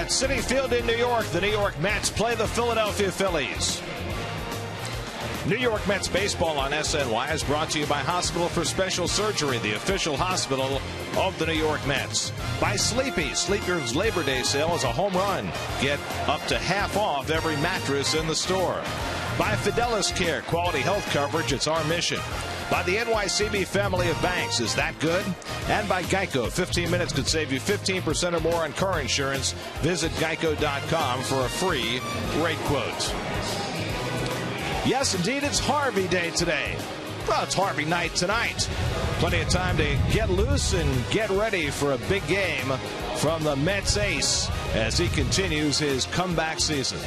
At Citi Field in New York, the New York Mets play the Philadelphia Phillies. New York Mets baseball on SNY is brought to you by Hospital for Special Surgery, the official hospital of the New York Mets. By Sleepy. Sleepy's Labor Day sale is a home run. Get up to half off every mattress in the store. By Fidelis Care, quality health coverage, it's our mission. By the NYCB family of banks, is that good? And by Geico, 15 minutes could save you 15% or more on car insurance. Visit geico.com for a free rate quote. Yes, indeed, it's Harvey Day today. Well, it's Harvey night tonight. Plenty of time to get loose and get ready for a big game from the Mets ace as he continues his comeback season.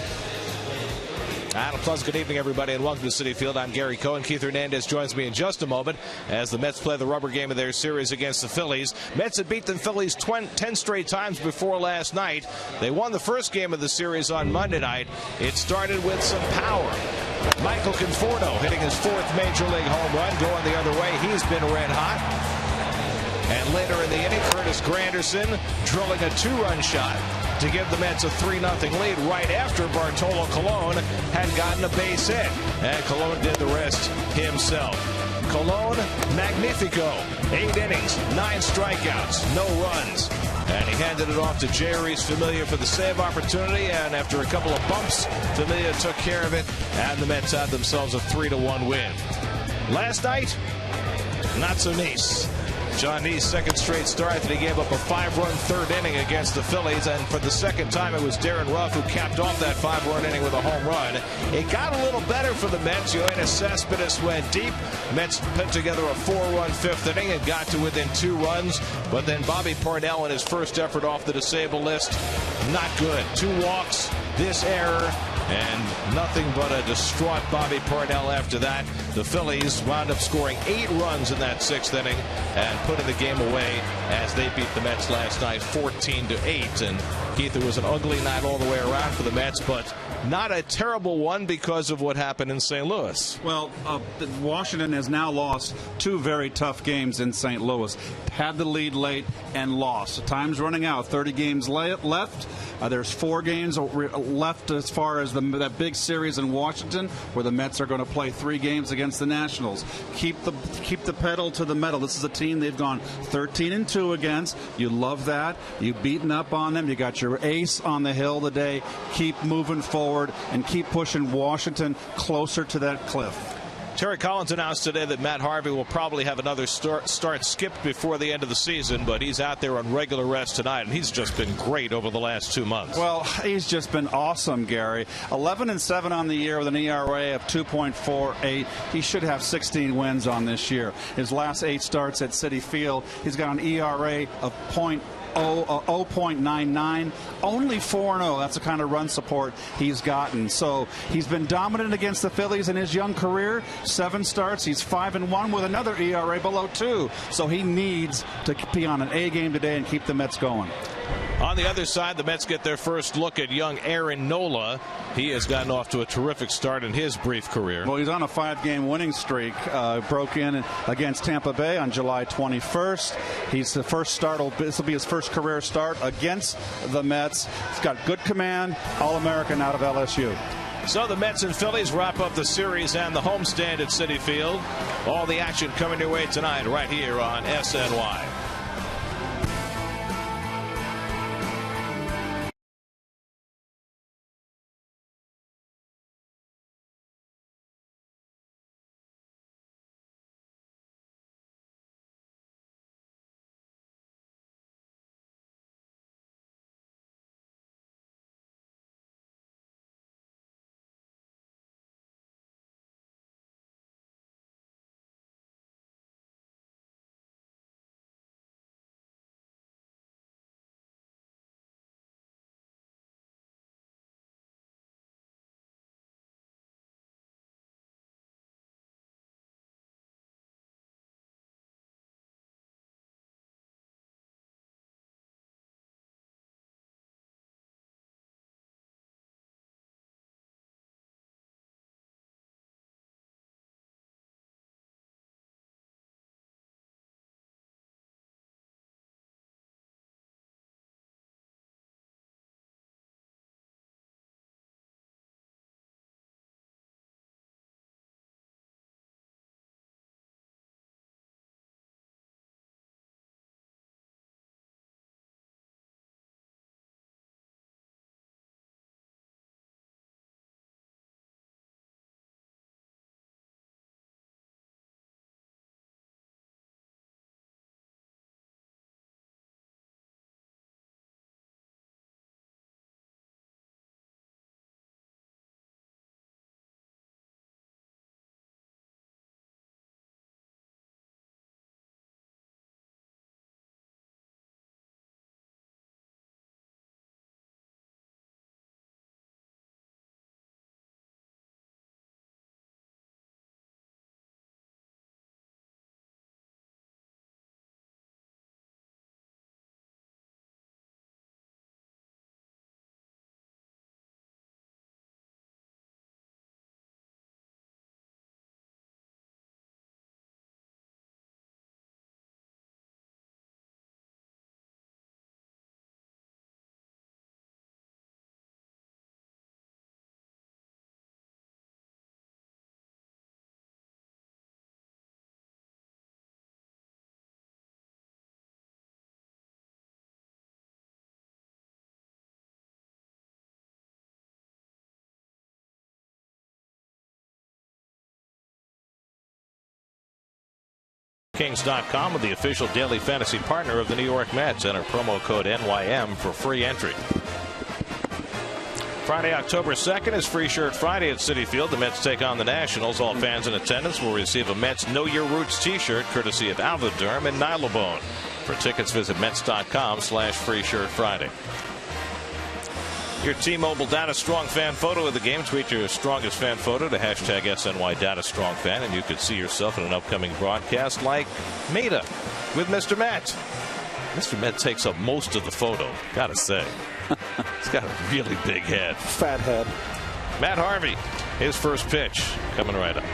And a pleasant good evening, everybody, and welcome to Citi Field. I'm Gary Cohen. Keith Hernandez joins me in just a moment as the Mets play the rubber game of their series against the Phillies. Mets had beat the Phillies 10 straight times before last night. They won the first game of the series on Monday night. It started with some power. Michael Conforto hitting his fourth major league home run, going the other way. He's been red hot. And later in the inning, Curtis Granderson drilling a two-run shot to give the Mets a 3-0 lead right after Bartolo Colon had gotten a base hit. And Colon did the rest himself. Colon, magnifico. 8 innings, 9 strikeouts, no runs. And he handed it off to Jeurys Familia for the save opportunity. And after a couple of bumps, Familia took care of it. And the Mets had themselves a 3-1 win. Last night, not so nice. John Nee's second straight start that he gave up a 5-run third inning against the Phillies, and for the second time it was Darren Ruff who capped off that 5-run inning with a home run. It got a little better for the Mets. Yoenis Cespedes went deep. Mets put together a 4-run fifth inning and got to within 2 runs, but then Bobby Parnell in his first effort off the disabled list, not good. 2 walks, this error, and nothing but a distraught Bobby Parnell after that. The Phillies wound up scoring 8 runs in that 6th inning and putting the game away as they beat the Mets last night 14-8. And Keith, it was an ugly night all the way around for the Mets, but not a terrible one because of what happened in St. Louis. Well, Washington has now lost 2 very tough games in St. Louis. Had the lead late and lost. Time's running out. 30 games left. There's 4 games left as far as that big series in Washington, where the Mets are going to play 3 games against the Nationals. Keep the pedal to the metal. This is a team they've gone 13-2 against. You love that. You've beaten up on them. You got your ace on the hill today. Keep moving forward and keep pushing Washington closer to that cliff. Terry Collins announced today that Matt Harvey will probably have another start skipped before the end of the season, but he's out there on regular rest tonight, and he's just been great over the last 2 months. Well, he's just been awesome, Gary. 11-7 on the year with an ERA of 2.48. He should have 16 wins on this year. His last 8 starts at Citi Field, he's got an ERA of 0.99, only 4-0. That's the kind of run support he's gotten. So he's been dominant against the Phillies in his young career. 7 starts, he's 5-1 with another ERA below 2. So he needs to be on an A game today and keep the Mets going. On the other side, the Mets get their first look at young Aaron Nola. He has gotten off to a terrific start in his brief career. Well, he's on a 5-game winning streak. Broke in against Tampa Bay on July 21st. He's the first start. This will be his first career start against the Mets. He's got good command. All-American out of LSU. So the Mets and Phillies wrap up the series and the homestand at Citi Field. All the action coming your way tonight right here on SNY. DraftKings.com with the official daily fantasy partner of the New York Mets. Enter promo code NYM for free entry. Friday, October 2nd is Free Shirt Friday at Citi Field. The Mets take on the Nationals. All fans in attendance will receive a Mets Know Your Roots t-shirt courtesy of Alvaderm and Nylabone. For tickets, visit Mets.com/Free Shirt Friday. Your T-Mobile Data Strong fan photo of the game. Tweet your strongest fan photo to hashtag SNY Data Strong Fan, and you could see yourself in an upcoming broadcast like Meta with Mr. Met. Mr. Met takes up most of the photo, gotta say. He's got a really big head. Fat head. Matt Harvey, his first pitch coming right up.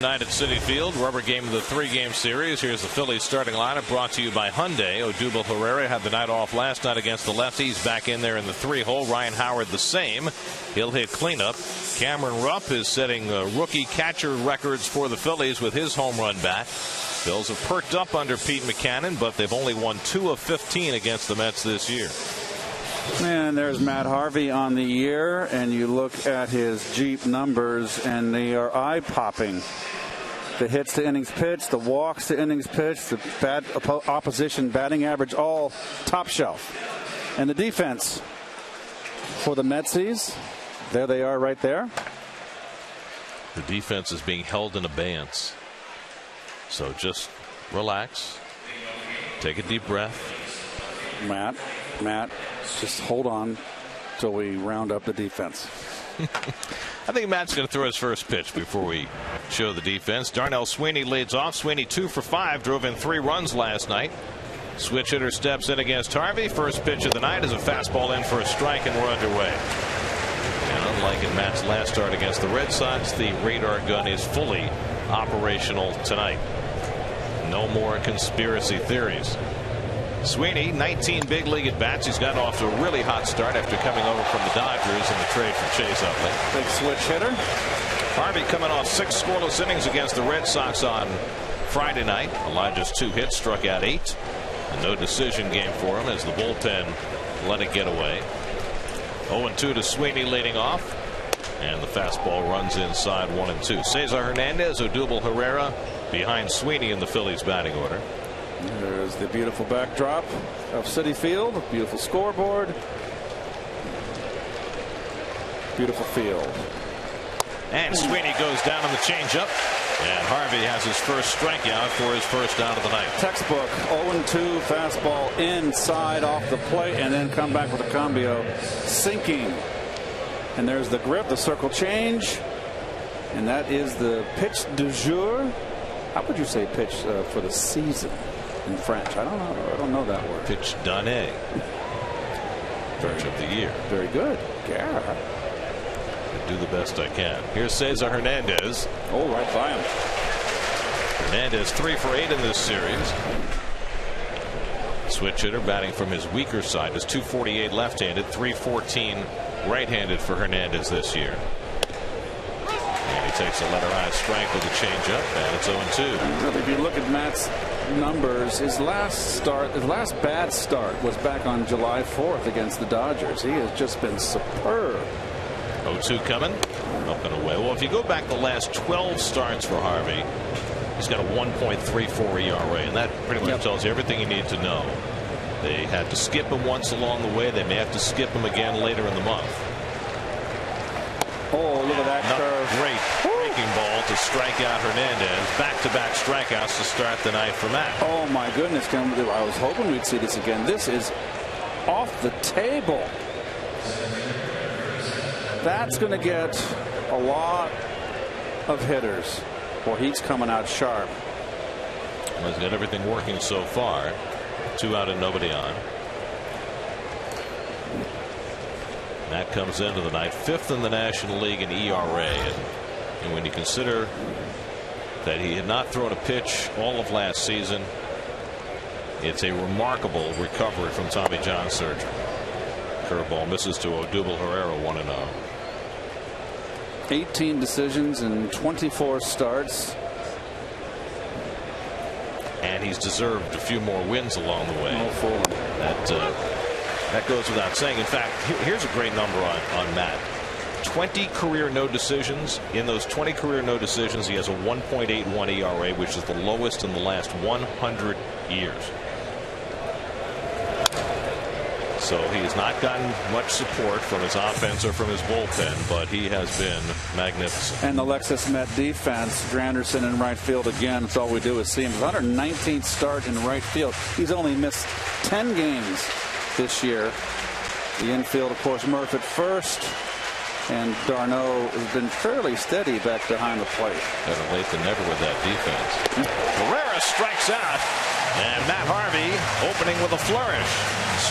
Night at Citi Field, rubber game of the three-game series. Here's the Phillies starting lineup brought to you by Hyundai. Odubel Herrera had the night off last night against the lefties. Back in there in the 3-hole. Ryan Howard the same. He'll hit cleanup. Cameron Rupp is setting rookie catcher records for the Phillies with his home run bat. Phils have perked up under Pete Mackanin, but they've only won 2 of 15 against the Mets this year. And there's Matt Harvey on the year, and you look at his Jeep numbers, and they are eye-popping. The hits to innings pitched, the walks to innings pitched, the bad opposition batting average, all top shelf. And the defense for the Metsies, there they are right there. The defense is being held in abeyance. So just relax. Take a deep breath. Matt, just hold on till we round up the defense. I think Matt's going to throw his first pitch before we show the defense. Darnell Sweeney leads off. Sweeney 2 for 5, drove in 3 runs last night. Switch hitter steps in against Harvey. First pitch of the night is a fastball in for a strike, and we're underway. And unlike in Matt's last start against the Red Sox, the radar gun is fully operational tonight. No more conspiracy theories. Sweeney, 19 big league at bats. He's gotten off to a really hot start after coming over from the Dodgers in the trade for Chase Utley. Big switch hitter. Harvey coming off 6 scoreless innings against the Red Sox on Friday night. Elijah's 2 hits, struck out 8. A no decision game for him as the bullpen let it get away. 0-2 to Sweeney leading off. And the fastball runs inside 1-2. Cesar Hernandez, Odubel Herrera behind Sweeney in the Phillies batting order. There's the beautiful backdrop of Citi Field. Beautiful scoreboard. Beautiful field. And Sweeney goes down on the changeup. And Harvey has his first strikeout for his first out of the night. Textbook 0-2 fastball inside off the plate and then come back with a cambio sinking. And there's the grip, the circle change. And that is the pitch du jour. How would you say pitch for the season in French? I don't know. I don't know that word. Pitch d'année. Pitch of the year. Very good. Yeah. Do the best I can. Here's Cesar Hernandez. Oh, right by him. Hernandez 3 for 8 in this series. Switch hitter batting from his weaker side is .248 left-handed, .314 right-handed for Hernandez this year. And he takes a letter-high strike with a changeup, and it's 0-2. Really, if you look at Matt's numbers, his last bad start was back on July 4th against the Dodgers. He has just been superb. 0-2 coming up and away. Well, if you go back the last 12 starts for Harvey, he's got a 1.34 ERA, and that pretty much tells you everything you need to know. They had to skip him once along the way. They may have to skip him again later in the month. Oh, look at that curve. Great breaking ball to strike out Hernandez. Back-to-back strikeouts to start the night for Matt. Oh, my goodness. I was hoping we'd see this again. This is off the table. That's going to get a lot of hitters. Well, he's coming out sharp. Well, he's got everything working so far. 2 out and nobody on. That comes into the night, 5th in the National League in ERA. And when you consider that he had not thrown a pitch all of last season, it's a remarkable recovery from Tommy John surgery. Curveball misses to Odubel Herrera, 1-0. 18 decisions in 24 starts. And he's deserved a few more wins along the way. That goes without saying. In fact, here's a great number on Matt. 20 career no decisions. In those 20 career no decisions, he has a 1.81 ERA, which is the lowest in the last 100 years. So he has not gotten much support from his offense or from his bullpen, but he has been magnificent. And the Lexus Met defense, Granderson in right field again. That's all we do is see him. 119th start in right field. He's only missed 10 games this year. The infield, of course, Murph at first. And Darno has been fairly steady back behind the plate. Better late than never with that defense. Herrera strikes out. And Matt Harvey opening with a flourish.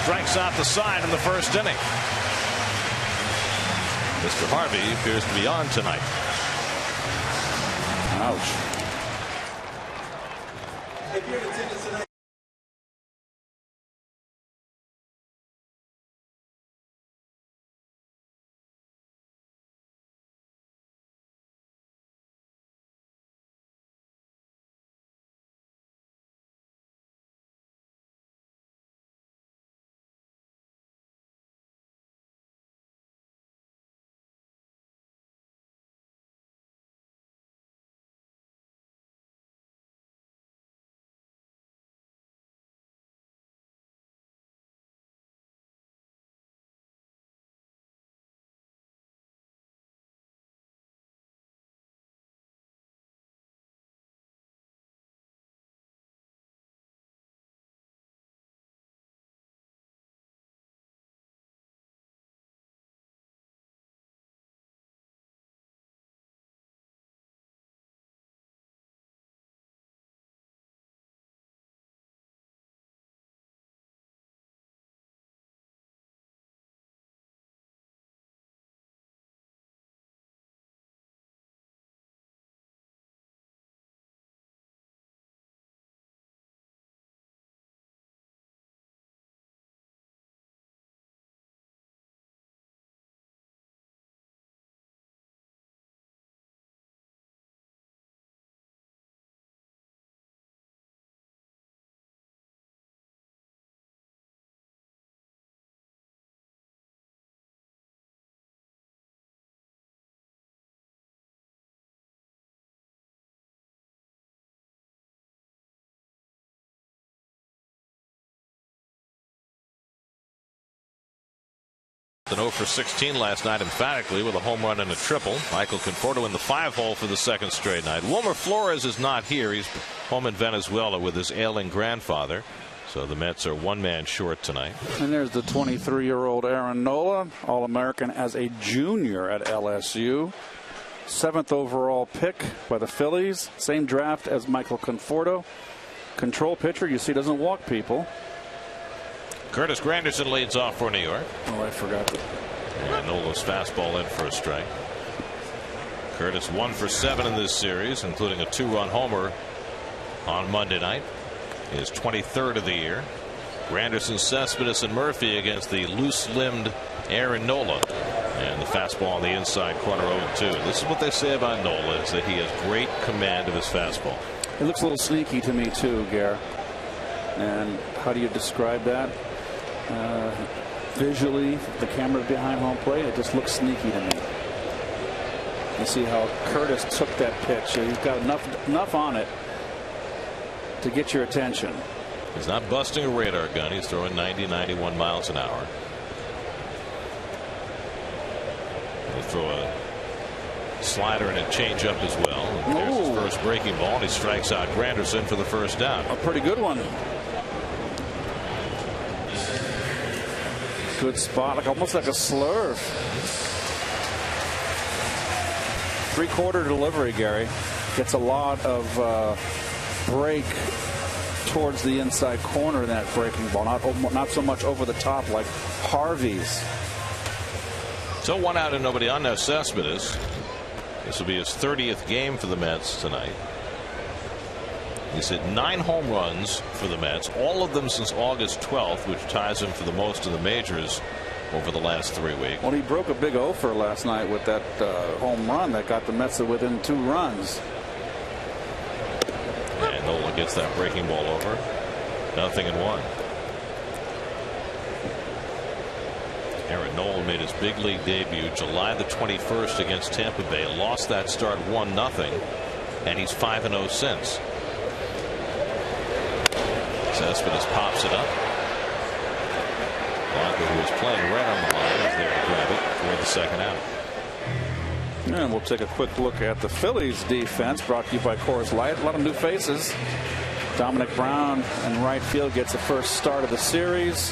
Strikes out the side in the first inning. Mr. Harvey appears to be on tonight. Ouch. an 0 for 16 last night emphatically with a home run and a triple. Michael Conforto in the 5-hole for the second straight night. Wilmer Flores is not here. He's home in Venezuela with his ailing grandfather. So the Mets are one man short tonight. And there's the 23-year-old Aaron Nola, All-American as a junior at LSU. 7th overall pick by the Phillies. Same draft as Michael Conforto. Control pitcher. You see, doesn't walk people. Curtis Granderson leads off for New York. Oh, I forgot that. And Nola's fastball in for a strike. Curtis 1 for 7 in this series, including a 2-run homer on Monday night. His 23rd of the year. Granderson, Cespedes, and Murphy against the loose-limbed Aaron Nola. And the fastball on the inside corner 0-2. This is what they say about Nola, is that he has great command of his fastball. It looks a little sneaky to me too, Gare. And how do you describe that? Visually, the camera behind home plate, it just looks sneaky to me. You see how Curtis took that pitch. He's got enough on it to get your attention. He's not busting a radar gun. He's throwing 90, 91 miles an hour. He'll throw a slider and a changeup as well. There's his first breaking ball, and he strikes out Granderson for the first down. A pretty good one. Good spot, almost like a slurve. 3/4 delivery, Gary. Gets a lot of break towards the inside corner in that breaking ball. Not so much over the top like Harvey's. So 1 out and nobody on now. Cespedes. This will be his 30th game for the Mets tonight. He's hit 9 home runs for the Mets, all of them since August 12th, which ties him for the most in the majors over the last 3 weeks. Well, he broke a big offer last night with that home run that got the Mets within 2 runs. And Nola gets that breaking ball over. 0-1. Aaron Nola made his big league debut July the 21st against Tampa Bay. Lost that start 1-0, and he's 5-0 since. Cespedes pops it up. Blanco, who is playing right on the line, is there to grab it for the second out. And we'll take a quick look at the Phillies defense, brought to you by Coors Light. A lot of new faces. Dominic Brown in right field gets the first start of the series.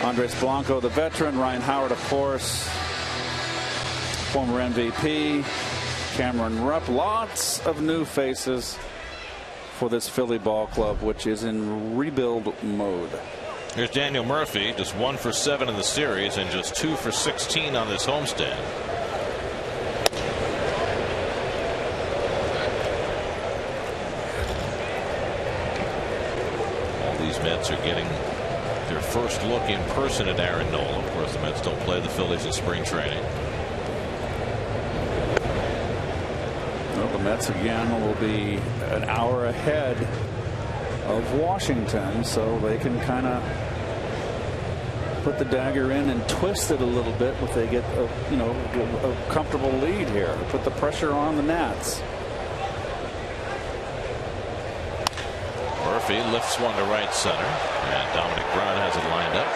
Andres Blanco, the veteran. Ryan Howard, of course, former MVP. Cameron Rupp. Lots of new faces for this Philly ball club, which is in rebuild mode. Here's Daniel Murphy, just 1 for 7 in the series and just 2 for 16 on this homestand. All these Mets are getting their first look in person at Aaron Nola. Of course, the Mets don't play the Phillies in spring training. Well, the Mets again will be an hour ahead of Washington, so they can kind of put the dagger in and twist it a little bit if they get a comfortable lead here. Put the pressure on the Nats. Murphy lifts one to right center, and Dominic Brown has it lined up.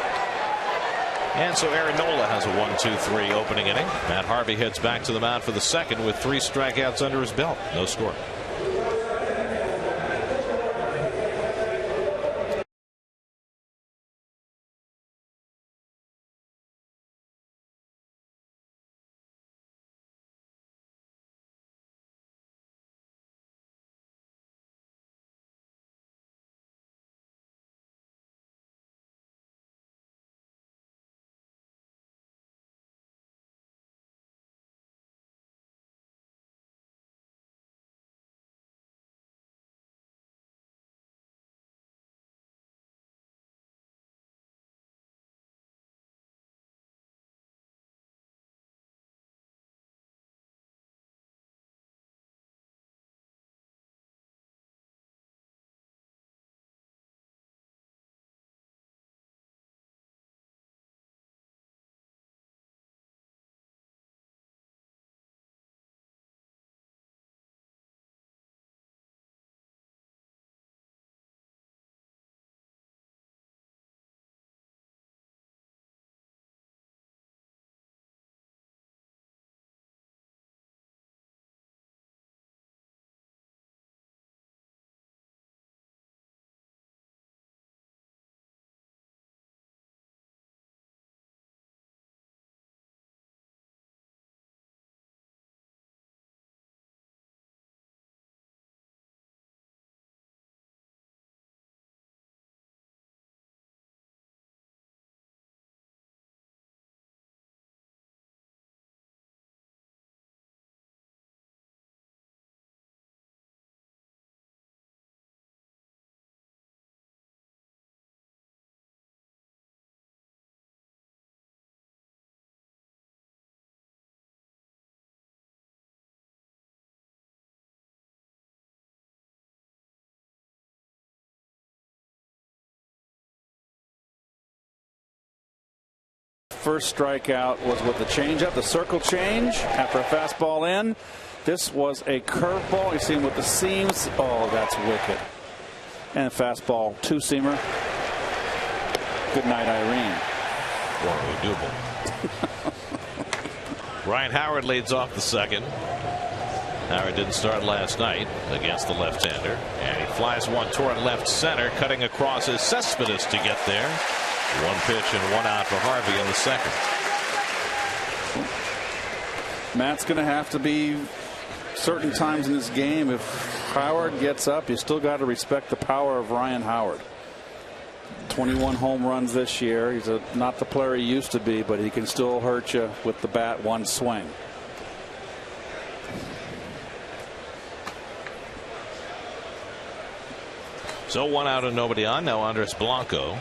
And so Aaron Nola has a 1-2-3 opening inning. Matt Harvey heads back to the mound for the second with 3 strikeouts under his belt. No score. first strikeout was with the changeup, the circle change after a fastball in. This was a curveball. You see him with the seams. Oh, that's wicked. And a fastball, two-seamer. Good night, Irene. Double. Ryan Howard leads off the second. Howard didn't start last night against the left-hander, and he flies one toward left center, cutting across his Cespedes to get there. One pitch and one out for Harvey in the second. Matt's going to have to be certain times in this game. If Howard gets up, you still got to respect the power of Ryan Howard. 21 home runs this year. He's not the player he used to be, but he can still hurt you with the bat one swing. So one out and nobody on. Now Andres Blanco,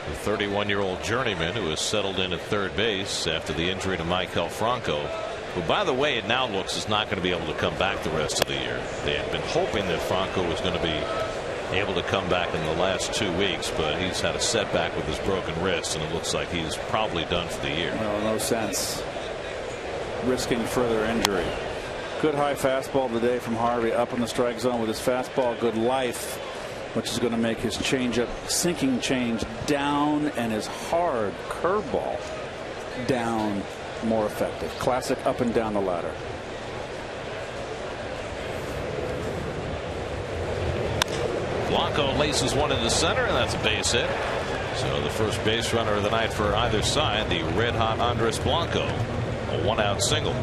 the 31-year-old journeyman who has settled in at third base after the injury to Maikel Franco, who, by the way, it now looks is not going to be able to come back the rest of the year. They had been hoping that Franco was going to be able to come back in the last 2 weeks, but he's had a setback with his broken wrist, and it looks like he's probably done for the year. Well, no sense risking further injury. Good high fastball today from Harvey, up in the strike zone with his fastball. Good life, which is going to make his changeup sinking change down and his hard curveball down more effective. Classic up and down the ladder. Blanco laces one into center, and that's a base hit. So the first base runner of the night for either side, the red-hot Andres Blanco, a one-out single.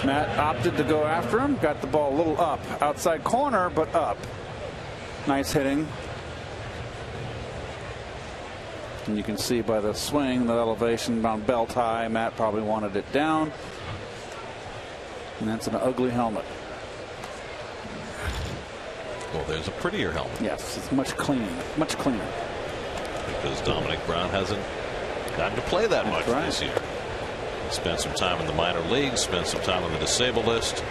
Matt opted to go after him, got the ball a little up, outside corner, but up. Nice hitting. And you can see by the swing, the elevation on belt high, Matt probably wanted it down. And that's an ugly helmet. Well, there's a prettier helmet. Yes, it's much cleaner, much cleaner. Because Dominic Brown hasn't gotten to play that much this year. He spent some time in the minor leagues, spent some time on the disabled list.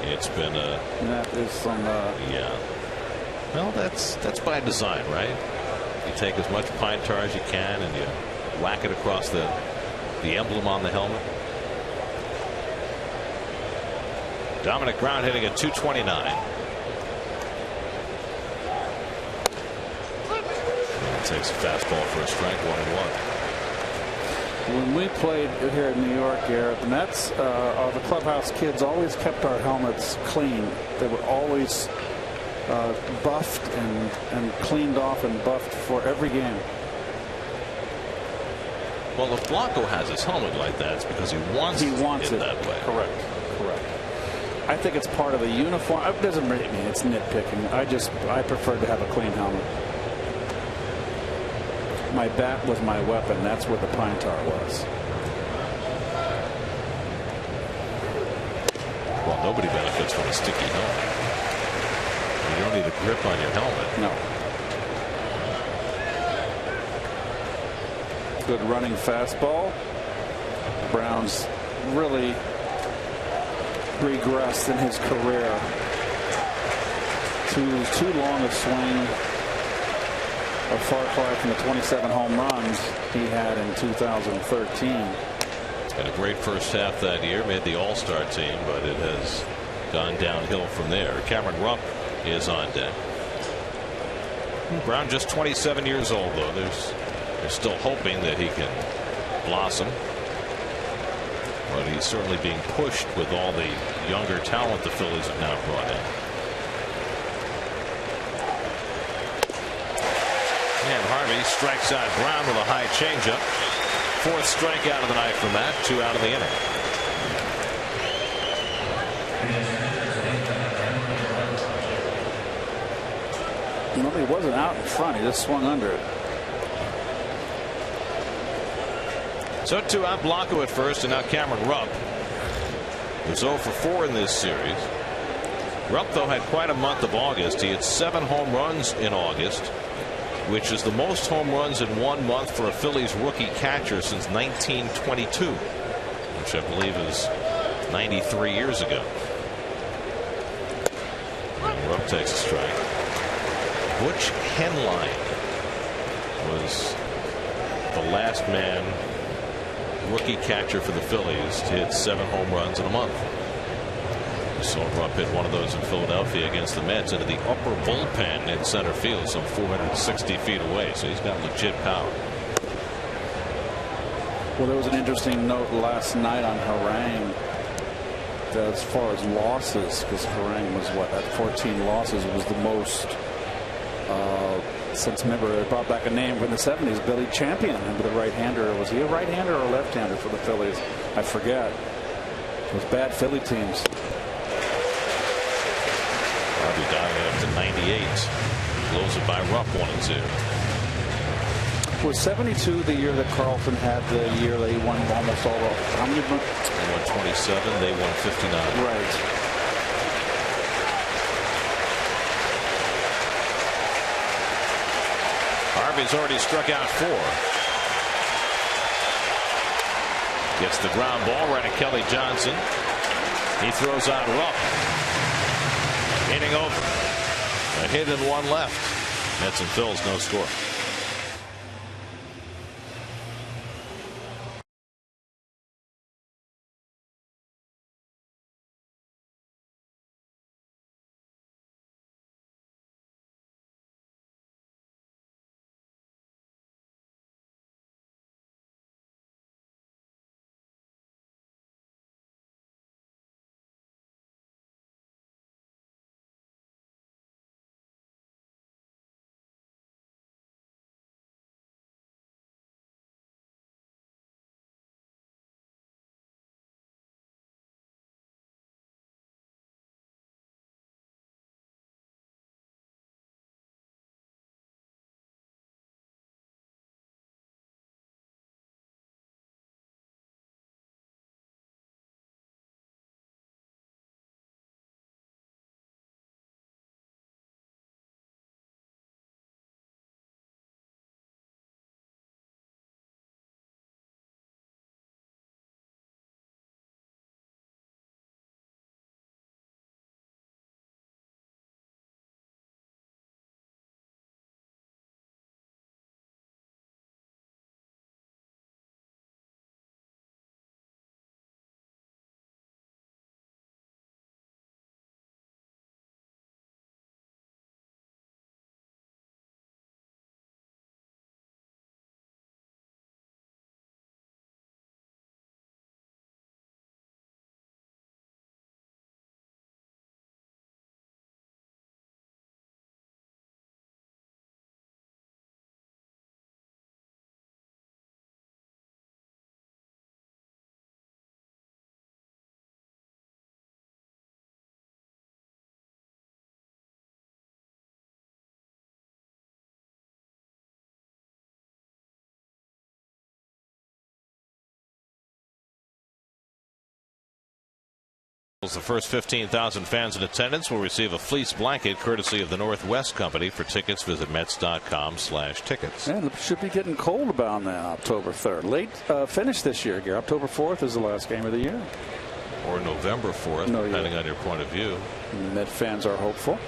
It's been a. That is some. Yeah. Well, that's by design, right? You take as much pine tar as you can and you whack it across the emblem on the helmet. Dominic Brown hitting at 229. Takes a fastball for a strike, 1-1. When we played here in New York, here at the Mets, the clubhouse kids always kept our helmets clean. They were always buffed and cleaned off and buffed for every game. Well, if Blanco has his helmet like that, it's because he wants it that way. Correct. I think it's part of the uniform. It doesn't mean it's nitpicking. I prefer to have a clean helmet. My bat was my weapon. That's where the pine tar was. Well, nobody benefits from a sticky helmet. You don't need a grip on your helmet. No. Good running fastball. Brown's really regressed in his career. Too long a swing. A far cry from the 27 home runs he had in 2013. Had a great first half that year, made the All-Star team, but it has gone downhill from there. Cameron Rupp is on deck. Brown just 27 years old, though. They're still hoping that he can blossom. But he's certainly being pushed with all the younger talent the Phillies have now brought in. And Harvey strikes out Brown with a high changeup. Fourth strikeout of the night from that. 2 out of the inning. Well, he wasn't out in front. He just swung under it. So 2 out. Blanco at first, and now Cameron Rupp, who's 0 for 4 in this series. Rupp, though, had quite a month of August. He had 7 home runs in August, which is the most home runs in 1 month for a Phillies rookie catcher since 1922, which I believe is 93 years ago. And Rupp takes a strike. Butch Henline was the last man, rookie catcher for the Phillies, to hit 7 home runs in a month. We saw Rupp hit one of those in Philadelphia against the Mets into the upper bullpen in center field, some 460 feet away. So he's got legit power. Well, there was an interesting note last night on Harang that as far as losses, because Harang was at 14 losses, was the most since, remember, they brought back a name from the 70s, Billy Champion, with a right-hander. Was he a right-hander or a left-hander for the Phillies? I forget. Those bad Philly teams. Harvey diving up to 98. Blows it by Rupp 1-2. Was 72 the year that Carlton had the year they won almost all of? How many? They won 27. They won 59. Right. Harvey's already struck out 4. Gets the ground ball right at Kelly Johnson. He throws out Rupp. Inning over. A hit and 1 left. Mets and Phils, no score. The first 15,000 fans in attendance will receive a fleece blanket courtesy of the Northwest Company. For tickets, visit Mets.com/tickets. And it should be getting cold about that October 3rd. Late finish this year, Gary. October 4th is the last game of the year. Or November 4th, depending on your point of view. Met fans are hopeful.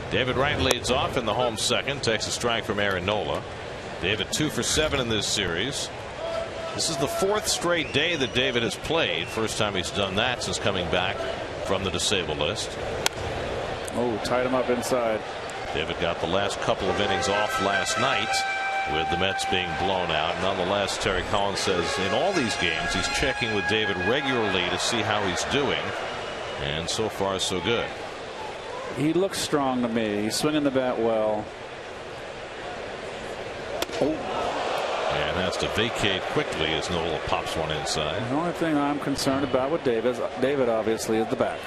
David Wright leads off in the home second. Takes a strike from Aaron Nola. David 2 for 7 in this series. This is the 4th straight day that David has played. First time he's done that since coming back from the disabled list. Oh, tied him up inside. David got the last couple of innings off last night with the Mets being blown out. Nonetheless, Terry Collins says in all these games he's checking with David regularly to see how he's doing. And so far, so good. He looks strong to me. He's swinging the bat well. Oh. And has to vacate quickly as Nola pops one inside. The only thing I'm concerned about with David obviously is the back.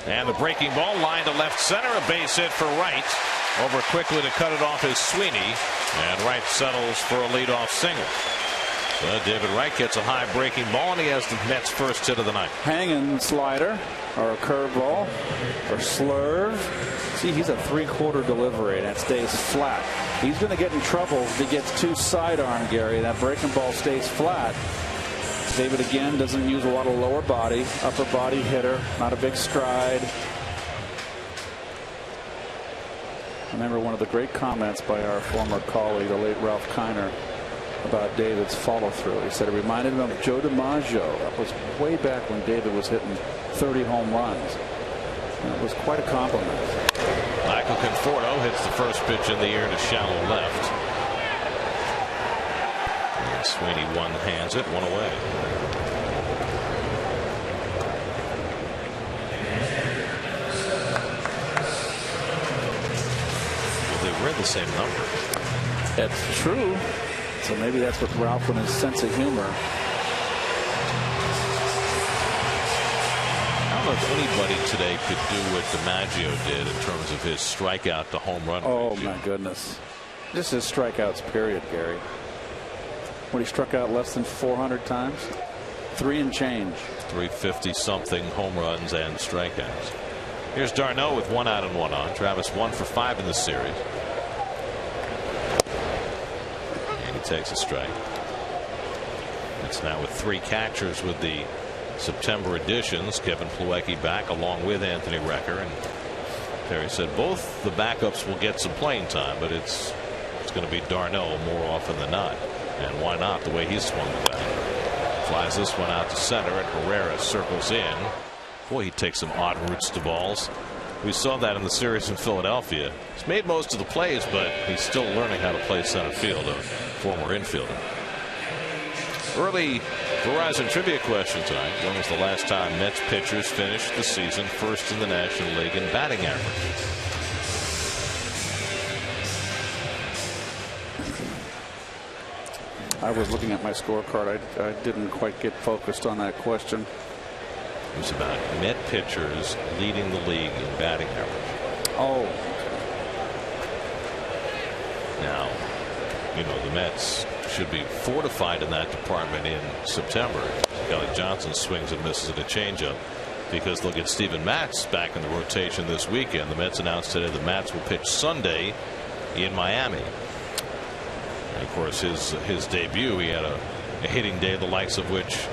And the breaking ball line to left center, a base hit for Wright. Over quickly to cut it off is Sweeney, and Wright settles for a leadoff single. David Wright gets a high breaking ball, and he has the Mets' first hit of the night. Hanging slider or a curveball or slurve. See, he's a 3/4 delivery, and that stays flat. He's going to get in trouble if he gets too sidearm, Gary. That breaking ball stays flat. David again doesn't use a lot of lower body, upper body hitter, not a big stride. I remember one of the great comments by our former colleague, the late Ralph Kiner, about David's follow through. He said it reminded him of Joe DiMaggio. That was way back when David was hitting 30 home runs. And it was quite a compliment. Michael Conforto hits the first pitch in the air to shallow left. And Sweeney one-hands it, one away. Well, they read the same number. That's true. So maybe that's what Ralph and his sense of humor. I don't know if anybody today could do what DiMaggio did in terms of his strikeout to home run ratio. My goodness. Just his strikeouts, period, Gary. When he struck out less than 400 times, 3 and change. 350 something home runs and strikeouts. Here's d'Arnaud with 1 out and 1 on. Travis 1 for 5 in the series. And he takes a strike. It's now with 3 catchers with the September additions. Kevin Plawecki back along with Anthony Recker, and Terry said both the backups will get some playing time, but it's going to be d'Arnaud more often than not. And why not, the way he's swung the bat. Flies this one out to center, and Herrera circles in. Boy, he takes some odd routes to balls. We saw that in the series in Philadelphia. He's made most of the plays, but he's still learning how to play center field, a former infielder. Early Verizon trivia question tonight. When was the last time Mets pitchers finished the season first in the National League in batting average? I was looking at my scorecard. I didn't quite get focused on that question. It was about Met pitchers leading the league in batting average. Oh. Now, you know, the Mets should be fortified in that department in September. Kelly Johnson swings and misses at a changeup, because they'll get Steven Matz back in the rotation this weekend. The Mets announced today that Matz will pitch Sunday in Miami. And of course, his debut, he had a hitting day the likes of which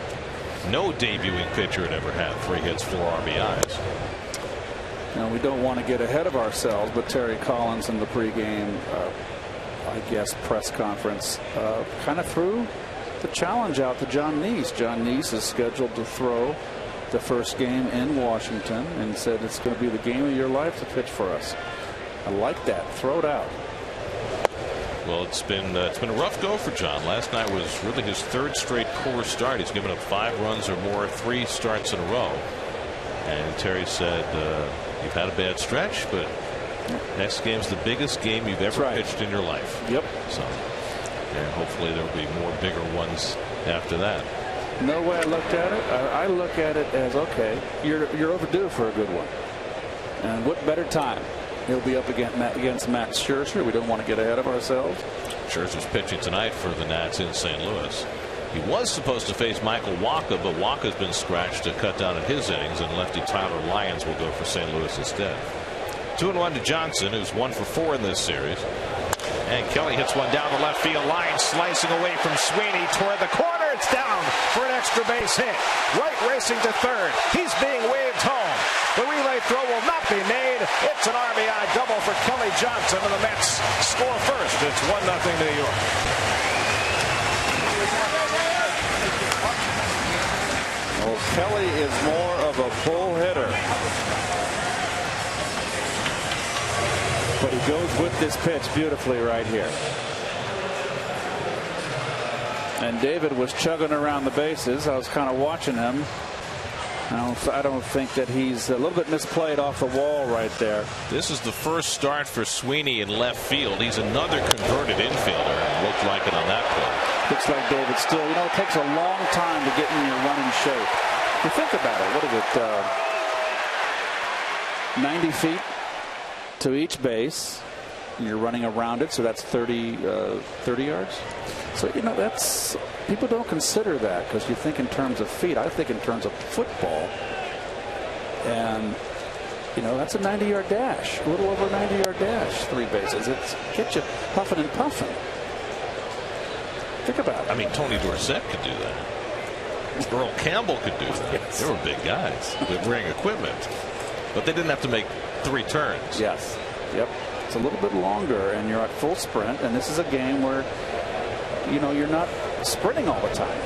no debuting pitcher had ever had. 3 hits, 4 RBIs. Now, we don't want to get ahead of ourselves, but Terry Collins in the pregame I guess press conference kind of threw the challenge out to John Neese. John Neese is scheduled to throw the first game in Washington and said it's going to be the game of your life to pitch for us. I like that. Throw it out. Well, it's been a rough go for John. Last night was really his 3rd straight core start. He's given up 5 runs or more 3 starts in a row. And Terry said, you've had a bad stretch, but next game's the biggest game you've ever pitched in your life. Yep. So, and hopefully there will be more bigger ones after that. No way I looked at it. I look at it as, okay, you're overdue for a good one. And what better time? He'll be up against Max Scherzer. We don't want to get ahead of ourselves. Scherzer's pitching tonight for the Nats in St. Louis. He was supposed to face Michael Wacha, but Waka's been scratched to cut down on his innings, and lefty Tyler Lyons will go for St. Louis instead. 2-1 to Johnson, who's 1 for 4 in this series. And Kelly hits one down the left field line, slicing away from Sweeney toward the corner. It's down for an extra base hit. Wright racing to third. He's being waved home. The relay throw will not be made. It's an RBI double for Kelly Johnson, and the Mets score first. It's 1-0 New York. Well, Kelly is more of a bull hitter. But he goes with this pitch beautifully right here. And David was chugging around the bases. I was kind of watching him. I don't think that he's a little bit misplayed off the wall right there. This is the first start for Sweeney in left field. He's another converted infielder, and looked like it on that play. Looks like David still, you know, it takes a long time to get in your running shape. You think about it, what is it, 90 feet to each base, and you're running around it, so that's 30 yards. So, you know, that's, people don't consider that because you think in terms of feet. I think in terms of football. And, you know, that's a 90-yard dash, a little over a 90-yard dash, 3 bases. It's get you puffing and puffing. Think about it. I mean, Tony Dorsett could do that. Earl Campbell could do that. Yes. They were big guys with ring equipment, but they didn't have to make 3 turns. Yes. Yep. It's a little bit longer, and you're at full sprint, and this is a game where, you're not sprinting all the time.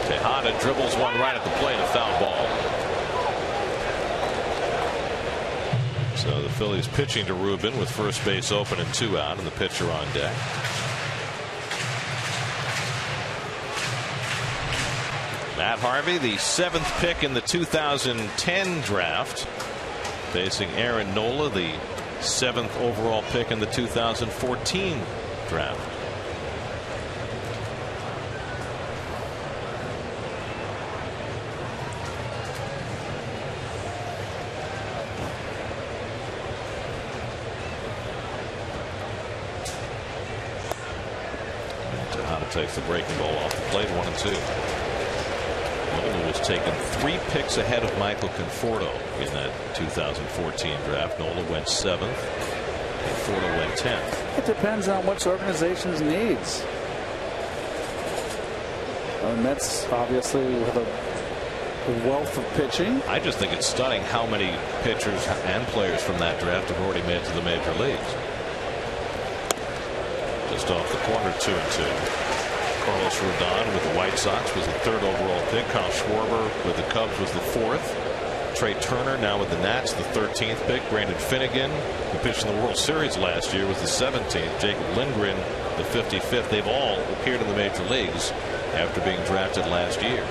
Tejada dribbles one right at the plate, a foul ball. So the Phillies pitching to Ruben with first base open and 2 out, and the pitcher on deck. Matt Harvey, the 7th pick in the 2010 draft, facing Aaron Nola, the 7th overall pick in the 2014 draft. Tejada takes the breaking ball off the plate, 1-2. Nola was taken 3 picks ahead of Michael Conforto in that 2014 draft. Nola went 7th. Conforto went 10th. It depends on which organization's needs. The Mets obviously have a wealth of pitching. I just think it's stunning how many pitchers and players from that draft have already made it to the major leagues. Just off the corner, 2-2. Carlos Rodon with the White Sox was the 3rd overall pick. Kyle Schwarber with the Cubs was the 4th. Trey Turner now with the Nats, the 13th pick. Brandon Finnegan, who pitched in the World Series last year, was the 17th. Jacob Lindgren, the 55th. They've all appeared in the major leagues after being drafted last year.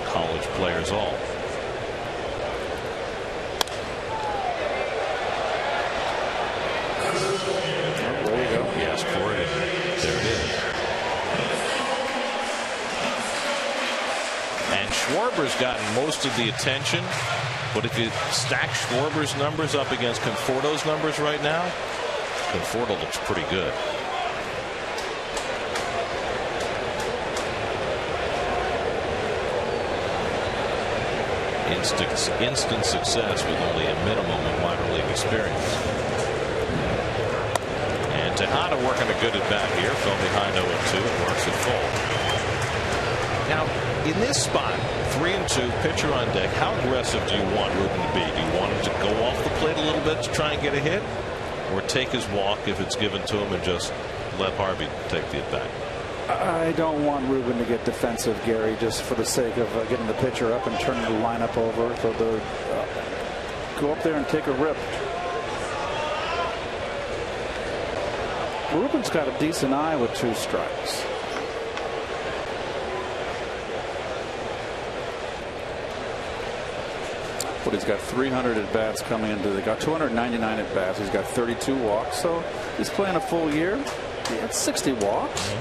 College players all. He asked for it, and there it is. And Schwarber's gotten most of the attention, but if you stack Schwarber's numbers up against Conforto's numbers right now, Conforto looks pretty good. Instant success with only a minimum of minor league experience. Tejada working a good at bat here. Fell behind 0-2 and works it full. Now, in this spot, 3-2, pitcher on deck, how aggressive do you want Ruben to be? Do you want him to go off the plate a little bit to try and get a hit? Or take his walk if it's given to him and just let Harvey take the at bat? I don't want Ruben to get defensive, Gary, just for the sake of getting the pitcher up and turning the lineup over. So go up there and take a rip. Ruben's got a decent eye with 2 strikes. But he's got 300 at bats coming into. They got 299 at bats. He's got 32 walks, so he's playing a full year. He had 60 walks.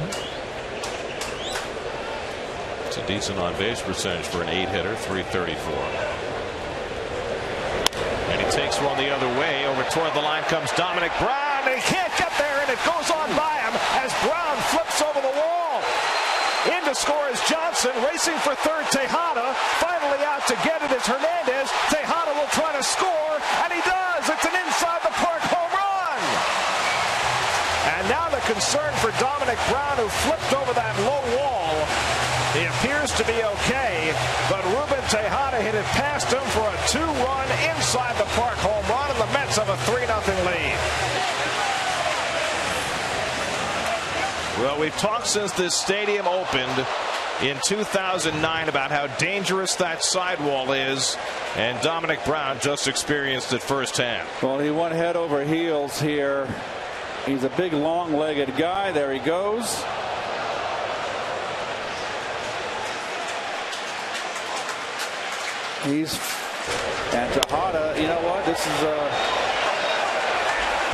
It's a decent on base percentage for an 8-hitter, 334. And he takes one the other way. Over toward the line comes Dominic Brown, and he can't get there, and it goes on by him as Brown flips over the wall. In to score is Johnson, racing for third. Tejada finally out to get it is Hernandez. Tejada will try to score, and he does. It's an inside the park home run. And now the concern for Dominic Brown, who flipped over that low wall. He appears to be okay, but Ruben Tejada hit it past him for a 2-run inside the park home run, and the Mets have a 3-0 lead. Well, we've talked since this stadium opened in 2009 about how dangerous that sidewall is, and Dominic Brown just experienced it firsthand. Well, he went head over heels here. He's a big, long-legged guy. There he goes. And Tejada, you know what? This is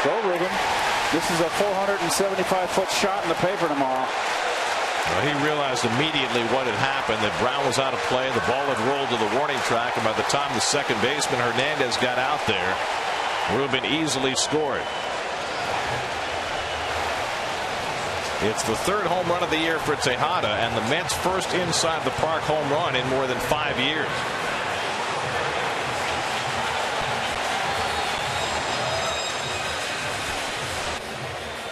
go Ruben. This is a 475-foot shot in the paper tomorrow. Well, he realized immediately what had happened, that Brown was out of play. The ball had rolled to the warning track, and by the time the second baseman Hernandez got out there, Ruben easily scored. It's the 3rd home run of the year for Tejada, and the Mets' first inside the park home run in more than 5 years.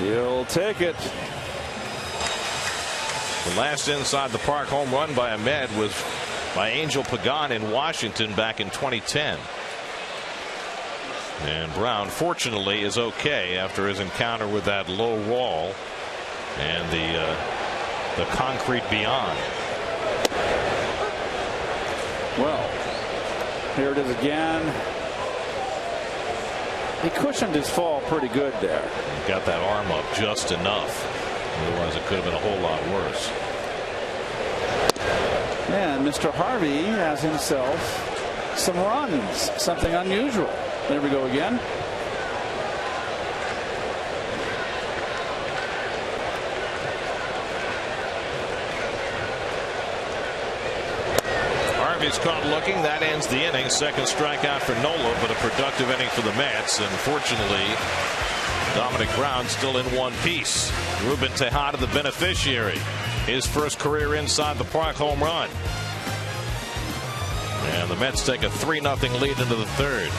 He'll take it. The last inside the park home run by a Met was by Angel Pagan in Washington back in 2010. And Brown, fortunately, is okay after his encounter with that low wall and the concrete beyond. Well, here it is again. He cushioned his fall pretty good there. He got that arm up just enough. Otherwise, it could have been a whole lot worse. And Mr. Harvey has himself some runs, something unusual. There we go again. Harvey's caught looking. That ends the inning. Second strikeout for Nola, but a productive inning for the Mets. And fortunately, Dominic Brown still in one piece. Ruben Tejada, the beneficiary. His first career inside the park home run. And the Mets take a 3-0 lead into the third.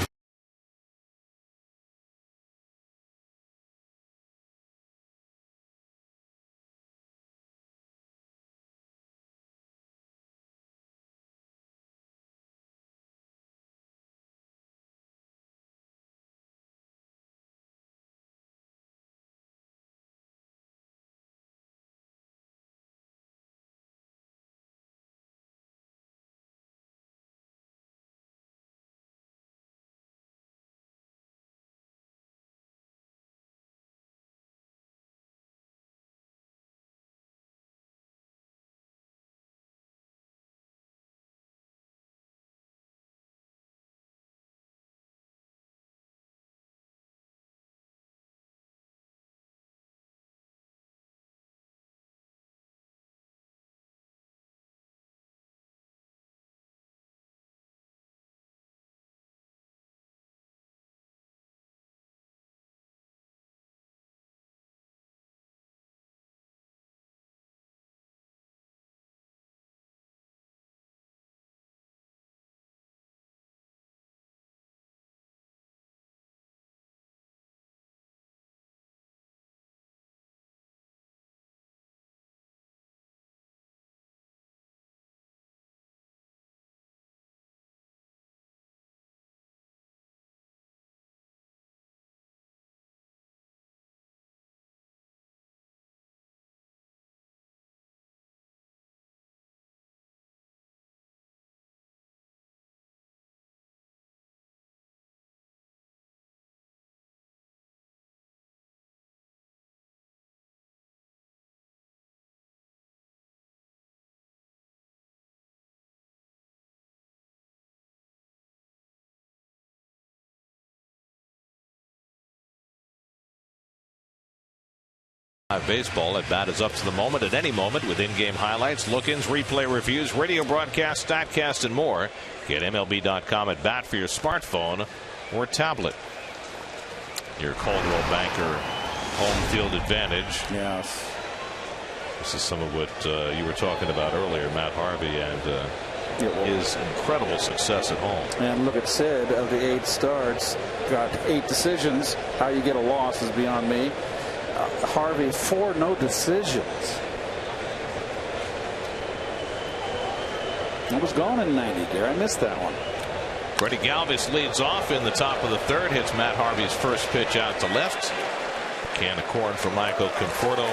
Baseball at bat is up to the moment at any moment with in-game highlights, look-ins, replay reviews, radio broadcast, statcast, and more. Get MLB.com at bat for your smartphone or tablet. Your Coldwell Banker home field advantage. Yes. This is some of what you were talking about earlier, Matt Harvey, and his incredible success at home. And look at Sid, of the 8 starts, got 8 decisions. How you get a loss is beyond me. Harvey, 4 no decisions. I was gone in 90, Gary. I missed that one. Freddie Galvis leads off in the top of the third, hits Matt Harvey's first pitch out to left. Can of corn for Michael Conforto.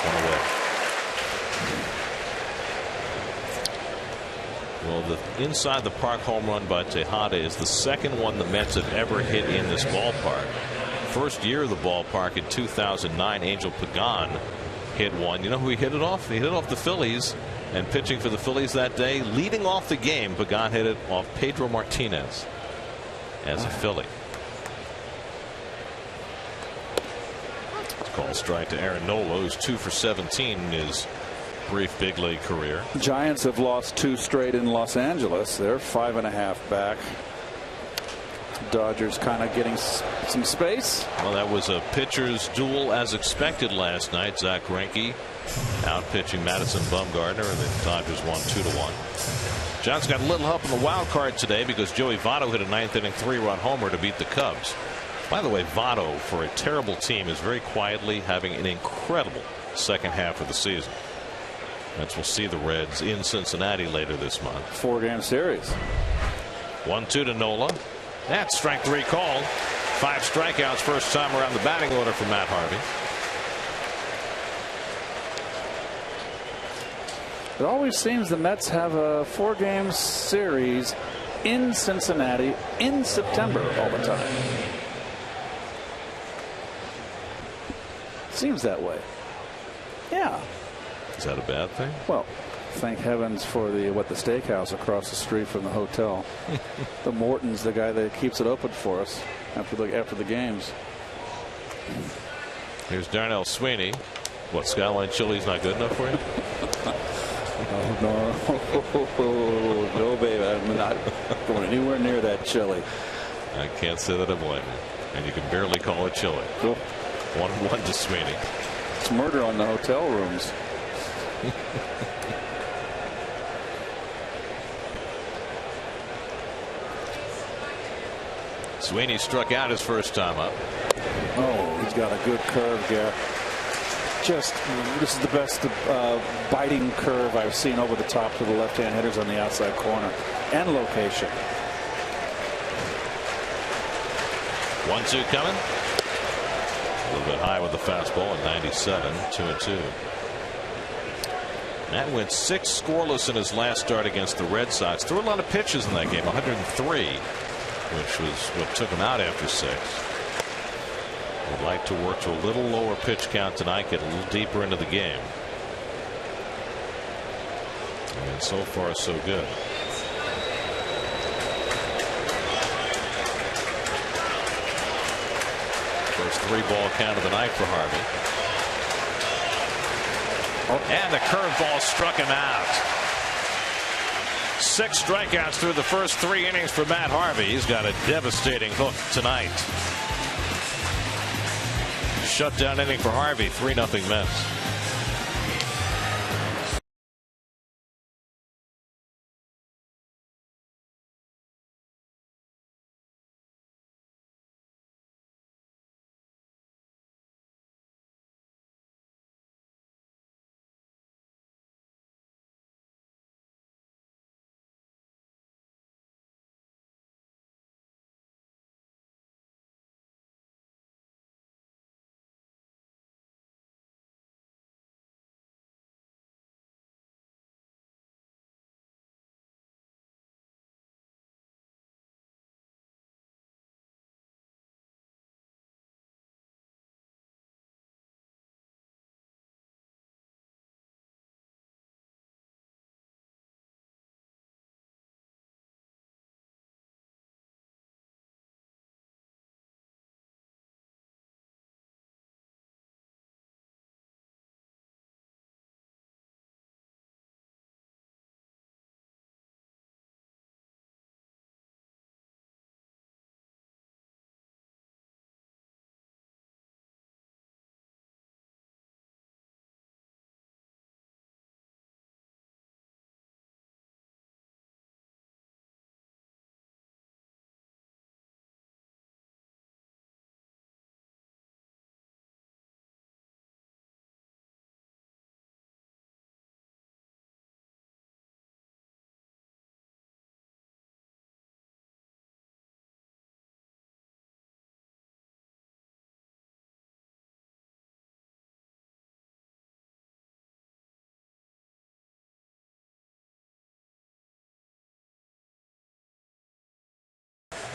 One away. Well, the inside the park home run by Tejada is the second one the Mets have ever hit in this ballpark. First year of the ballpark in 2009, Angel Pagan hit one. You know who he hit it off? He hit it off the Phillies, and pitching for the Phillies that day, leading off the game, Pagan hit it off Pedro Martinez as a Philly. It's called strike to Aaron Nola, who's 2 for 17 in his brief big league career. Giants have lost 2 straight in Los Angeles. They're 5.5 back. Dodgers kind of getting some space. Well, that was a pitcher's duel as expected last night. Zach Greinke out pitching Madison Bumgarner, and the Dodgers won 2-1. Giants got a little help in the wild card today because Joey Votto hit a 9th inning 3-run homer to beat the Cubs. By the way, Votto, for a terrible team, is very quietly having an incredible second half of the season. Mets will see the Reds in Cincinnati later this month. 4-game series. 1-2 to Nola. That's strike 3 called. 5 strikeouts first time around the batting order for Matt Harvey. It always seems the Mets have a 4-game series in Cincinnati in September all the time. Seems that way. Yeah. Is that a bad thing? Well, thank heavens for the steakhouse across the street from the hotel. The Morton's the guy that keeps it open for us after the games. Here's Darnell Sweeney. What, Skyline Chili's not good enough for you? Oh, no, baby. I'm not going anywhere near that chili. I can't say that I blame you. And you can barely call it chili. Cool. 1-1 to Sweeney. It's murder on the hotel rooms. Sweeney struck out his first time up. Oh, he's got a good curve, Garrett. This is the best biting curve I've seen over the top to the left-hand hitters on the outside corner and location. 1-2 coming. A little bit high with the fastball at 97. 2-2. Matt went 6 scoreless in his last start against the Red Sox. Threw a lot of pitches in that game, 103, which was what took him out after 6. Would like to work to a little lower pitch count tonight, get a little deeper into the game. And so far, so good. First 3-ball count of the night for Harvey. And the curveball struck him out. 6 strikeouts through the first 3 innings for Matt Harvey. He's got a devastating hook tonight. Shutdown inning for Harvey. 3-0 Mets.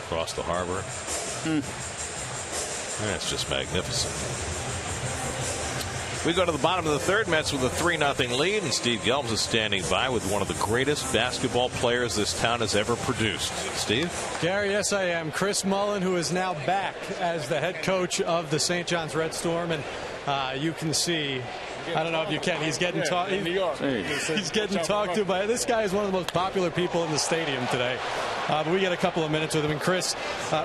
Across the harbor. That's just magnificent. We go to the bottom of the third. Mets with a 3-0 lead, and Steve Gelbs is standing by with one of the greatest basketball players this town has ever produced. Steve? Gary, yes, I am. Chris Mullin, who is now back as the head coach of the St. John's Red Storm, and you can see. I don't know if you can. He's getting talked. He's getting talked to by. This guy is one of the most popular people in the stadium today. But we get a couple of minutes with him. And Chris,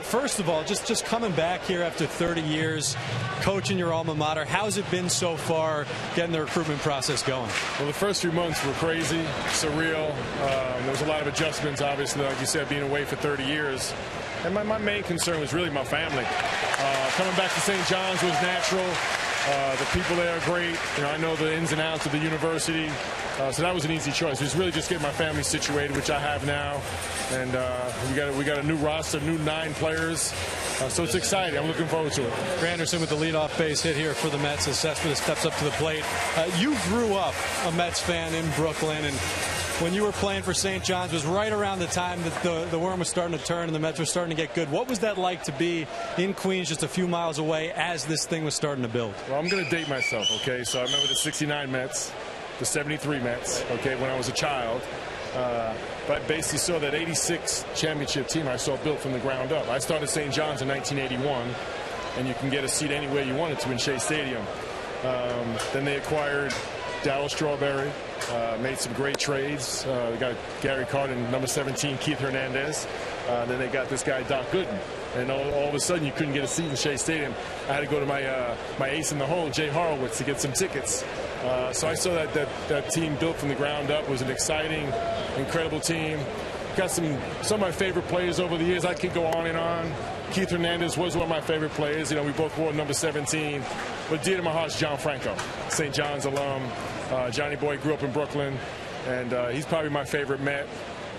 first of all, just coming back here after 30 years, coaching your alma mater. How's it been so far, getting the recruitment process going? Well, the first few months were crazy, surreal. There was a lot of adjustments, obviously, like you said, being away for 30 years. And my main concern was really my family. Coming back to St. John's was natural. The people there are great. You know, I know the ins and outs of the university. So that was an easy choice. It was really just getting my family situated, which I have now. And we got a new roster, new 9 players. So it's exciting. I'm looking forward to it. Granderson with the leadoff base hit here for the Mets as Cespedes steps up to the plate. You grew up a Mets fan in Brooklyn, and when you were playing for St. John's was right around the time that the worm was starting to turn and the Mets were starting to get good. What was that like to be in Queens just a few miles away as this thing was starting to build? Well, I'm going to date myself, okay? So I remember the 69 Mets, the 73 Mets, okay, when I was a child. But I basically saw that 86 championship team I saw built from the ground up. I started St. John's in 1981, and you can get a seat anywhere you wanted to in Shea Stadium. Then they acquired Darryl Strawberry, made some great trades. They got Gary Carden, number 17, Keith Hernandez. Then they got this guy, Doc Gooden. And all of a sudden, you couldn't get a seat in Shea Stadium. I had to go to my ace in the hole, Jay Horowitz, to get some tickets. So I saw that team built from the ground up. It was an exciting, incredible team. Got some of my favorite players over the years. I could go on and on. Keith Hernandez was one of my favorite players. You know, we both wore number 17. But dear to my heart is John Franco, St. John's alum. Johnny Boy grew up in Brooklyn, and he's probably my favorite Met.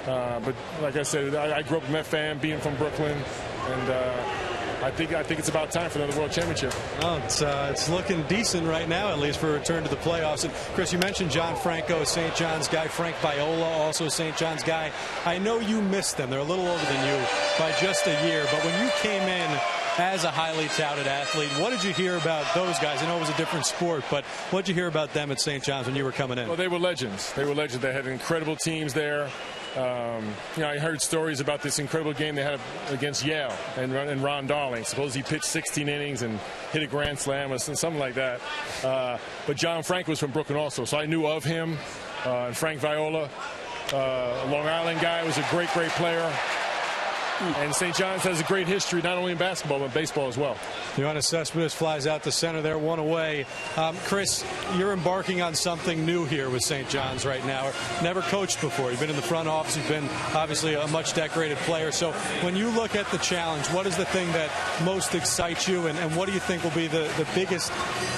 But like I said, I grew up a Met fan, being from Brooklyn, and I think it's about time for another World Championship. Well, it's looking decent right now, at least for a return to the playoffs. And Chris, you mentioned John Franco, St. John's guy. Frank Viola, also a St. John's guy. I know you missed them. They're a little older than you by just a year. But when you came in as a highly touted athlete, what did you hear about those guys? I know it was a different sport, but what did you hear about them at St. John's when you were coming in? Well, they were legends. They were legends. They had incredible teams there. You know, I heard stories about this incredible game they had against Yale and Ron Darling. Suppose he pitched 16 innings and hit a grand slam or something like that. But John Frank was from Brooklyn also, so I knew of him. And Frank Viola, a Long Island guy, was a great player. And St. John's has a great history, not only in basketball, but baseball as well. Yoenis Cespedes flies out to center there, 1 away. Chris, you're embarking on something new here with St. John's right now. Never coached before. You've been in the front office. You've been obviously a much decorated player. So when you look at the challenge, what is the thing that most excites you, and what do you think will be the biggest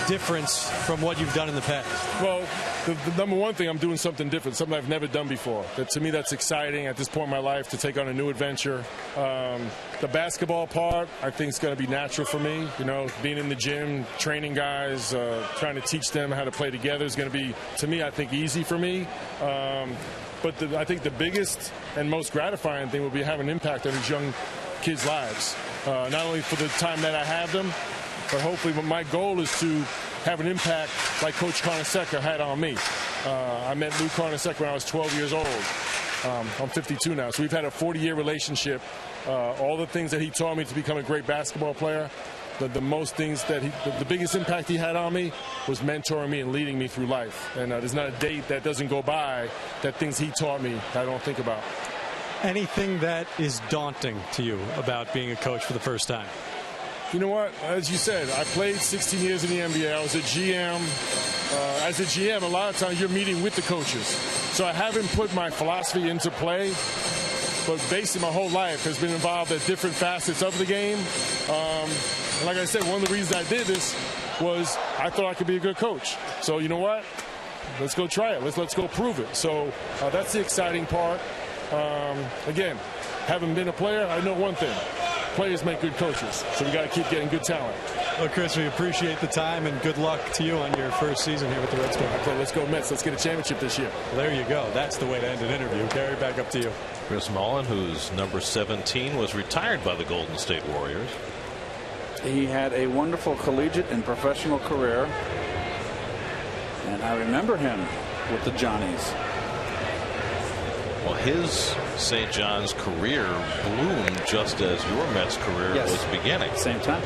difference from what you've done in the past? Well, the number one thing, I'm doing something different, something I've never done before. To me, that's exciting at this point in my life to take on a new adventure. The basketball part, I think, is going to be natural for me. You know, being in the gym, training guys, trying to teach them how to play together is going to be, to me, I think, easy for me. But I think the biggest and most gratifying thing will be having an impact on these young kids' lives. Not only for the time that I have them, but hopefully my goal is to have an impact like Coach Carnesecca had on me. I met Lou Carnesecca when I was 12 years old. I'm 52 now, so we've had a 40-year relationship. All the things that he taught me to become a great basketball player, the biggest impact he had on me was mentoring me and leading me through life. And there's not a date that doesn't go by that things he taught me I don't think about. Anything that is daunting to you about being a coach for the first time? You know what? As you said, I played 16 years in the NBA. I was a GM. As a GM, a lot of times you're meeting with the coaches. So I haven't put my philosophy into play, but basically my whole life has been involved at different facets of the game. And like I said, one of the reasons I did this was I thought I could be a good coach. So you know what? Let's go try it. Let's go prove it. So that's the exciting part. Again, having been a player, I know one thing. Players make good coaches, so we got to keep getting good talent. Well, Chris, we appreciate the time, and good luck to you on your first season here with the Red Storm. Okay, let's go Mets. Let's get a championship this year. Well, there you go. That's the way to end an interview. Gary, back up to you. Chris Mullin, who's number 17, was retired by the Golden State Warriors. He had a wonderful collegiate and professional career, and I remember him with the Johnnies. Well, his St. John's career bloomed just as your Mets career was beginning. Same time.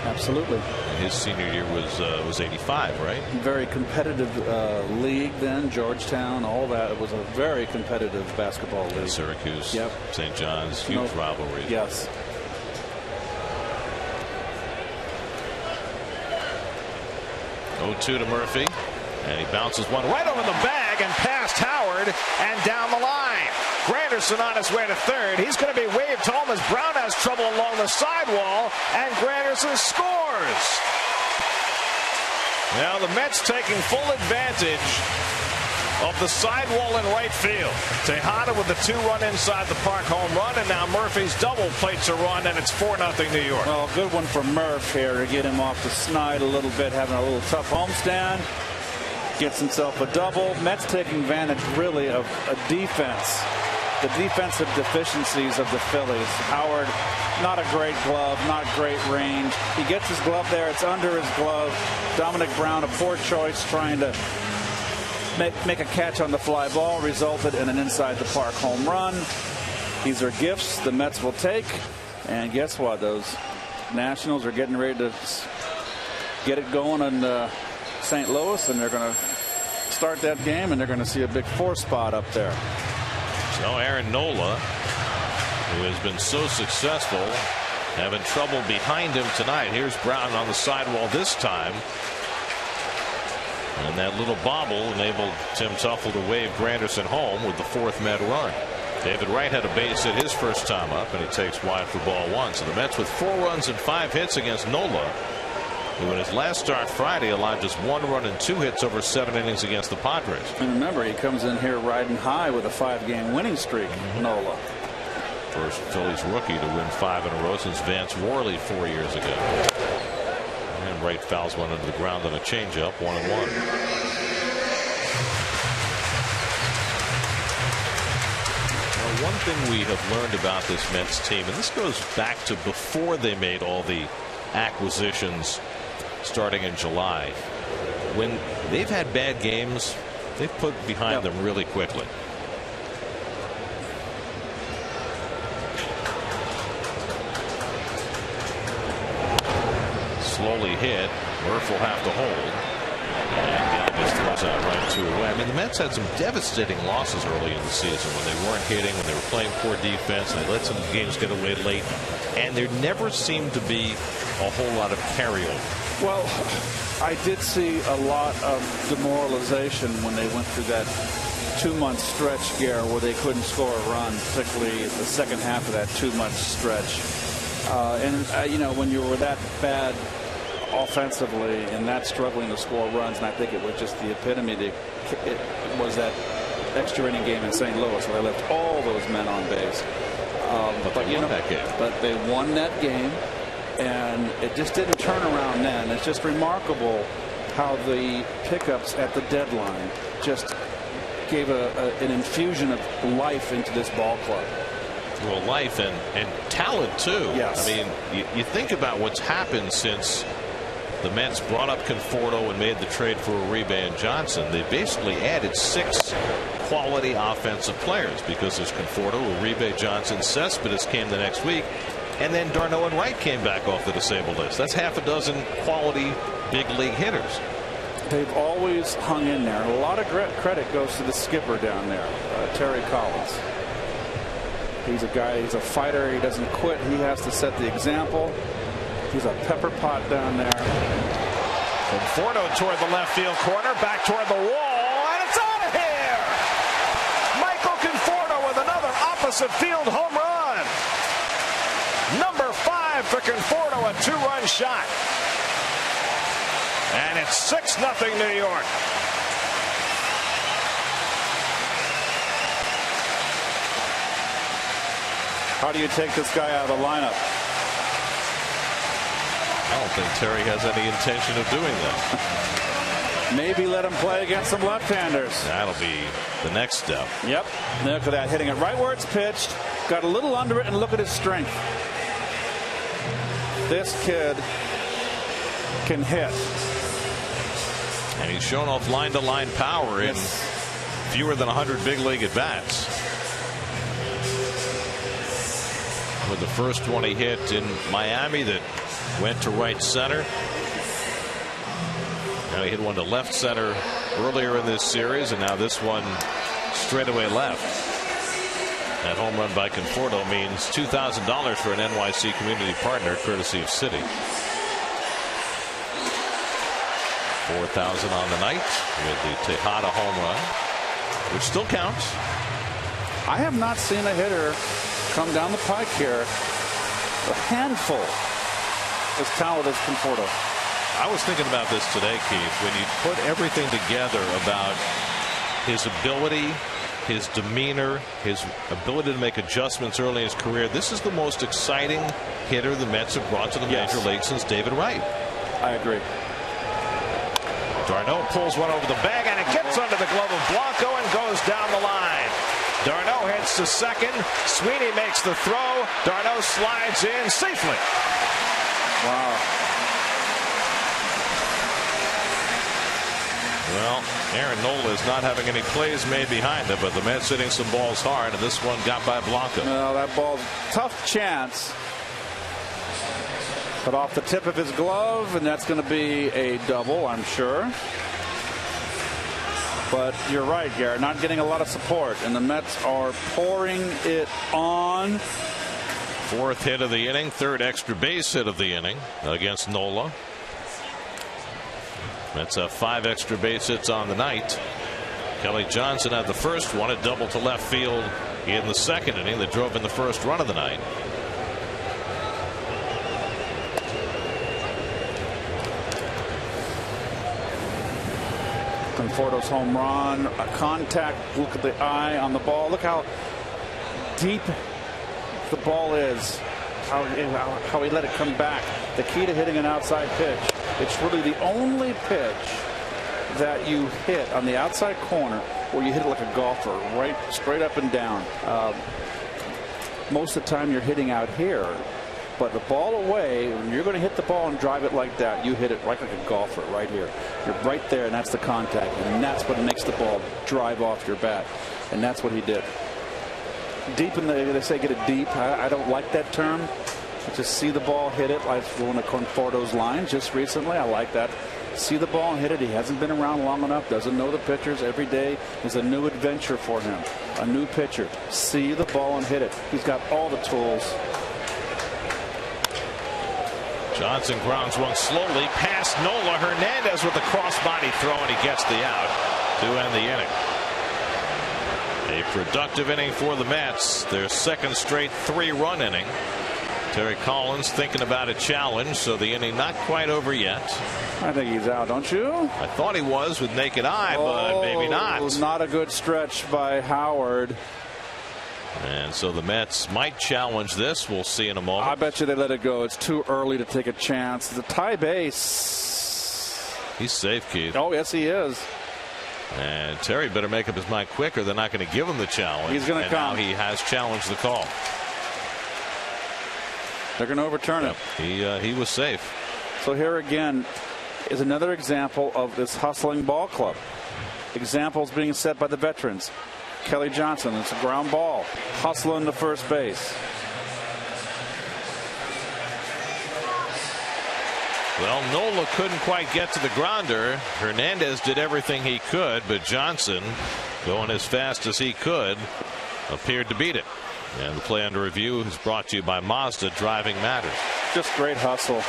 Absolutely. And his senior year was 85, right? Very competitive league then, Georgetown, all that. It was a very competitive basketball league. And Syracuse, St. John's, huge rivalry. Yes. To Murphy, and he bounces one right over the bag and past Howard and down the line. Granderson on his way to third. He's going to be waved home as Brown has trouble along the sidewall, and Granderson scores. Now the Mets taking full advantage of the sidewall in right field. Tejada with the 2-run inside the park home run, and now Murphy's double plates a run, and it's 4-0 New York. Well, good one for Murph here to get him off the snide a little bit, having a little tough homestand. Gets himself a double. Mets taking advantage really of a defense. The defensive deficiencies of the Phillies. Howard, not a great glove, not great range. He gets his glove there. It's under his glove. Dominic Brown, a poor choice, trying to make a catch on the fly ball, resulted in an inside the park home run. These are gifts the Mets will take. And guess what? Those Nationals are getting ready to get it going in St. Louis, and they're going to start that game, and they're going to see a big 4 spot up there. So Aaron Nola, who has been so successful, having trouble behind him tonight. Here's Brown on the sidewall this time. And that little bobble enabled Tim Tuffle to wave Granderson home with the 4th Met run. David Wright had a base hit his first time up, and he takes wide for ball 1. So the Mets with 4 runs and 5 hits against Nola, who in his last start Friday allowed just 1 run and 2 hits over 7 innings against the Padres. And remember, he comes in here riding high with a 5-game winning streak. Nola. First Phillies rookie to win 5 in a row since Vance Worley 4 years ago. And Wright fouls one into the ground on a changeup, 1-1. One thing we have learned about this Mets team, and this goes back to before they made all the acquisitions starting in July, when they've had bad games, they've put behind them really quickly. Slowly hit. Murph will have to hold. And just throws out right 2 away. I mean, the Mets had some devastating losses early in the season when they weren't hitting, when they were playing poor defense, and they let some games get away late. And there never seemed to be a whole lot of carryover. Well, I did see a lot of demoralization when they went through that 2-month stretch, Gare, where they couldn't score a run, particularly the second half of that 2-month stretch. You know, when you were that bad offensively and not struggling to score runs, and I think it was just the epitome. It was that extra inning game in St. Louis where they left all those men on base. But you know, that game. But they won that game, and it just didn't turn around then. It's just remarkable how the pickups at the deadline just gave an infusion of life into this ball club. Well, life and talent too. Yes. I mean, you think about what's happened since the Mets brought up Conforto and made the trade for Uribe and Johnson. They basically added 6 quality offensive players because there's Conforto, Uribe, Johnson, Cespedes came the next week, and then Darno and Wright came back off the disabled list. That's half a dozen quality big league hitters. They've always hung in there, and a lot of credit goes to the skipper down there, Terry Collins. He's a guy, he's a fighter, he doesn't quit, he has to set the example. He's a pepper pot down there. Conforto toward the left field corner, back toward the wall, and it's out of here! Michael Conforto with another opposite field home run. Number 5 for Conforto, a 2-run shot. And it's 6-0 New York. How do you take this guy out of the lineup? I don't think Terry has any intention of doing that. Maybe let him play against some left-handers. That'll be the next step. Yep. Look at that, hitting it right where it's pitched. Got a little under it, and look at his strength. This kid can hit. And he's shown off line-to-line power in fewer than 100 big league at-bats. With the first one he hit in Miami that went to right center. Now he hit one to left center earlier in this series, and now this one straightaway left. That home run by Conforto means $2,000 for an NYC community partner, courtesy of Citi. 4,000 on the night with the Tejada home run, which still counts. I have not seen a hitter come down the pike here, a handful as talented as Conforto. I was thinking about this today, Keith, when you put everything together about his ability, his demeanor, his ability to make adjustments early in his career. This is the most exciting hitter the Mets have brought to the major leagues since David Wright. I agree. Darno pulls one over the bag, and it gets under the glove of Blanco and goes down the line. Darno heads to second. Sweeney makes the throw. Darno slides in safely. Wow. Well, Aaron Nola is not having any plays made behind him, but the Mets hitting some balls hard, and this one got by Blanco. Well, that ball's tough chance. But off the tip of his glove, and that's going to be a double, I'm sure. But you're right, Garrett, not getting a lot of support, and the Mets are pouring it on. Fourth hit of the inning, third extra base hit of the inning against Nola. Mets have 5 extra base hits on the night. Kelly Johnson had the first one, a double to left field in the second inning that drove in the first run of the night. Conforto's home run, a contact, look at the eye on the ball. Look how deep the ball is, how he let it come back. The key to hitting an outside pitch, it's really the only pitch that you hit on the outside corner where you hit it like a golfer, right straight up and down. Most of the time you're hitting out here, but the ball away, when you're going to hit the ball and drive it like that, you hit it right like a golfer right here. You're right there, and that's the contact, and that's what makes the ball drive off your bat, and that's what he did. Deep in the, they say get it deep. I don't like that term. Just see the ball, hit it, like one of Conforto's lines just recently. I like that. See the ball and hit it. He hasn't been around long enough, doesn't know the pitchers. Every day is a new adventure for him, a new pitcher. See the ball and hit it. He's got all the tools. Johnson grounds one slowly past Nola. Hernandez with the crossbody throw, and he gets the out to end the inning. A productive inning for the Mets. Their second straight 3-run inning. Terry Collins thinking about a challenge, so the inning not quite over yet. I think he's out, don't you? I thought he was with naked eye, but maybe not. Not a good stretch by Howard. And so the Mets might challenge this. We'll see in a moment. I bet you they let it go. It's too early to take a chance. The tie base. He's safe, Keith. Oh, yes, he is. And Terry better make up his mind quicker. They're not going to give him the challenge. He's going to come. Now he has challenged the call. They're going to overturn it. He was safe. So here again is another example of this hustling ball club. Examples being set by the veterans. Kelly Johnson, it's a ground ball, hustling to first base. Well, Nola couldn't quite get to the grounder. Hernandez did everything he could, but Johnson, going as fast as he could, appeared to beat it. And the play under review is brought to you by Mazda. Driving matters. Just great hustle.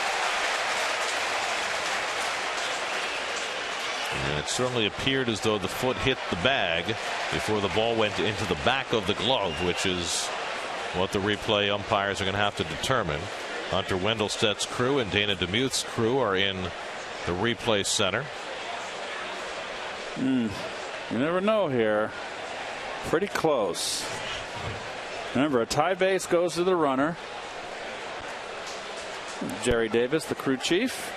And it certainly appeared as though the foot hit the bag before the ball went into the back of the glove, which is what the replay umpires are going to have to determine. Hunter Wendelstedt's crew and Dana DeMuth's crew are in the replay center. You never know here. Pretty close. Remember, a tie base goes to the runner. Jerry Davis, the crew chief.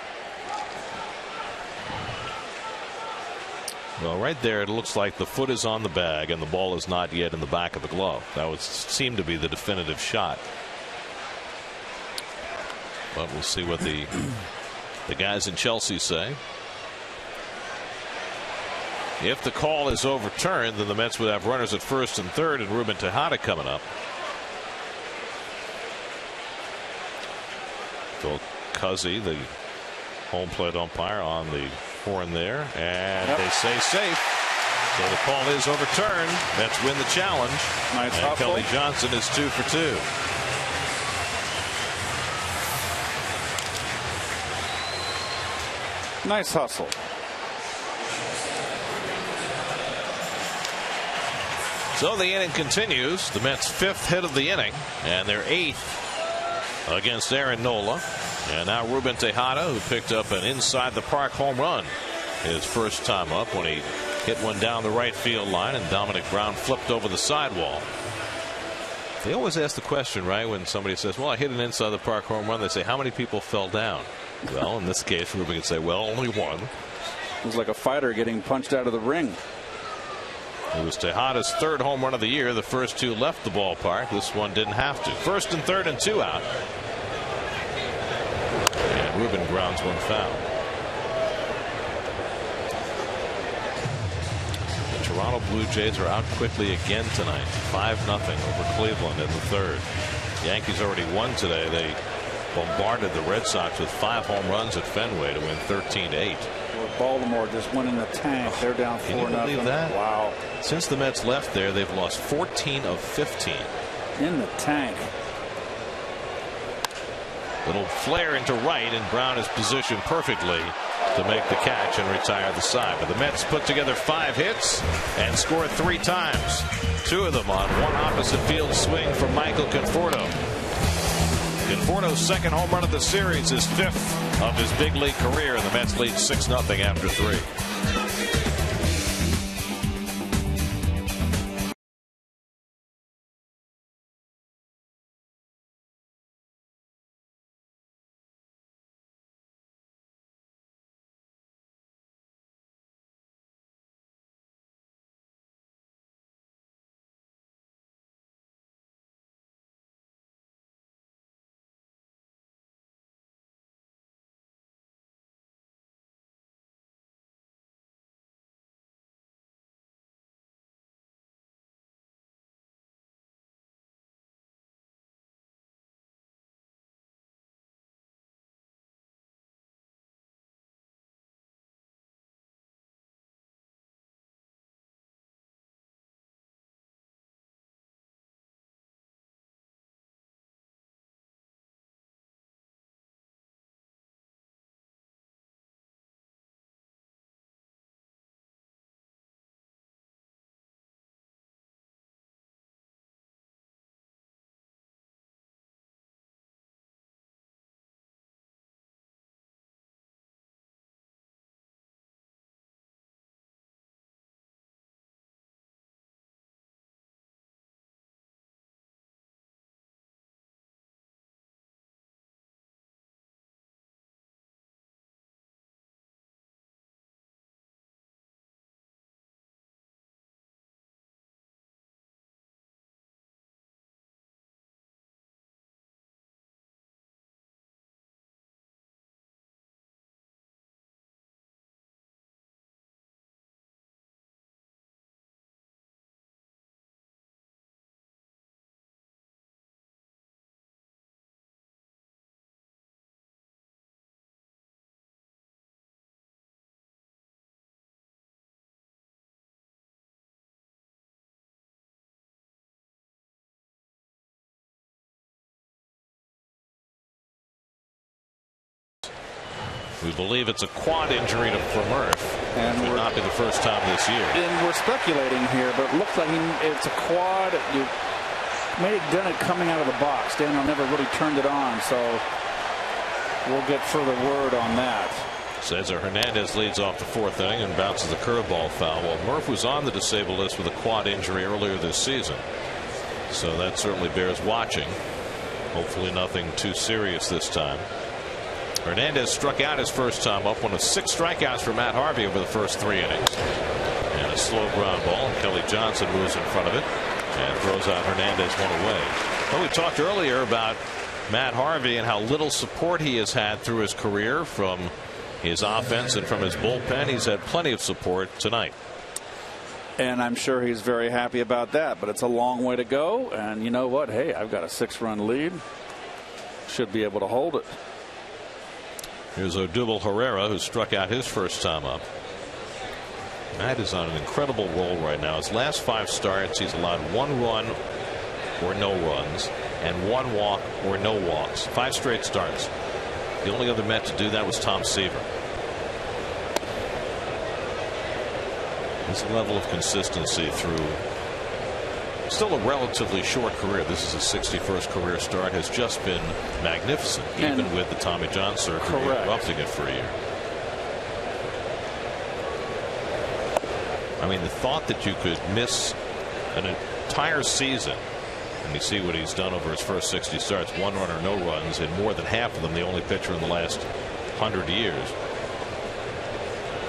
Well, right there, it looks like the foot is on the bag and the ball is not yet in the back of the glove. That would seem to be the definitive shot. But we'll see what the guys in Chelsea say. If the call is overturned, then the Mets would have runners at first and third, and Ruben Tejada coming up. Phil Cuzzy, the home plate umpire, on the horn there, and they say safe. So the call is overturned. Mets win the challenge. Nice and hustle. Kelly Johnson is 2 for 2. Nice hustle. So the inning continues. The Mets' 5th hit of the inning, and their 8th against Aaron Nola. And now Ruben Tejada, who picked up an inside the park home run his first time up when he hit one down the right field line, and Dominic Brown flipped over the sidewall. They always ask the question, right, when somebody says, well, I hit an inside the park home run, they say, how many people fell down? Well, in this case, Ruben could say, well, only one. It was like a fighter getting punched out of the ring. It was Tejada's third home run of the year. The first two left the ballpark. This one didn't have to. First and third and 2 out. And Ruben grounds one foul. The Toronto Blue Jays are out quickly again tonight. 5-0 over Cleveland in the third. The Yankees already won today. They bombarded the Red Sox with 5 home runs at Fenway to win 13-8. Baltimore just went in the tank. They're down 4-0. Can you believe that? Wow. Since the Mets left there, they've lost 14 of 15. In the tank. Little flare into right, and Brown is positioned perfectly to make the catch and retire the side. But the Mets put together 5 hits and scored 3 times. 2 of them on one opposite field swing from Michael Conforto. Conforto's second home run of the series, his 5th of his big league career, and the Mets lead 6-0 after 3. We believe it's a quad injury for Murph. And it would not be the first time this year. And we're speculating here, but it looks like it's a quad. You may have done it coming out of the box. Daniel never really turned it on, so we'll get further word on that. Cesar Hernandez leads off the 4th inning and bounces the curveball foul. Well, Murph was on the disabled list with a quad injury earlier this season, so that certainly bears watching. Hopefully nothing too serious this time. Hernandez struck out his first time up, one of 6 strikeouts for Matt Harvey over the first 3 innings. And a slow ground ball. Kelly Johnson moves in front of it and throws out Hernandez one away. Well, we talked earlier about Matt Harvey and how little support he has had through his career from his offense and from his bullpen. He's had plenty of support tonight. And I'm sure he's very happy about that, but it's a long way to go. And you know what? Hey, I've got a 6-run lead. Should be able to hold it. Here's Odubel Herrera, who struck out his first time up. Matt is on an incredible roll right now. His last 5 starts, he's allowed 1 run or no runs and 1 walk or no walks. 5 straight starts. The only other Met to do that was Tom Seaver. This level of consistency through still a relatively short career. This is his 61st career start. Has just been magnificent, even with the Tommy John surgery interrupting it for a year. I mean, the thought that you could miss an entire season, and you see what he's done over his first 60 starts, 1 run or no runs, and more than half of them the only pitcher in the last 100 years.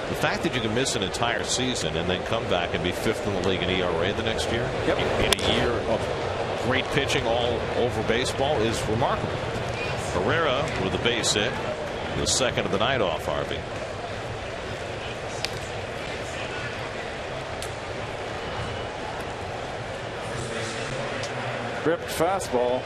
The fact that you can miss an entire season and then come back and be 5th in the league in ERA the next year, in a year of great pitching all over baseball, is remarkable. Herrera with a base hit, the second of the night off Harvey. Ripped fastball.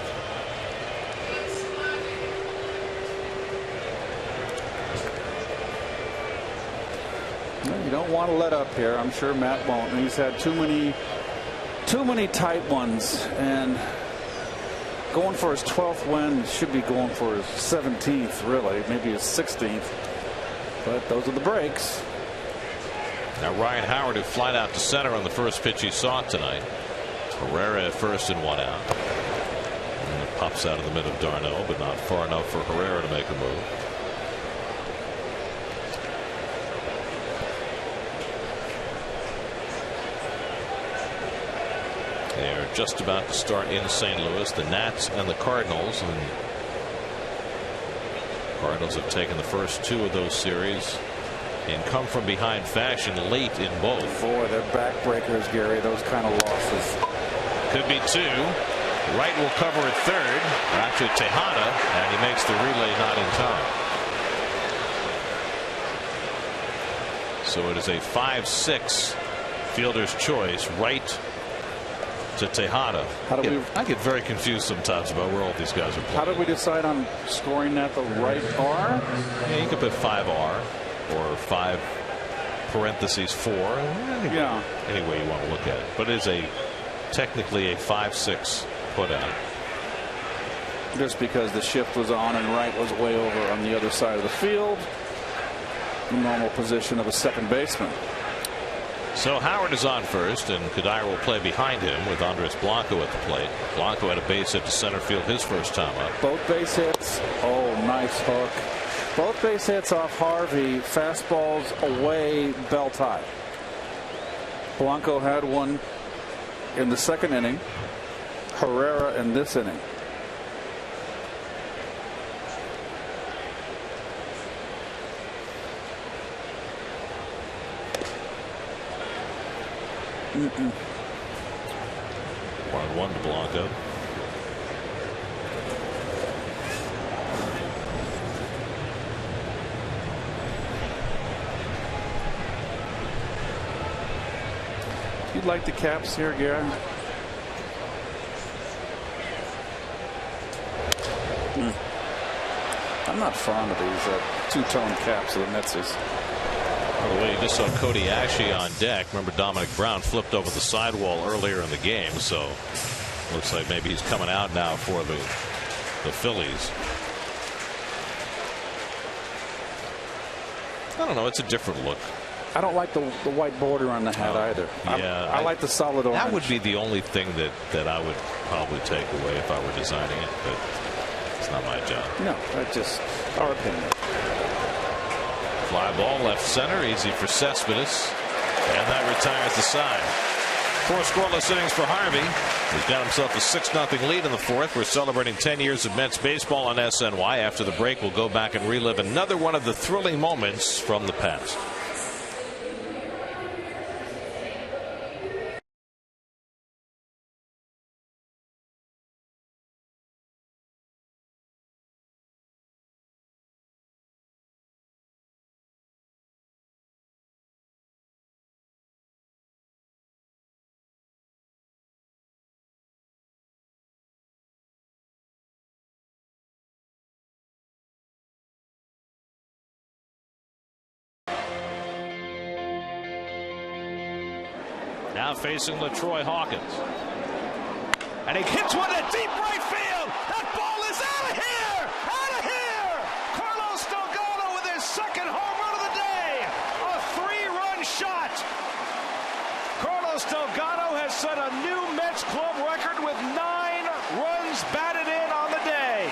You don't want to let up here. I'm sure Matt won't. He's had too many tight ones, and going for his 12th win, should be going for his 17th, really, maybe his 16th. But those are the breaks. Now Ryan Howard, who flied out to center on the first pitch he saw tonight. Herrera at first and 1 out. And it pops out of the mid of Darno, but not far enough for Herrera to make a move. They're just about to start in St. Louis, the Nats and the Cardinals, and Cardinals have taken the first 2 of those series and come from behind fashion late in both. Boy, they're backbreakers, Gary, those kind of losses. Could be 2. Wright will cover at third. Out to Tejada, and he makes the relay not in time. So it is a 5-6 fielder's choice. Wright to Tejada. I get very confused sometimes about where all these guys are playing. How did we decide on scoring that the right R? Yeah, you could put 5R or 5 parentheses 4. Yeah. Any way you want to look at it. But it is technically a 5-6 put out. Just because the shift was on and Wright was way over on the other side of the field. The normal position of a second baseman. So Howard is on first, and Cuddyer will play behind him with Andres Blanco at the plate. Blanco had a base hit to center field his first time up. Both base hits. Oh, nice hook. Both base hits off Harvey. Fastballs away, belt high. Blanco had one in the second inning. Herrera in this inning. Mm-mm. 1-1 to Blanco. You'd like the caps here, Gary? I'm not fond of these two-tone caps of the Metses. By the way, you just saw Cody Ashley on deck. Remember, Dominic Brown flipped over the sidewall earlier in the game, so looks like maybe he's coming out now for the Phillies. I don't know. It's a different look. I don't like the white border on the hat either. Yeah, I like the solid orange. That would be the only thing that I would probably take away if I were designing it, but it's not my job. No, that's just our opinion. Fly ball left center, easy for Cespedes, and that retires the side. 4 scoreless innings for Harvey. He's got himself a 6-0 lead in the 4th. We're celebrating 10 years of Mets baseball on SNY. After the break, we'll go back and relive another one of the thrilling moments from the past. Now facing LaTroy Hawkins. And he hits one at deep right field. That ball is out of here! Out of here! Carlos Delgado with his second home run of the day. A 3-run shot. Carlos Delgado has set a new Mets club record with 9 runs batted in on the day.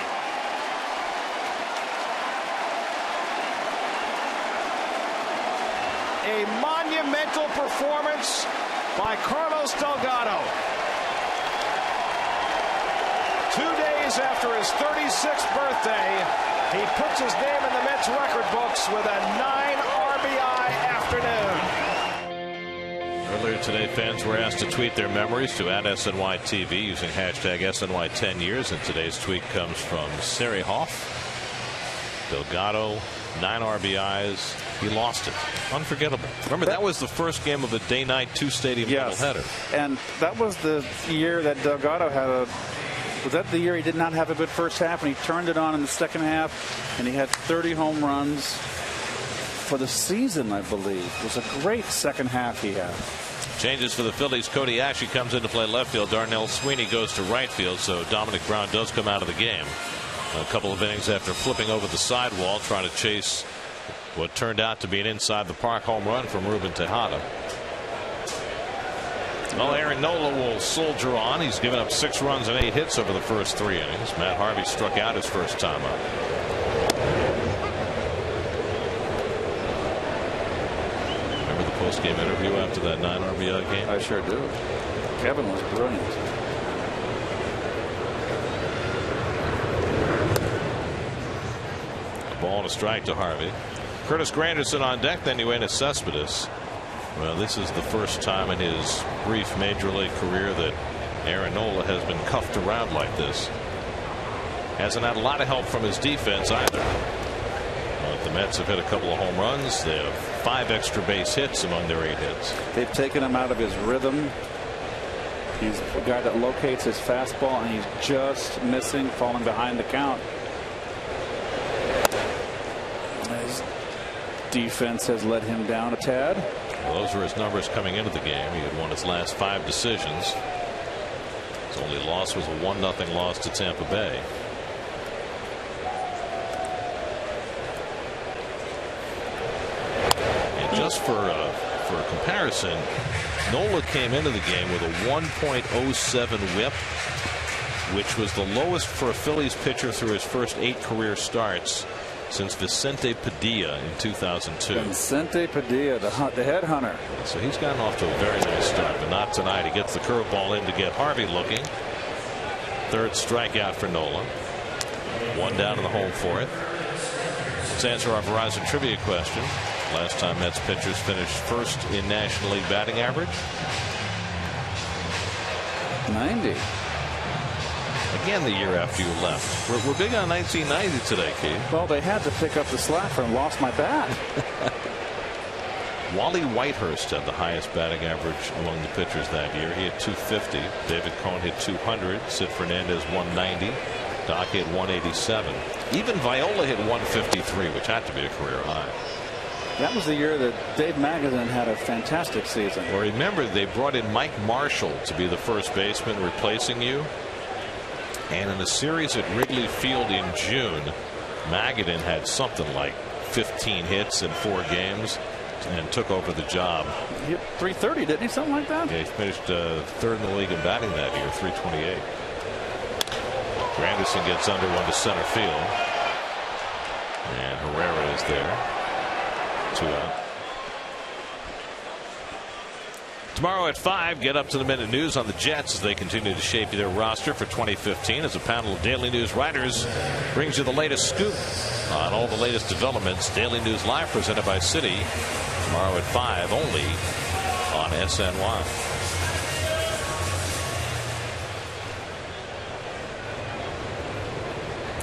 A monumental monumental performance by Carlos Delgado. 2 days after his 36th birthday, he puts his name in the Mets record books with a 9 RBI afternoon. Earlier today, fans were asked to tweet their memories to @SNYTV using hashtag SNY10years, and today's tweet comes from Sari Hoff. Delgado, 9 RBIs. He lost it. Unforgettable. Remember, that was the first game of a day-night 2-stadium doubleheader. And that was the year that Delgado had was that the year he did not have a good first half, and he turned it on in the second half, and he had 30 home runs for the season, I believe. It was a great second half he had. Changes for the Phillies. Cody Ashley comes in to play left field. Darnell Sweeney goes to right field, so Dominic Brown does come out of the game. A couple of innings after flipping over the sidewall, trying to chase what turned out to be an inside the park home run from Ruben Tejada. Well, Aaron Nola will soldier on. He's given up 6 runs and 8 hits over the first 3 innings. Matt Harvey struck out his first time up. Remember the post-game interview after that 9 RBI game? I sure do. Kevin was brilliant. Ball and a strike to Harvey. Curtis Granderson on deck, then Yoenis Cespedes. Well, this is the first time in his brief major league career that Aaron Nola has been cuffed around like this. Hasn't had a lot of help from his defense either. But the Mets have hit a couple of home runs. They have 5 extra base hits among their 8 hits. They've taken him out of his rhythm. He's a guy that locates his fastball, and he's just missing, falling behind the count. His defense has let him down a tad. Well, those were his numbers coming into the game. He had won his last 5 decisions. His only loss was a 1-0 loss to Tampa Bay. And just for a comparison, Nola came into the game with a 1.07 whip, which was the lowest for a Phillies pitcher through his first 8 career starts since Vicente Padilla in 2002. Vicente Padilla, the headhunter. So he's gotten off to a very nice start, but not tonight. He gets the curveball in to get Harvey looking. 3rd strikeout for Nola. 1 down in the home 4th. Let's answer our Verizon trivia question. Last time Mets pitchers finished first in National League batting average? 90. Again, the year after you left. We're big on 1990 today, Keith. Well, they had to pick up the slack and lost my bat. Wally Whitehurst had the highest batting average among the pitchers that year. He had 250. David Cohn hit 200. Sid Fernandez 190. Doc hit 187. Even Viola hit 153, which had to be a career high. That was the year that Dave Magadan had a fantastic season. Well, remember, they brought in Mike Marshall to be the first baseman replacing you. And in a series at Wrigley Field in June, Magadan had something like 15 hits in 4 games and took over the job. He hit 330, didn't he? Something like that? Yeah, he finished 3rd in the league in batting that year, 328. Granderson gets under one to center field. And Herrera is there. 2 out. Tomorrow at 5, get up to the minute news on the Jets as they continue to shape their roster for 2015 as a panel of Daily News writers brings you the latest scoop on all the latest developments. Daily News Live presented by Citi tomorrow at 5 only on SNY.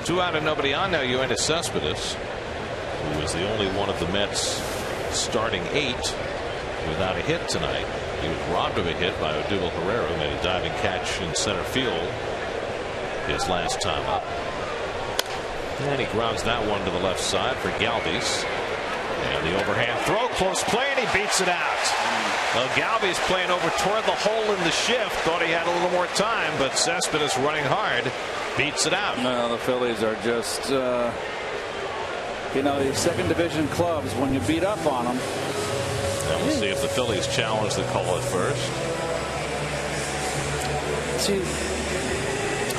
Two out and nobody on now. Yoenis Cespedes, who was the only one of the Mets starting 8 without a hit tonight. He was robbed of a hit by Odubel Herrera, who made a diving catch in center field his last time up. And he grounds that one to the left side for Galvis. And the overhand throw, close play, and he beats it out. Well, Galvis playing over toward the hole in the shift. Thought he had a little more time, but Cespedes running hard beats it out. No, the Phillies are just, you know, these second division clubs, when you beat up on them. And we'll see if the Phillies challenge the call at first. See,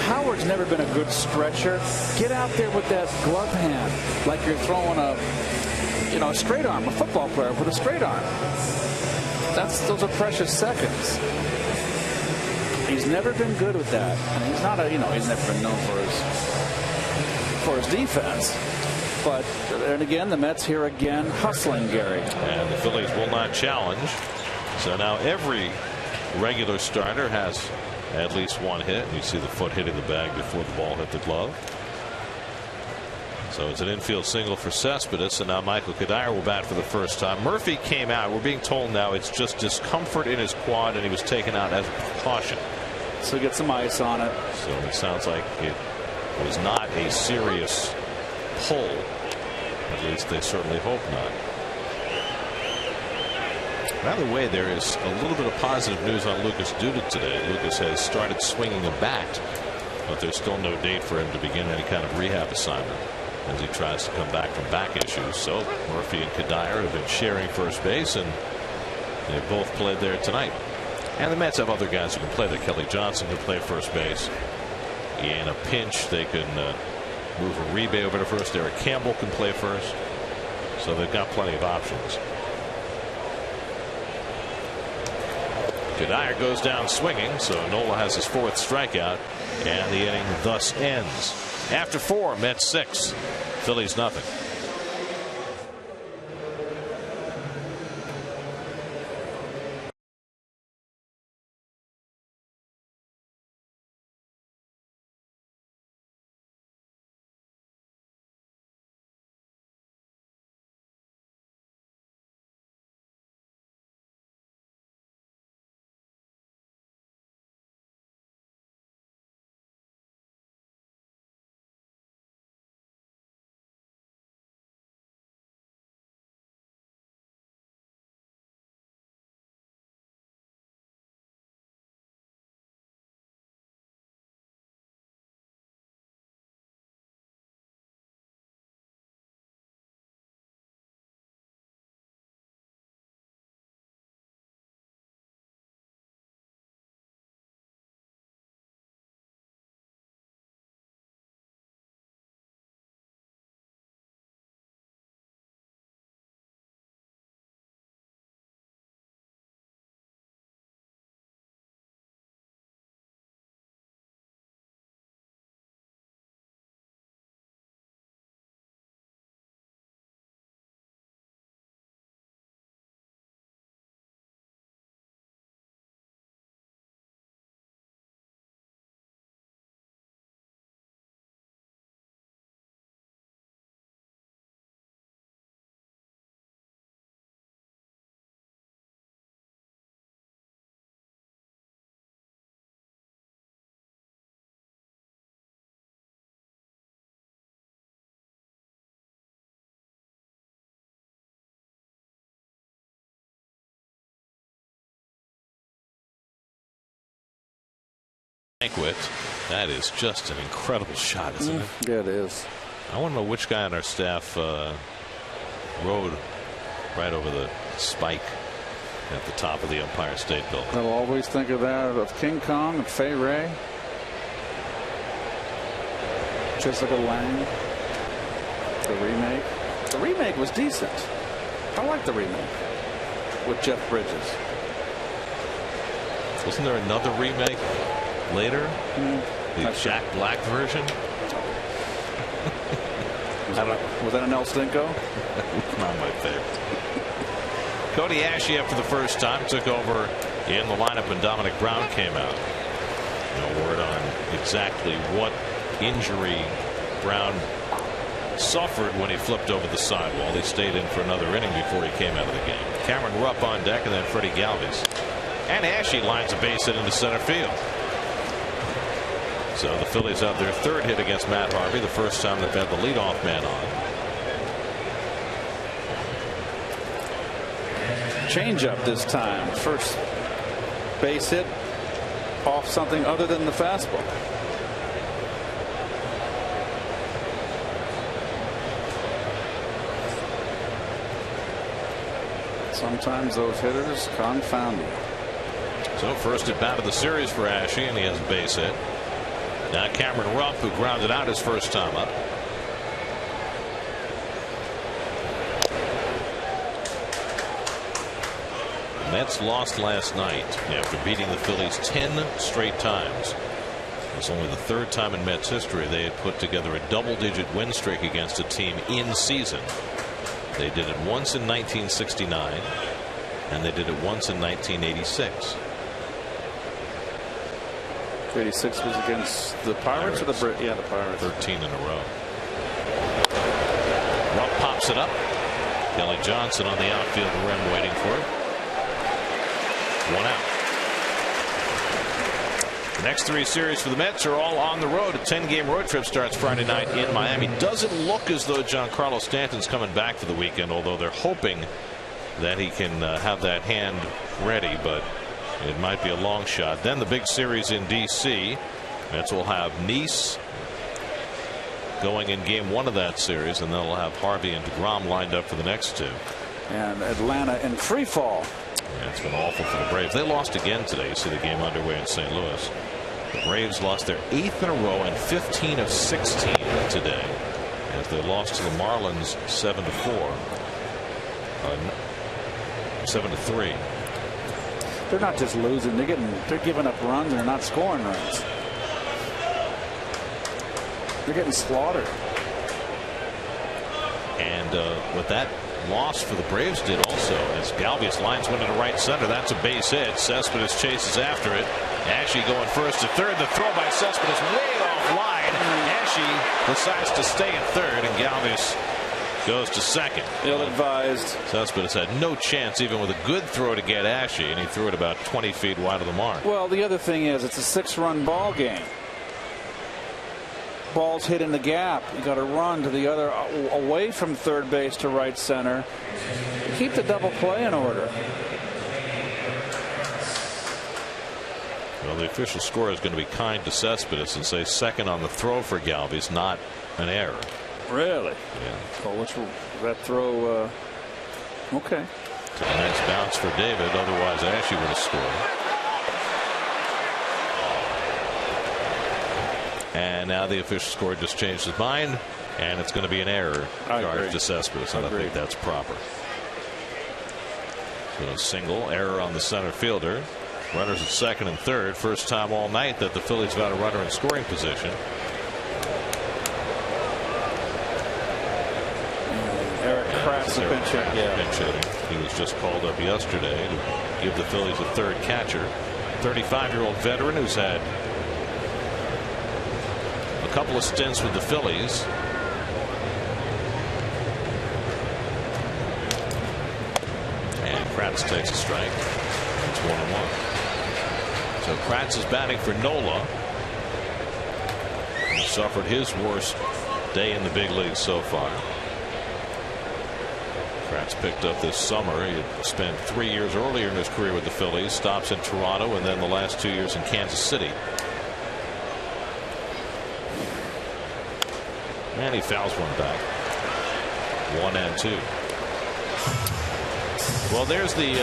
Howard's never been a good stretcher. Get out there with that glove hand like you're throwing a straight arm, a football player with a straight arm. those are precious seconds. He's never been good with that, and he's not a he's never been known for his defense. But and again, the Mets here again hustling Gary. And the Phillies will not challenge. So now every regular starter has at least one hit. You see the foot hitting the bag before the ball hit the glove. So it's an infield single for Cespedes, and now Michael Kadire will bat for the first time. Murphy came out. We're being told now it's just discomfort in his quad, and he was taken out as a precaution. So get some ice on it. So it sounds like it was not a serious pull. At least they certainly hope not. By the way, there is a little bit of positive news on Lucas Duda today. Lucas has started swinging a bat, but there's still no date for him to begin any kind of rehab assignment as he tries to come back from back issues. So Murphy and Kadire have been sharing first base, and they both played there tonight. And the Mets have other guys who can play there. Kelly Johnson can play first base. In a pinch, they can move Uribe over to first. Eric Campbell can play first. So they've got plenty of options. Kadire goes down swinging, so Nola has his 4th strikeout, and the inning thus ends. After 4, Mets 6, Phillies nothing. Banquet. That is just an incredible shot, isn't it? Yeah, it is. I want to know which guy on our staff rode right over the spike at the top of the Empire State Building. I'll always think of that, of King Kong and Fay Ray. Jessica Lange. The remake. The remake was decent. I like the remake with Jeff Bridges. Wasn't there another remake later? The Jack Black version? Was that an El Stinko? Not my favorite. Cody Ashe, after the first time, took over in the lineup, and Dominic Brown came out. No word on exactly what injury Brown suffered when he flipped over the sidewall. He stayed in for another inning before he came out of the game. Cameron Rupp on deck, and then Freddie Galvis. And Ashe lines a base hit into center field. So the Phillies have their 3rd hit against Matt Harvey, the first time they've had the leadoff man on. Change up this time. First base hit off something other than the fastball. Sometimes those hitters confound you. So first at bat of the series for Ashe, and he has a base hit. Now Cameron Rupp, who grounded out his first time up. Mets lost last night after beating the Phillies 10 straight times. It's only the third time in Mets history they had put together a double-digit win streak against a team in season. They did it once in 1969, and they did it once in 1986. 86 was against the Pirates or the Pirates? 13 in a row. Rupp pops it up. Kelly Johnson on the outfield rim waiting for it. One out. The next three series for the Mets are all on the road. A 10-game road trip starts Friday night in Miami. Doesn't look as though Giancarlo Stanton's coming back for the weekend, although they're hoping that he can have that hand ready, but it might be a long shot. Then the big series in D.C. Mets will have Nice going in game one of that series, and they'll have Harvey and DeGrom lined up for the next two. And Atlanta in free fall. Yeah, it's been awful for the Braves. They lost again today. You see the game underway in St. Louis. The Braves lost their 8th in a row and 15 of 16 today, as they lost to the Marlins 7-4, 7-3. They're not just losing; they're giving up runs and they're not scoring runs. They're getting slaughtered. And what that loss for the Braves did also, as Galvis lines one into right center. That's a base hit. Cespedes chases after it. Ashe going first to third. The throw by Cespedes way offline. Ashe decides to stay at third, and Galvis goes to second. Ill-advised. Cespedes had no chance even with a good throw to get Ashe, and he threw it about 20 feet wide of the mark. Well, the other thing is it's a 6-run ball game. Ball's hit in the gap. You got to run to the other, away from third base to right center. Keep the double play in order. Well, the official score is going to be kind to Cespedes and say second on the throw for Galvis, not an error. Really? Yeah. Well, that throw? Okay. To the next bounce for David. Otherwise, Ashe would have scored. And now the official score just changed his mind, and it's going to be an error charged to Cespedes. I don't think that's proper. So a single error on the center fielder. Runners at second and third. First time all night that the Phillies have had a runner in scoring position. Eric Kratz, pinch hitting. He was just called up yesterday to give the Phillies a third catcher. 35-year-old veteran who's had a couple of stints with the Phillies. And Kratz takes a strike. It's 1-1. So Kratz is batting for Nola. He suffered his worst day in the big leagues so far. Kratz picked up this summer. He had spent 3 years earlier in his career with the Phillies. Stops in Toronto and then the last 2 years in Kansas City. And he fouls one back. 1-2. Well, there's the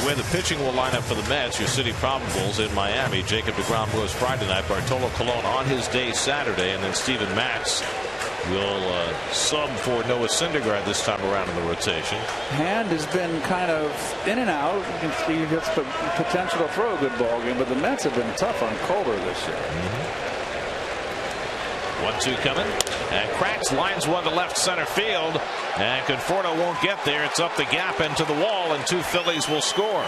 way the pitching will line up for the Mets. Your city probables in Miami. Jacob DeGrom goes Friday night. Bartolo Colon on his day Saturday. And then Steven Matz will sub for Noah Syndergaard this time around in the rotation. Hand has been kind of in and out. You can see he gets the potential to throw a good ball game, but the Mets have been tough on Culver this year. 1-2 coming, and Kratz lines one to left center field, and Conforto won't get there. It's up the gap into the wall, and two Phillies will score.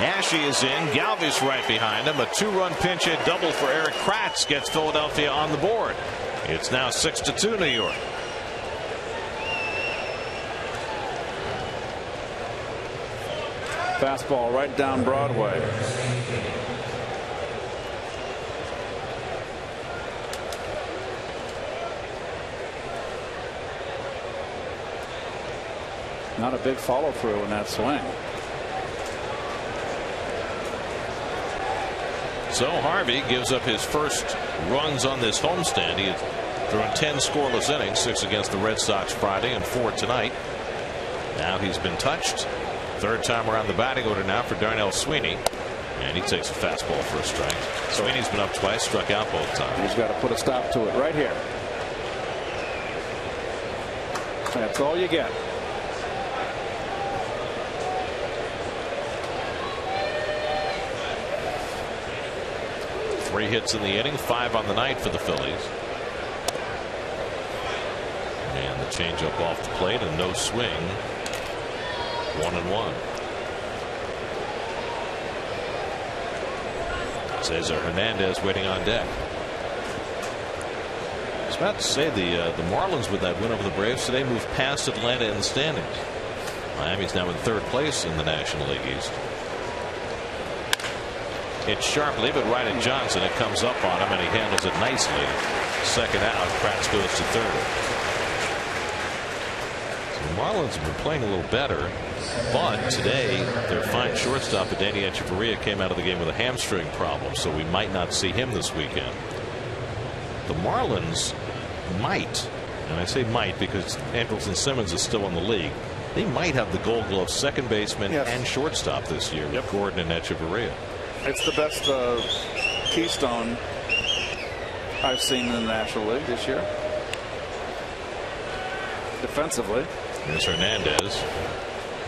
Ashe is in, Galvis right behind him. A 2-run pinch hit double for Eric Kratz gets Philadelphia on the board. It's now 6-2 New York. Fastball right down Broadway. Not a big follow through in that swing. So Harvey gives up his first runs on this homestand. He had thrown 10 scoreless innings, 6 against the Red Sox Friday and 4 tonight. Now he's been touched. Third time around the batting order now for Darnell Sweeney. And he takes a fastball for a strike. Sweeney's been up twice, struck out both times. He's got to put a stop to it right here. That's all you get. 3 hits in the inning, 5 on the night for the Phillies. And the changeup off the plate and no swing. 1-1. Cesar Hernandez waiting on deck. I was about to say the Marlins with that win over the Braves today moved past Atlanta in the standings. Miami's now in 3rd place in the National League East. It's sharply, but right at Johnson. It comes up on him and he handles it nicely. 2nd out. Kratz goes to 3rd. So the Marlins have been playing a little better, but today their fine shortstop Danny Echeverria came out of the game with a hamstring problem, so we might not see him this weekend. The Marlins might, and I say might because Andrelton Simmons is still in the league, they might have the Gold Glove second baseman and shortstop this year with Gordon and Echeverria. It's the best keystone I've seen in the National League this year. Defensively. Here's Hernandez,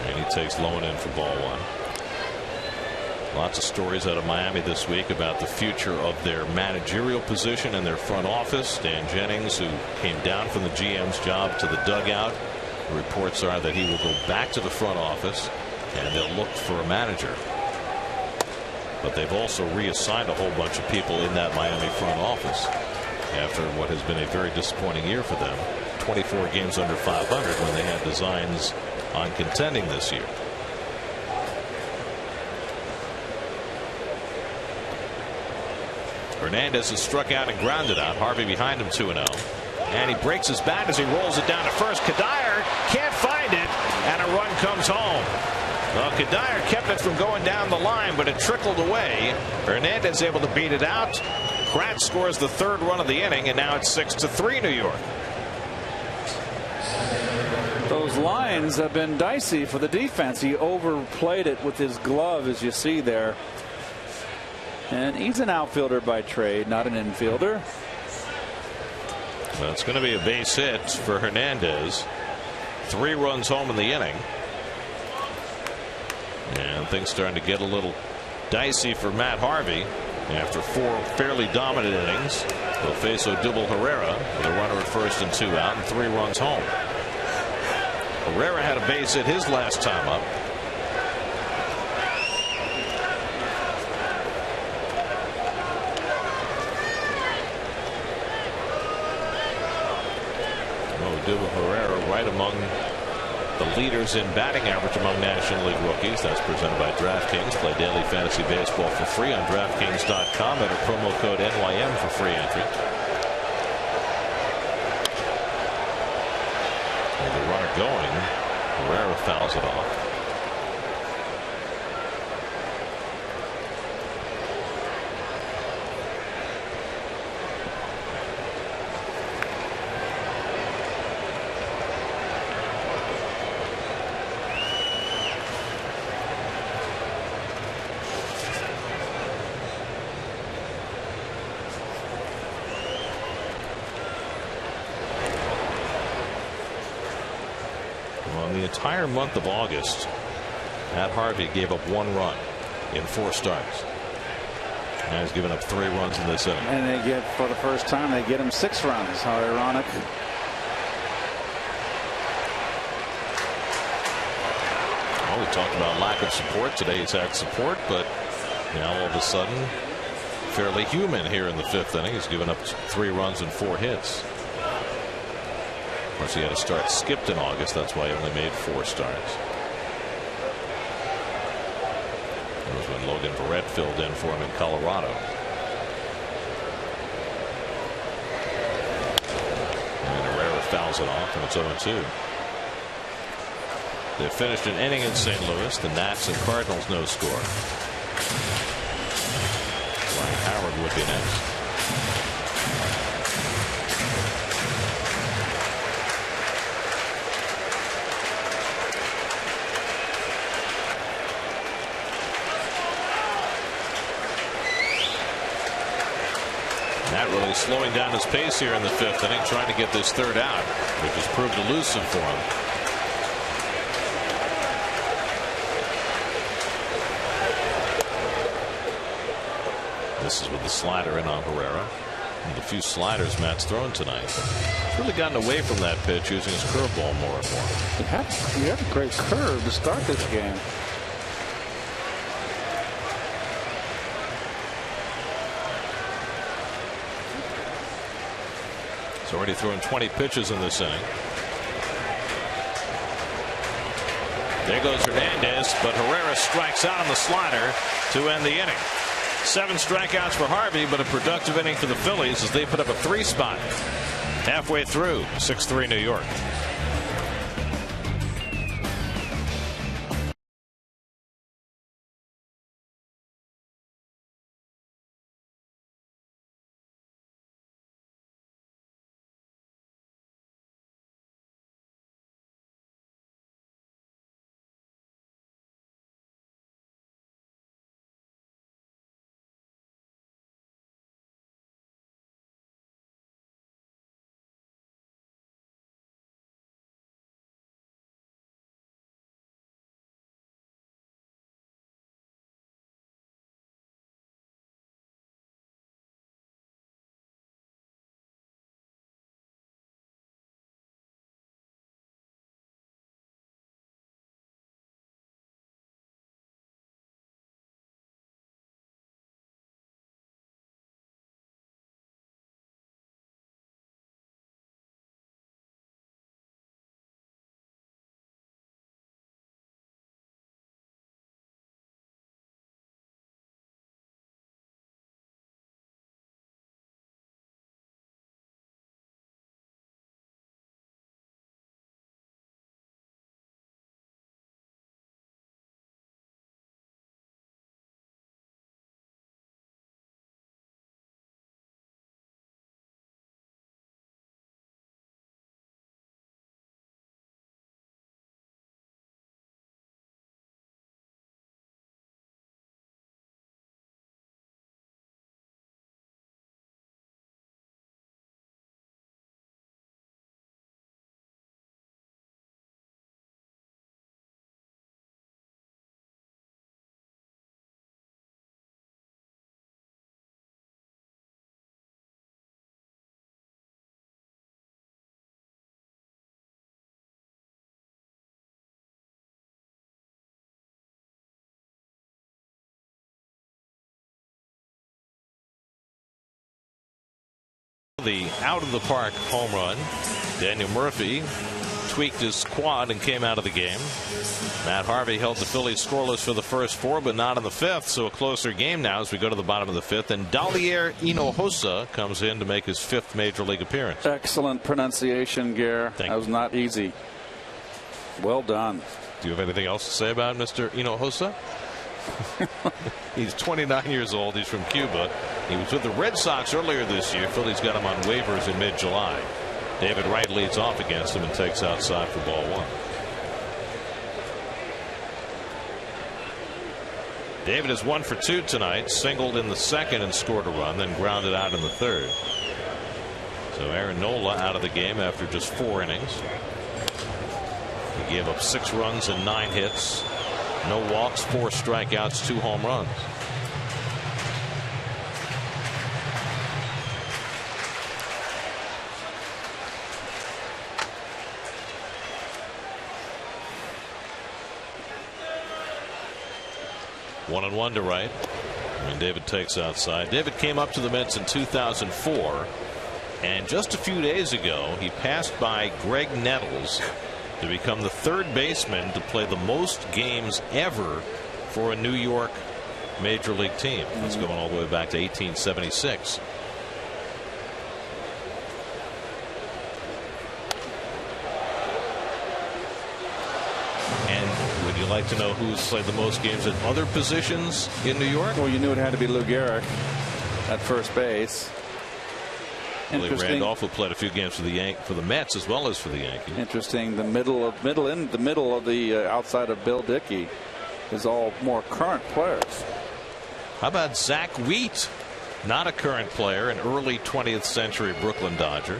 and he takes low and in for ball 1. Lots of stories out of Miami this week about the future of their managerial position and their front office. Dan Jennings, who came down from the GM's job to the dugout. The reports are that he will go back to the front office and they'll look for a manager. But they've also reassigned a whole bunch of people in that Miami front office after what has been a very disappointing year for them. 24 games under 500 when they had designs on contending this year. Hernandez has struck out and grounded out. Harvey behind him 2-0. And he breaks his bat as he rolls it down to first. Kadire can't find it, and a run comes home. Well, Kadire kept it from going down the line, but it trickled away. Hernandez able to beat it out. Kratz scores the 3rd run of the inning, and now it's 6-3 New York. Those lines have been dicey for the defense. He overplayed it with his glove, as you see there. And he's an outfielder by trade, not an infielder. Well, it's going to be a base hit for Hernandez. 3 runs home in the inning. And things starting to get a little dicey for Matt Harvey. After 4 fairly dominant innings, they'll face Odubel Herrera with a runner at first and 2 out and 3 runs home. Herrera had a base hit his last time up. Odubel Herrera right among the leaders in batting average among National League rookies. That's presented by DraftKings. Play daily fantasy baseball for free on DraftKings.com. Enter promo code NYN for free entry. And the runner going. Herrera fouls it off. The entire month of August, Matt Harvey gave up 1 run in 4 starts. Now he's given up 3 runs in this inning. And they get, for the first time, they get him 6 runs. How ironic. Well, we talked about lack of support. Today he's had support, but now all of a sudden, fairly human here in the 5th inning. He's given up 3 runs and 4 hits. Of course, he had a start skipped in August. That's why he only made 4 starts. That was when Logan Verrett filled in for him in Colorado. And Herrera fouls it off, and it's 0-2. They finished an inning in St. Louis. The Nats and Cardinals no score. Ryan Howard would be next. Matt really slowing down his pace here in the 5th inning, trying to get this 3rd out, which has proved elusive for him. The misses with the slider in on Herrera. And the few sliders Matt's thrown tonight. He's really gotten away from that pitch, using his curveball more and more. He had a great curve to start this game. He's already thrown 20 pitches in this inning. There goes Hernandez, but Herrera strikes out on the slider to end the inning. 7 strikeouts for Harvey, but a productive inning for the Phillies as they put up a 3 spot halfway through. 6-3 New York. The out of the park home run. Daniel Murphy tweaked his quad and came out of the game. Matt Harvey held the Phillies scoreless for the first 4, but not in the 5th, so a closer game now as we go to the bottom of the 5th. And Dalier Hinojosa comes in to make his 5th major league appearance. Excellent pronunciation, Gare. That was not easy. Well done. Do you have anything else to say about Mr. Hinojosa? He's 29 years old. He's from Cuba. He was with the Red Sox earlier this year. Phillies got him on waivers in mid-July. David Wright leads off against him and takes outside for ball 1. David is 1 for 2 tonight. Singled in the 2nd and scored a run, then grounded out in the 3rd. So Aaron Nola out of the game after just 4 innings. He gave up 6 runs and 9 hits. No walks, 4 strikeouts, 2 home runs. One and one to Wright. And David takes outside. David came up to the Mets in 2004. And just a few days ago, he passed by Greg Nettles to become the 3rd baseman to play the most games ever for a New York major league team. That's going all the way back to 1876. And would you like to know who's played the most games at other positions in New York? Well, you knew it had to be Lou Gehrig at first base. Willie Randolph, who played a few games for the Mets as well as for the Yankees. Interesting. The middle of the outside of Bill Dickey is all more current players. How about Zach Wheat? Not a current player, an early 20th century Brooklyn Dodger.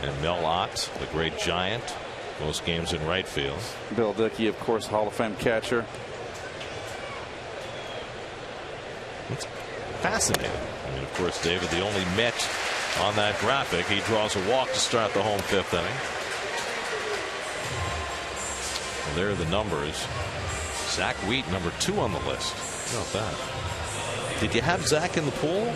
And Mel Ott, the great Giant, most games in right field. Bill Dickey, of course, Hall of Fame catcher. fascinating. I mean, of course, David, the only Met on that graphic. He draws a walk to start the home 5th inning. Well, there are the numbers. Zach Wheat, number 2 on the list. How about that? Did you have Zach in the pool?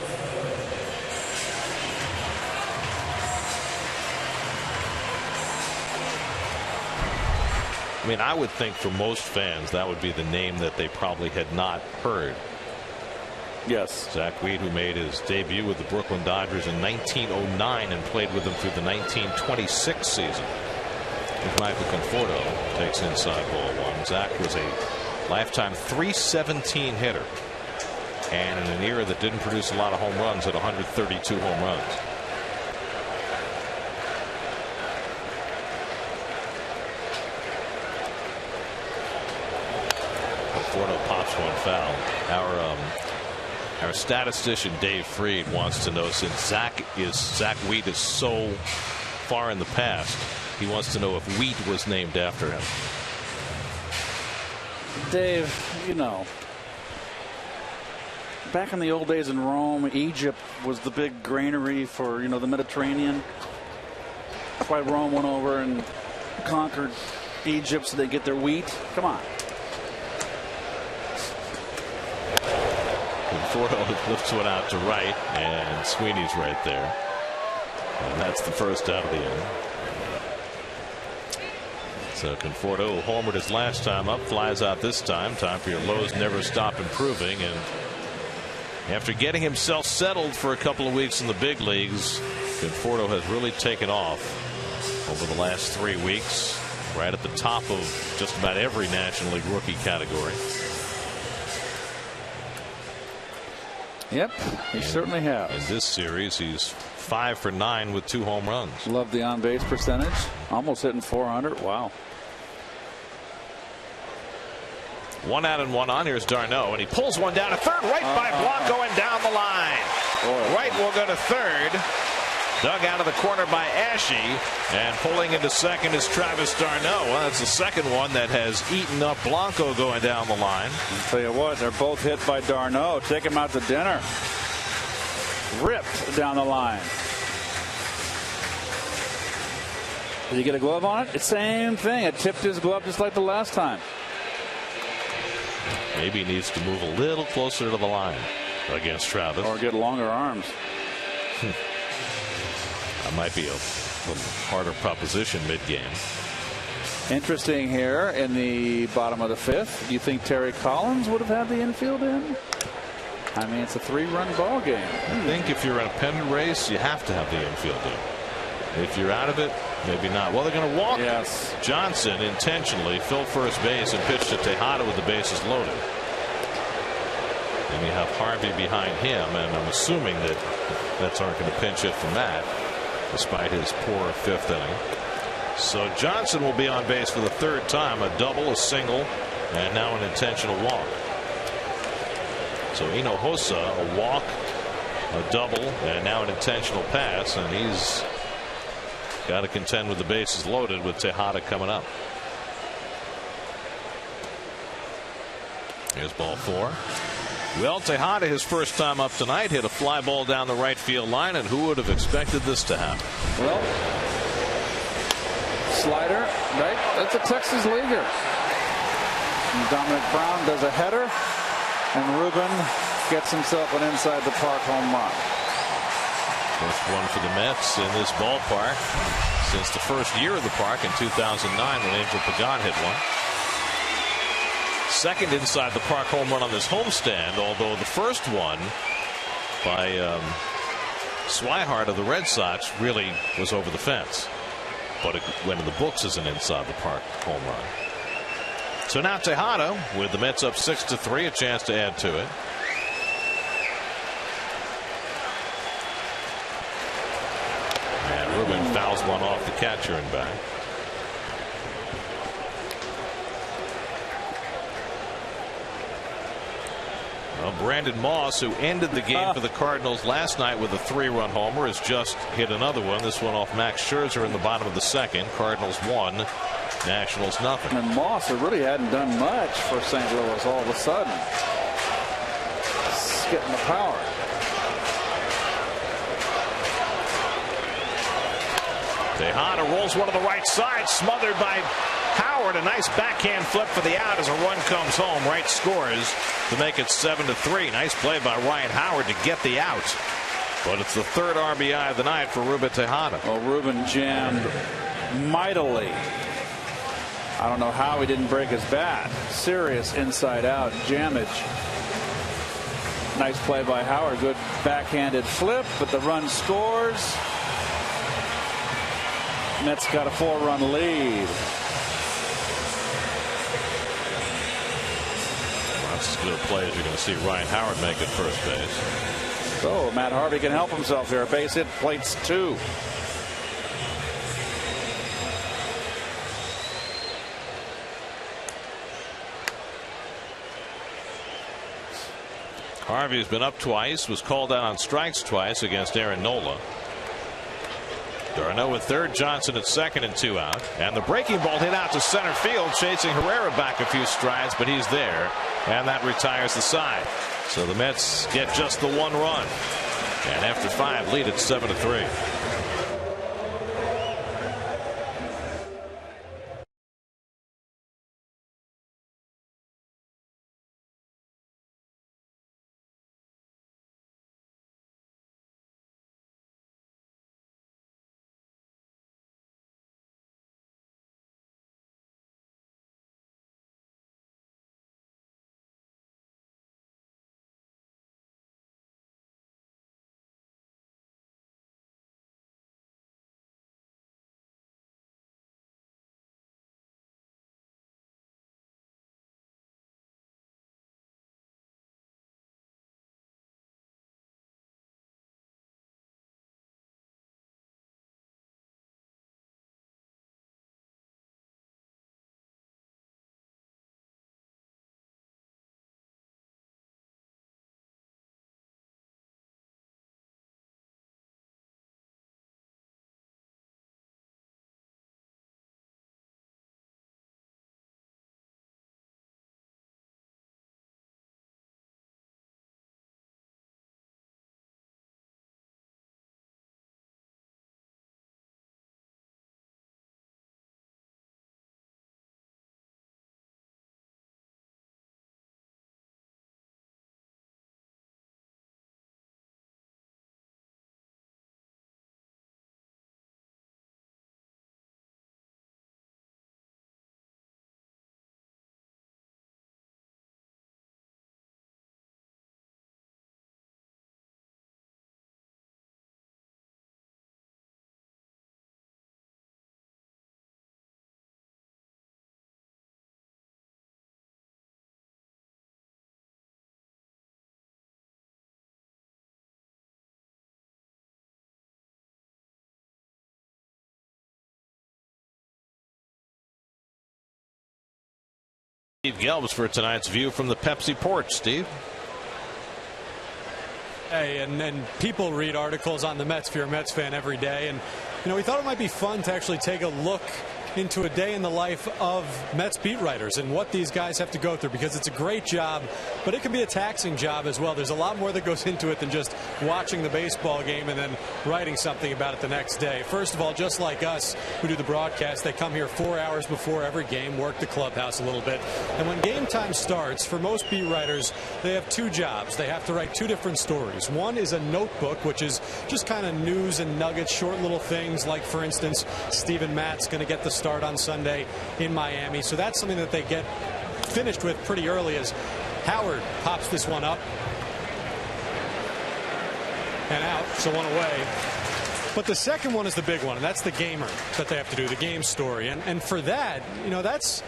I mean, I would think for most fans that would be the name that they probably had not heard. Yes. Zach Wheat, who made his debut with the Brooklyn Dodgers in 1909 and played with them through the 1926 season. As Michael Conforto takes inside ball 1. Zach was a lifetime .317 hitter, and in an era that didn't produce a lot of home runs, at 132 home runs. Conforto pops one foul. Our statistician Dave Freed wants to know, since Zach Wheat is so far in the past, he wants to know if Wheat was named after him. Dave, you know, back in the old days in Rome, Egypt was the big granary for, you know, the Mediterranean. That's why Rome went over and conquered Egypt so they get their wheat. Come on. Conforto lifts one out to right, and Sweeney's right there. And that's the first out of the inning. So Conforto homered his last time up, flies out this time. Time for your lows never stop improving. And after getting himself settled for a couple of weeks in the big leagues, Conforto has really taken off over the last 3 weeks, right at the top of just about every National League rookie category. Yep, he certainly has. In this series, he's 5 for 9 with 2 home runs. Love the on-base percentage. Almost hitting 400. Wow. 1 out and 1 on. Here's d'Arnaud, and he pulls one down to third. Right by Blanco and down the line. Right will go to third. Dug out of the corner by Ashe, and pulling into second is Travis d'Arnaud. Well, that's the second one that has eaten up Blanco going down the line. I'll tell you what, they're both hit by d'Arnaud. Take him out to dinner. Ripped down the line. Did you get a glove on it? It's the same thing. It tipped his glove just like the last time. Maybe he needs to move a little closer to the line against Travis. Or get longer arms. That might be a little harder proposition mid-game. Interesting here in the bottom of the 5th. You think Terry Collins would have had the infield in? I mean, it's a 3-run ball game. I think if you're in a pennant race, you have to have the infield in. If you're out of it, maybe not. Well, they're going to walk Johnson intentionally, fill first base, and pitch to Tejada with the bases loaded. And you have Harvey behind him, and I'm assuming that Mets aren't going to pinch hit from that, despite his poor 5th inning. So Johnson will be on base for the 3rd time, a double, a single, and now an intentional walk. So Hinojosa, a walk, a double, and now an intentional pass, and he's got to contend with the bases loaded with Tejada coming up. Here's ball 4. Well, Tejada, his first time up tonight, hit a fly ball down the right field line, and who would have expected this to happen? Well, slider, right? That's a Texas leaguer. And Dominic Brown does a header, and Ruben gets himself an inside the park home run. First one for the Mets in this ballpark since the first year of the park in 2009 when Angel Pagan hit one. Second inside the park home run on this homestand, although the first one by Swihart of the Red Sox really was over the fence, but it went in the books as an inside the park home run. So now Tejada, with the Mets up 6-3, a chance to add to it. And Ruben fouls one off the catcher and back. Well, Brandon Moss, who ended the game for the Cardinals last night with a 3-run homer, has just hit another one. This one off Max Scherzer in the bottom of the 2nd. Cardinals 1, Nationals nothing. And Moss, who really hadn't done much for St. Louis, all of a sudden, just getting the power. Tejada rolls one to the right side, smothered by Howard. A nice backhand flip for the out as a run comes home. Wright scores to make it 7-3. Nice play by Ryan Howard to get the out. But it's the third RBI of the night for Ruben Tejada. Well, Ruben jammed mightily. I don't know how he didn't break his bat. Serious inside out jammage. Nice play by Howard. Good backhanded flip, but the run scores. Mets got a 4-run lead. That's as good a play as you're going to see Ryan Howard make at first base. So Matt Harvey can help himself here. A base hit, plates 2. Harvey's been up twice, was called out on strikes twice against Aaron Nola. Darno at third, Johnson at second, and 2 out. And the breaking ball hit out to center field, chasing Herrera back a few strides, but he's there, and that retires the side. So the Mets get just the 1 run, and after 5, lead at 7-3. Steve Gelbs for tonight's view from the Pepsi porch. Steve. Hey, and people read articles on the Mets if you're a Mets fan every day, and we thought it might be fun to actually take a look into a day in the life of Mets beat writers and what these guys have to go through, because it's a great job, but it can be a taxing job as well. There's a lot more that goes into it than just watching the baseball game and then writing something about it the next day. First of all, just like us who do the broadcast, they come here 4 hours before every game, work the clubhouse a little bit, and when game time starts, for most beat writers, they have 2 jobs. They have to write 2 different stories. One is a notebook, which is just kind of news and nuggets, short little things, like, for instance, Steven Matt's going to get the start on Sunday in Miami. So that's something that they get finished with pretty early, as Howard pops this one up and out, so 1 away. But the second one is the big one, and that's the gamer that they have to do, the game story. And for that, that's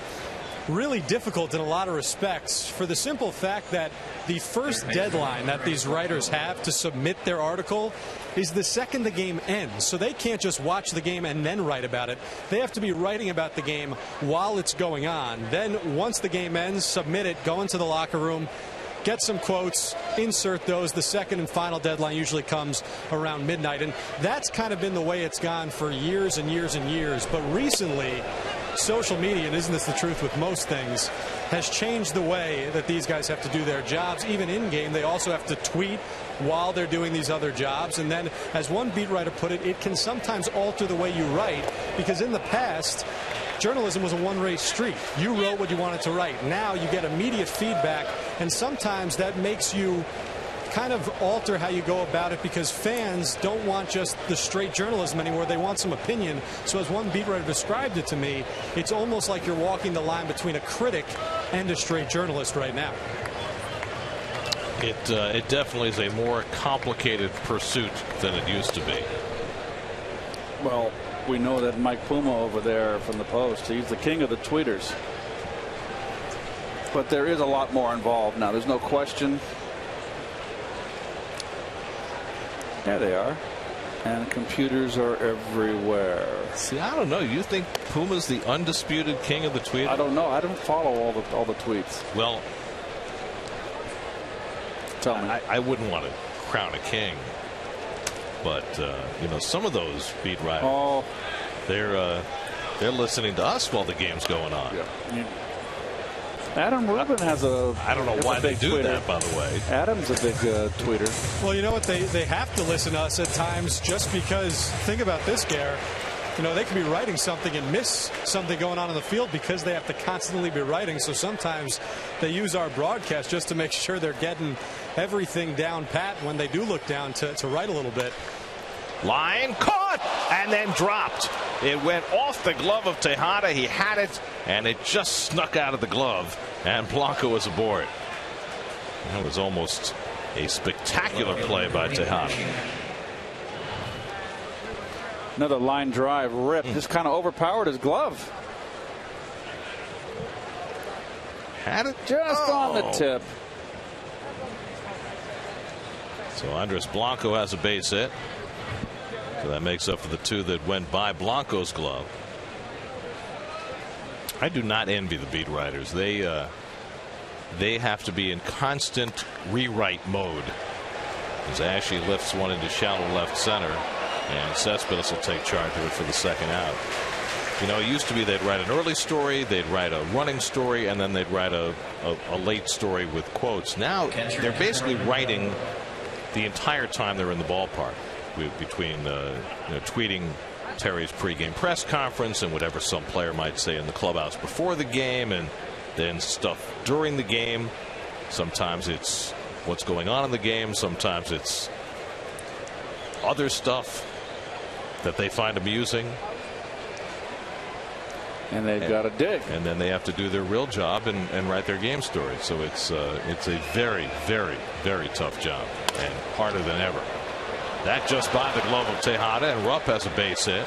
really difficult in a lot of respects, for the simple fact that the first deadline that these writers have to submit their article is the second the game ends. So they can't just watch the game and then write about it. They have to be writing about the game while it's going on. Then once the game ends, submit it, go into the locker room, get some quotes, insert those. The second and final deadline usually comes around midnight. And that's kind of been the way it's gone for years and years and years. But recently, social media, and isn't this the truth with most things, has changed the way that these guys have to do their jobs. Even in game, they also have to tweet while they're doing these other jobs. And then, as one beat writer put it, it can sometimes alter the way you write, because in the past, journalism was a one-way street. You wrote what you wanted to write. Now you get immediate feedback, and sometimes that makes you kind of alter how you go about it, because fans don't want just the straight journalism anymore. They want some opinion. So as one beat writer described it to me, it's almost like you're walking the line between a critic and a straight journalist right now. It definitely is a more complicated pursuit than it used to be. Well, we know that Mike Puma over there from the Post, he's the king of the tweeters. But there is a lot more involved now. There's no question. There they are. And computers are everywhere. See, I don't know. You think Puma's the undisputed king of the tweet? I don't know. I don't follow all the tweets. Well, tell me. I wouldn't want to crown a king, but you know, some of those beat writers, they're listening to us while the game's going on. Yeah. Adam Rubin has a. I don't know why they do that, by the way. Adam's a big tweeter. Well, you know what? They have to listen to us at times, just because. Think about this, Gare. You know, they could be writing something and miss something going on in the field because they have to constantly be writing. So sometimes they use our broadcast just to make sure they're getting everything down pat when they do look down to write a little bit. Line caught and then dropped. It went off the glove of Tejada. He had it, and it just snuck out of the glove, and Blanco was aboard. That was almost a spectacular play by Tejada. Another line drive rip. Just kind of overpowered his glove. Had it just on the tip. So Andres Blanco has a base hit. So that makes up for the two that went by Blanco's glove. I do not envy the beat writers. They have to be in constant rewrite mode. As Ashley lifts one into shallow left center, and Cespedes will take charge of it for the second out. You know, it used to be they'd write an early story, they'd write a running story, and then they'd write a late story with quotes. Now they're basically writing the entire time they're in the ballpark, between tweeting Terry's pregame press conference and whatever some player might say in the clubhouse before the game, and then stuff during the game. Sometimes it's what's going on in the game. Sometimes it's other stuff that they find amusing. And they've got to dig. And then they have to do their real job and write their game story. So it's a very, very, very tough job, and harder than ever. That just by the glove of Tejada, and Rupp has a base hit.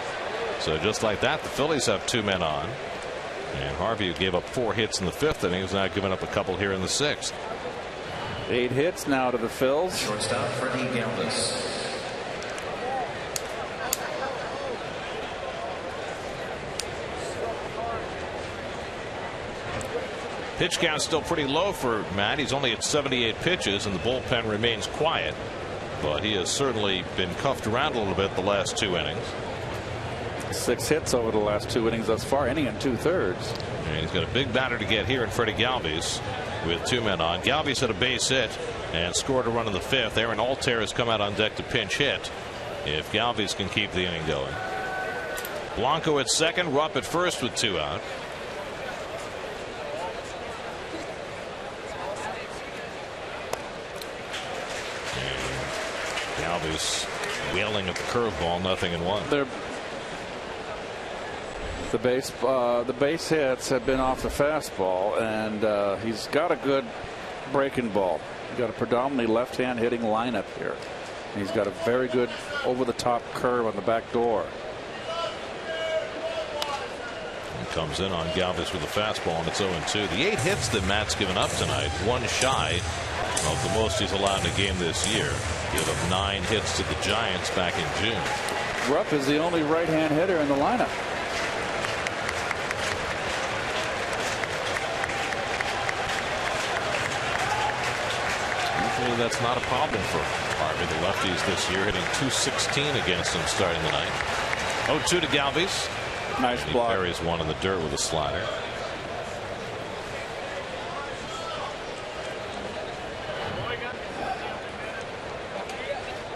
So just like that, the Phillies have two men on. And Harvey, who gave up 4 hits in the 5th inning, is now giving up a couple here in the 6th. 8 hits now to the Phils. Shortstop Freddie Galvis. Pitch count still pretty low for Matt. He's only at 78 pitches, and the bullpen remains quiet. But he has certainly been cuffed around a little bit the last 2 innings. 6 hits over the last 2 innings thus far, inning and 2/3. And he's got a big batter to get here in Freddie Galvis with 2 men on. Galvis had a base hit and scored a run in the 5th. Aaron Altair has come out on deck to pinch hit if Galvis can keep the inning going. Blanco at second, Rupp at first with 2 out. Galvis wailing at the curveball, 0-1. The base hits have been off the fastball, and he's got a good breaking ball. He's got a predominantly left-hand hitting lineup here. He's got a very good over-the-top curve on the back door. He comes in on Galvis with a fastball, and it's 0-2. The 8 hits that Matt's given up tonight, 1 shy of the most he's allowed in a game this year. Give up 9 hits to the Giants back in June. Rupp is the only right-hand hitter in the lineup. Usually that's not a problem for Harvey. The lefties this year hitting .216 against him starting the night. 0-2 to Galvis. Nice block. He buries one in the dirt with a slider.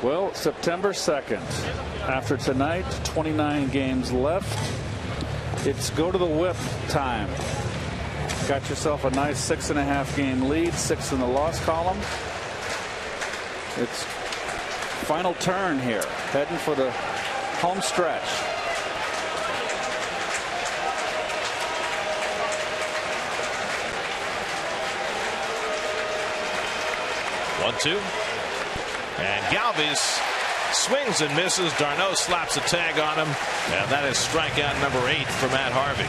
Well, September 2nd. After tonight, 29 games left. It's go to the whip time. Got yourself a nice 6.5 game lead, 6 in the loss column. It's final turn here, heading for the home stretch. One, two. And Galvis swings and misses. D'Arnaud slaps a tag on him. And that is strikeout number 8 for Matt Harvey.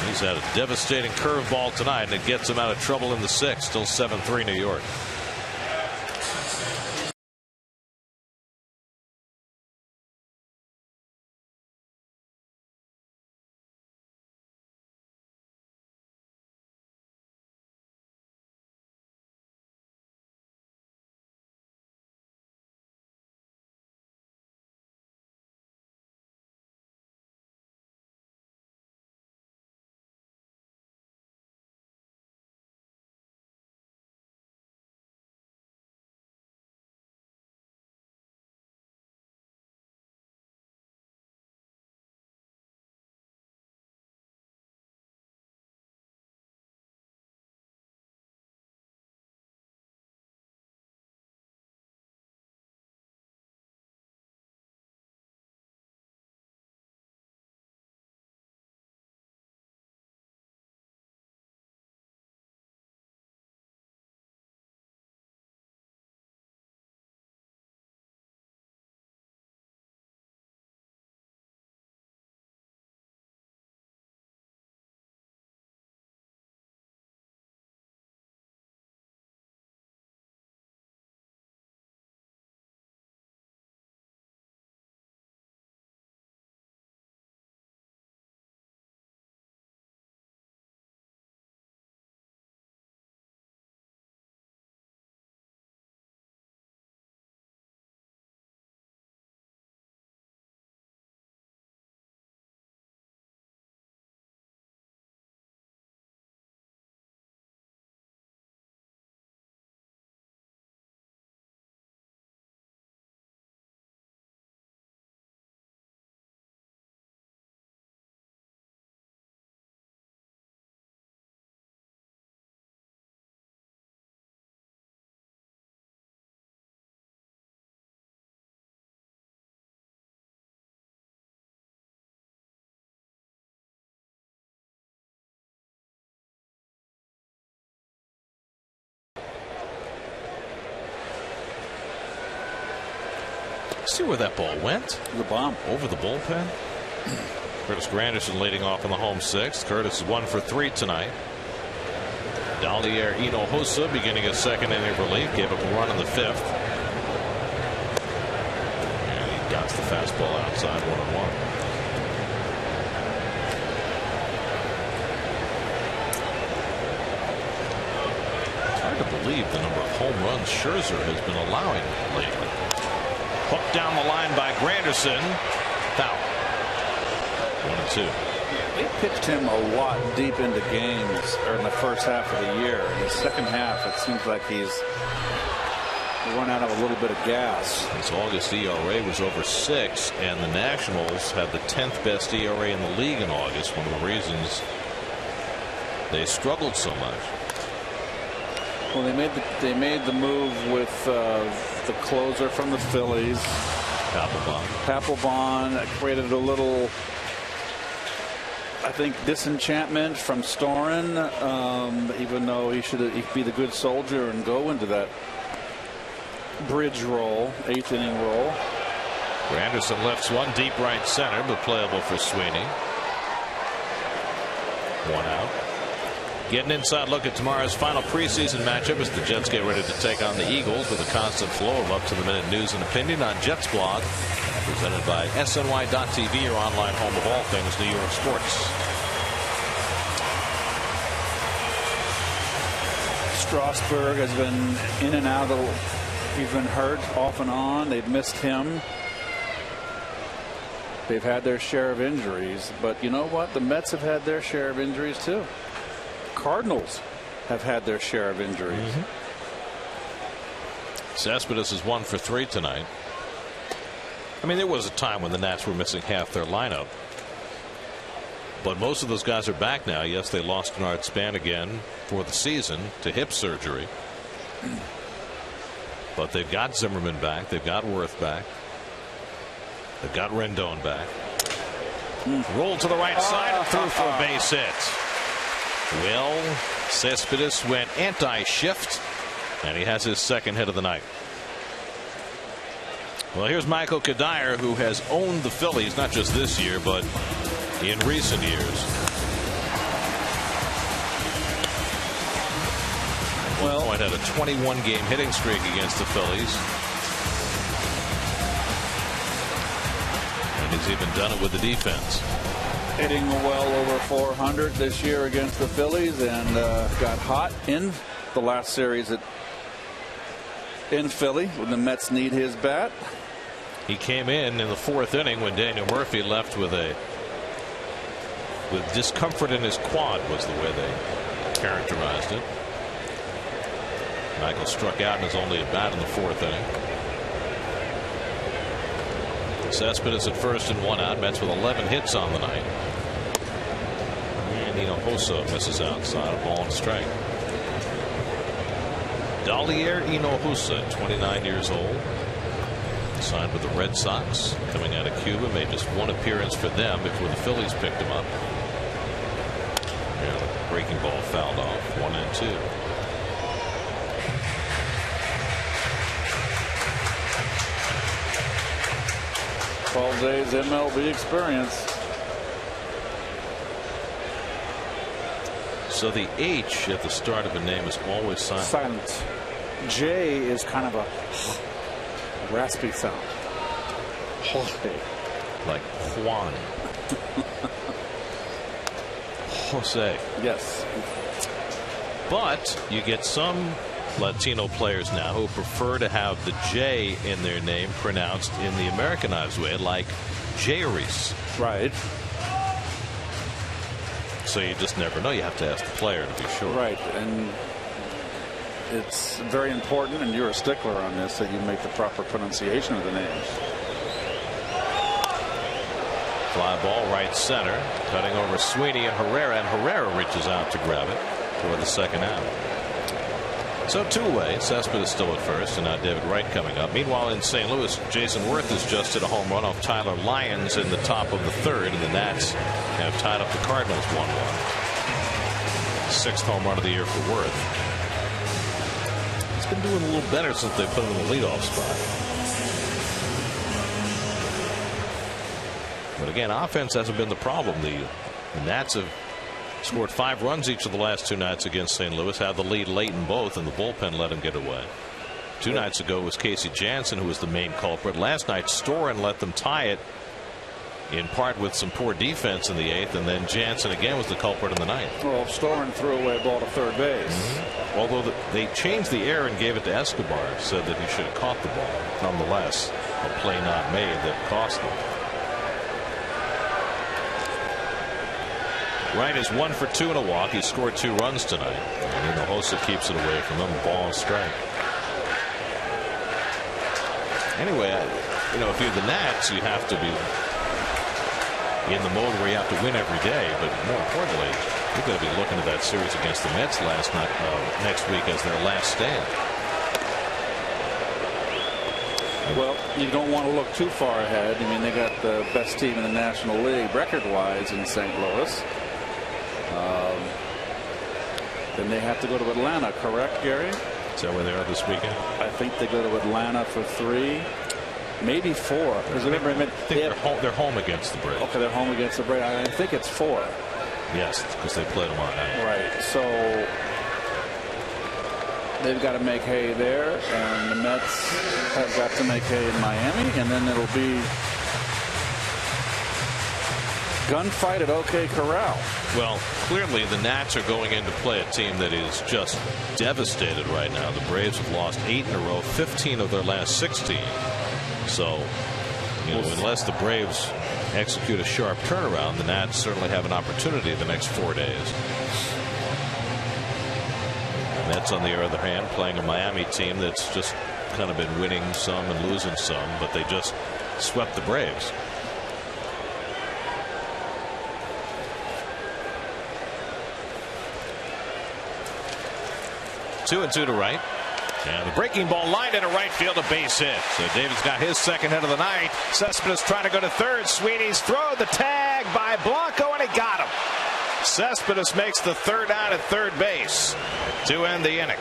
He's had a devastating curveball tonight, and it gets him out of trouble in the 6th. Still 7-3 New York. See where that ball went? The bomb. Over the bullpen. Curtis Granderson leading off in the home 6th. Curtis is 1 for 3 tonight. Dalier Hinojosa beginning a 2nd inning relief. Gave up a run in the 5th. And he got the fastball outside 1-1. It's hard to believe the number of home runs Scherzer has been allowing lately. Hooked down the line by Granderson. Foul. 1-2. They pitched him a lot deep into games or in the first half of the year. In the second half, it seems like he's run out of a little bit of gas. His August ERA was over 6, and the Nationals had the 10th best ERA in the league in August. One of the reasons they struggled so much. Well, they made the move with the closer from the Phillies. Papelbon. That created a little, I think, disenchantment from Storen, even though he'd be the good soldier and go into that bridge role, 8th inning role. Granderson lifts one deep right center, but playable for Sweeney. 1 out. Getting inside look at tomorrow's final preseason matchup as the Jets get ready to take on the Eagles with a constant flow of up-to-the-minute news and opinion on Jets Blog, presented by SNY.TV, your online home of all things New York sports. Strasburg has been in and out of, he's been hurt off and on. They've missed him. They've had their share of injuries, but you know what? The Mets have had their share of injuries too. Cardinals have had their share of injuries. Cespedes is 1 for 3 tonight. I mean, there was a time when the Nats were missing half their lineup, but most of those guys are back now. Yes, they lost Bernard Span again for the season to hip surgery, but they've got Zimmerman back. They've got Worth back. They've got Rendon back. Rolled to the right side and threw for a base hit. Well, Cespedes went anti-shift, and he has his second hit of the night. Well, here's Michael Kadire, who has owned the Phillies not just this year, but in recent years. Well, one point had a 21-game hitting streak against the Phillies. And he's even done it with the defense. Hitting well over 400 this year against the Phillies, and got hot in the last series in Philly when the Mets need his bat. He came in the 4th inning when Daniel Murphy left with discomfort in his quad, was the way they characterized it. Michael struck out in his only at bat in the 4th inning. Cespedes at first and 1 out. Mets with 11 hits on the night. And Hinojosa misses outside, a ball and strike. Dalier Hinojosa, 29 years old, signed with the Red Sox, coming out of Cuba, made just 1 appearance for them before the Phillies picked him up. Yeah, the breaking ball fouled off, 1-2. Days MLB experience. So the H at the start of a name is always silent. Silent. J is kind of a raspy sound. Jose. Like Juan. Jose. Yes. But you get some Latino players now who prefer to have the J in their name pronounced in the Americanized way, like Jairus. Right. So you just never know. You have to ask the player to be sure. Right. And it's very important, and you're a stickler on this, that you make the proper pronunciation of the names. Fly ball right center, cutting over Sweeney and Herrera reaches out to grab it for the second out. So two-way, Cespedes still at first, and now David Wright coming up. Meanwhile, in St. Louis, Jason Worth has just hit a home run off Tyler Lyons in the top of the 3rd, and the Nats have tied up the Cardinals 1-1. 6th home run of the year for Worth. He's been doing a little better since they put him in the leadoff spot. But again, offense hasn't been the problem. The Nats have scored 5 runs each of the last 2 nights against St. Louis, had the lead late in both, and the bullpen let him get away. 2 nights ago it was Casey Jansen who was the main culprit. Last night Storen let them tie it, in part with some poor defense in the 8th, and then Jansen again was the culprit in the 9th. Well, Storen threw away a ball to third base. Although they changed the error and gave it to Escobar, said that he should have caught the ball. Nonetheless, a play not made that cost them. Wright is 1 for 2 in a walk. He scored 2 runs tonight. And Hinojosa keeps it away from him. Ball and strike. Anyway, if you're the Nats, you have to be in the mode where you have to win every day. But more importantly, you're going to be looking at that series against the Mets next week as their last stand. Well, you don't want to look too far ahead. I mean, they got the best team in the National League record-wise in St. Louis. Then they have to go to Atlanta, correct, Gary? Is that where they are this weekend? I think they go to Atlanta for 3, maybe 4. Because remember, they're home against the Braves. Okay, they're home against the Braves. I think it's 4. Yes, because they play tomorrow night. Right. So they've got to make hay there, and the Mets have got to make hay in Miami, and then it'll be gunfight at OK Corral. Well, clearly the Nats are going in to play a team that is just devastated right now. The Braves have lost 8 in a row, 15 of their last 16. So unless the Braves execute a sharp turnaround, the Nats certainly have an opportunity the next 4 days. Nets, on the other hand, playing a Miami team that's just kind of been winning some and losing some, but they just swept the Braves. Two and two to right. And the breaking ball lined into right field, a base hit. So David's got his second hit of the night. Cespedes trying to go to third. Sweeney's throw, the tag by Blanco, and he got him. Cespedes makes the third out at third base to end the inning.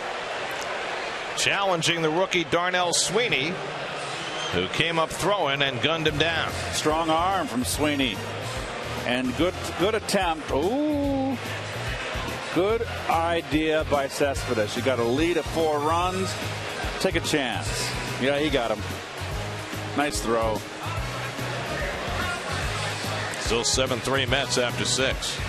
Challenging the rookie Darnell Sweeney, who came up throwing and gunned him down. Strong arm from Sweeney. And good attempt. Ooh. Good idea by Cespedes. You got a lead of 4 runs. Take a chance. Yeah, he got him. Nice throw. Still 7-3 Mets after 6.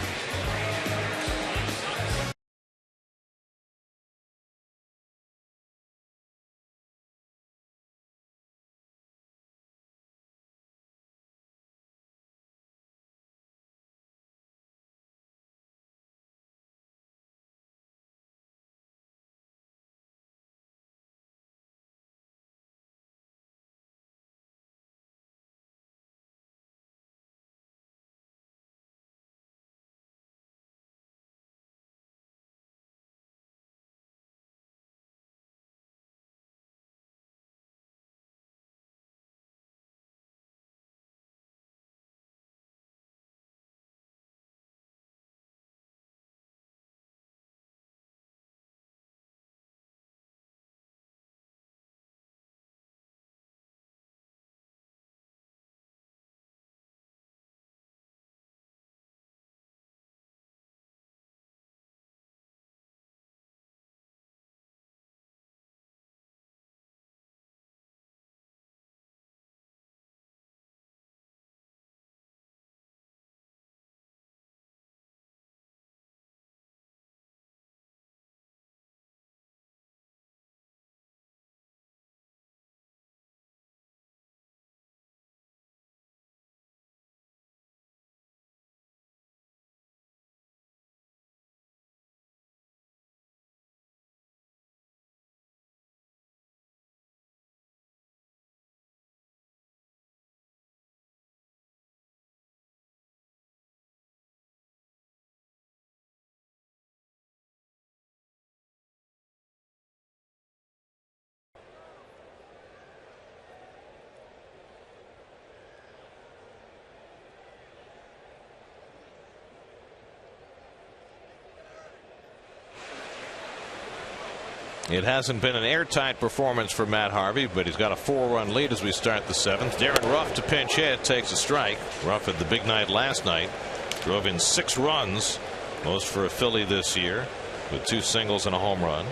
It hasn't been an airtight performance for Matt Harvey, but he's got a 4-run lead as we start the 7th. Darren Ruff to pinch hit, takes a strike. Ruff had the big night last night, drove in 6 runs, most for a Philly this year, with 2 singles and a home run.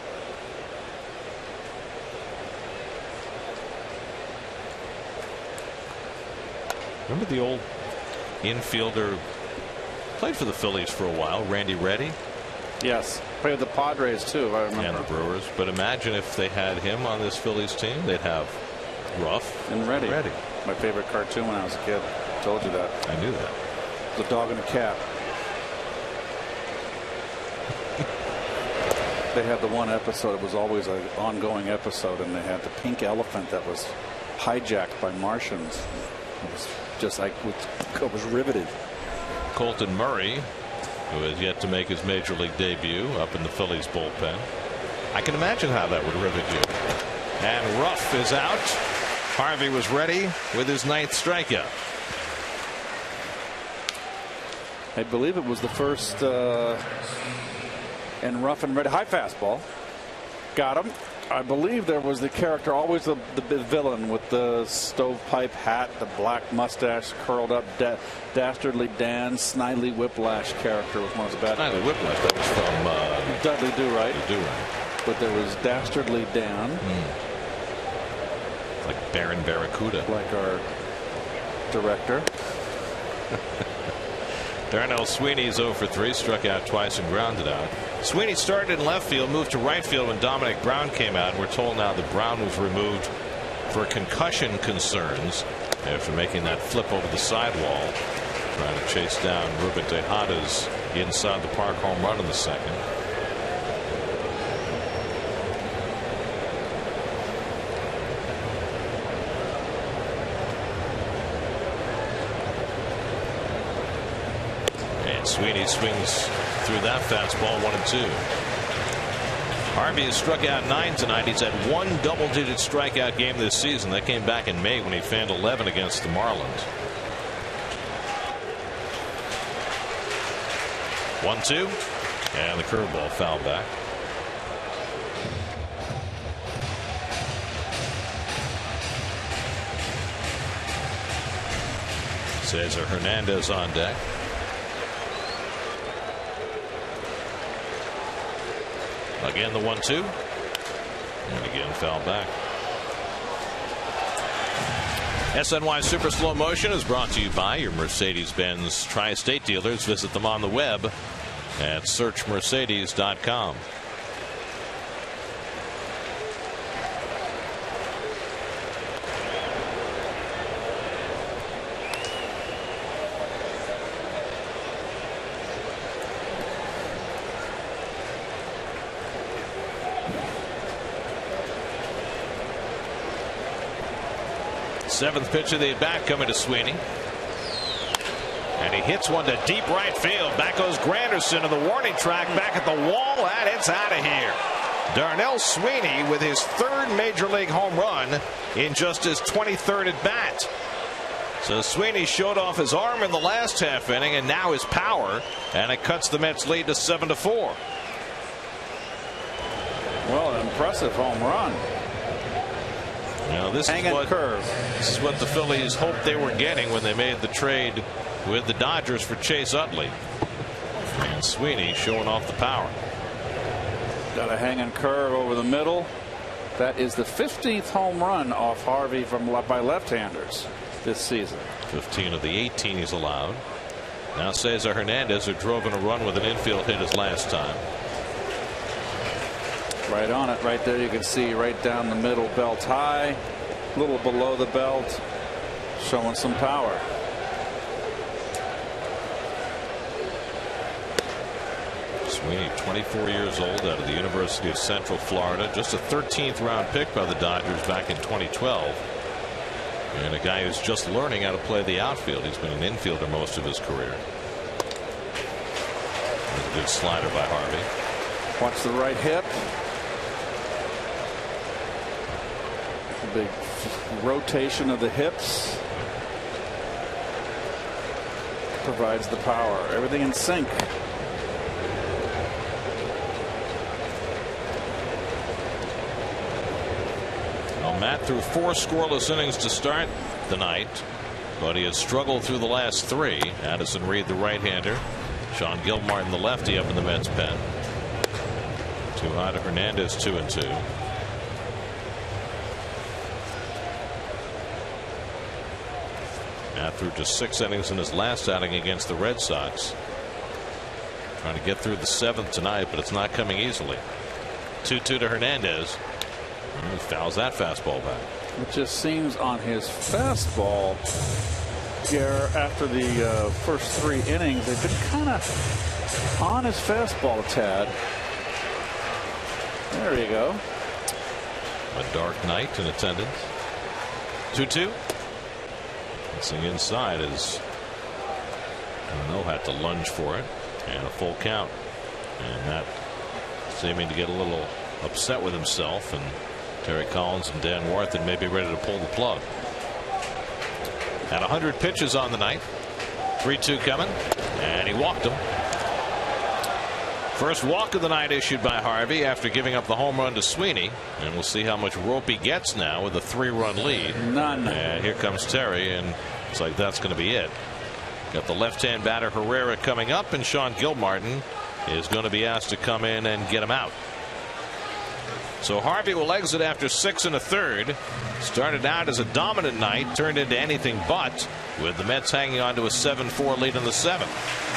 Remember the old infielder, played for the Phillies for a while, Randy Reddy? Yes, played with the Padres too, if I remember. And the Brewers. But imagine if they had him on this Phillies team. They'd have Ruff and Reddy. My favorite cartoon when I was a kid. Told you that. I knew that. The dog and a cat. They had the one episode. It was always an ongoing episode, and they had the pink elephant that was hijacked by Martians. It was just like it was riveted. Colton Murray, who has yet to make his major league debut, up in the Phillies bullpen. I can imagine how that would rivet you. And Ruff is out. Harvey was ready with his 9th strikeout. I believe it was the first and Ruff and Reddy high fastball. Got him. I believe there was the character, always the villain with the stovepipe hat, the black mustache, curled up, Dastardly Dan, Snidely Whiplash character was one of the bad. Snidely Whiplash, that was from Dudley Do-Right. Do-Right. But there was Dastardly Dan. Like Baron Barracuda. Like our director. Darnell Sweeney's 0 for 3, struck out twice and grounded out. Sweeney started in left field, moved to right field when Dominic Brown came out. And we're told now that Brown was removed for concussion concerns. after making that flip over the sidewall, trying to chase down Ruben Tejada's inside the park home run in the second. And Sweeney swings through that fastball, 1-2. Harvey has struck out 9 tonight. He's had one double-digit strikeout game this season. That came back in May when he fanned 11 against the Marlins. 1-2, and the curveball fouled back. Cesar Hernandez on deck. Again the 1-2, and again foul back. SNY Super Slow Motion is brought to you by your Mercedes-Benz Tri-State dealers. Visit them on the web at searchmercedes.com. Seventh pitch of the at bat coming to Sweeney. And he hits one to deep right field. Back goes Granderson to the warning track, back at the wall, and it's out of here. Darnell Sweeney with his third major league home run in just his 23rd at bat. So Sweeney showed off his arm in the last half inning, and now his power, and it cuts the Mets lead to 7-4. Well, an impressive home run. Now this is what the Phillies hoped they were getting when they made the trade with the Dodgers for Chase Utley. And Sweeney showing off the power. Got a hanging curve over the middle. That is the 15th home run off Harvey by left-handers this season. 15 of the 18 he's allowed. Now Cesar Hernandez, who drove in a run with an infield hit his last time. Right on it, right there. You can see right down the middle, belt high, a little below the belt, showing some power. Sweeney, 24 years old, out of the University of Central Florida, just a 13th round pick by the Dodgers back in 2012, and a guy who's just learning how to play the outfield. He's been an infielder most of his career. There's a good slider by Harvey. Watch the right hip. Big rotation of the hips provides the power. Everything in sync. Well, Matt threw 4 scoreless innings to start the night, but he has struggled through the last 3. Addison Reed, the right-hander, Sean Gilmartin, the lefty, up in the Mets pen. Too high to Hernandez, 2-2. Matt threw just 6 innings in his last outing against the Red Sox. Trying to get through the 7th tonight, but it's not coming easily. 2-2 to Hernandez. And he fouls that fastball back. It just seems on his fastball here after the first 3 innings, they've been kind of on his fastball a tad. There you go. A dark night in attendance. 2-2. Missing inside as Darno had to lunge for it, and a full count. And that seeming to get a little upset with himself, and Terry Collins and Dan Warthen may be ready to pull the plug. Had 100 pitches on the night. 3-2 coming, and he walked him. First walk of the night issued by Harvey after giving up the home run to Sweeney, and we'll see how much rope he gets now with a 3-run lead. None. And here comes Terry, and it's like that's going to be it. Got the left-hand batter Herrera coming up, and Sean Gilmartin is going to be asked to come in and get him out. So Harvey will exit after 6 1/3. Started out as a dominant night, turned into anything but, with the Mets hanging on to a 7-4 lead in the 7th.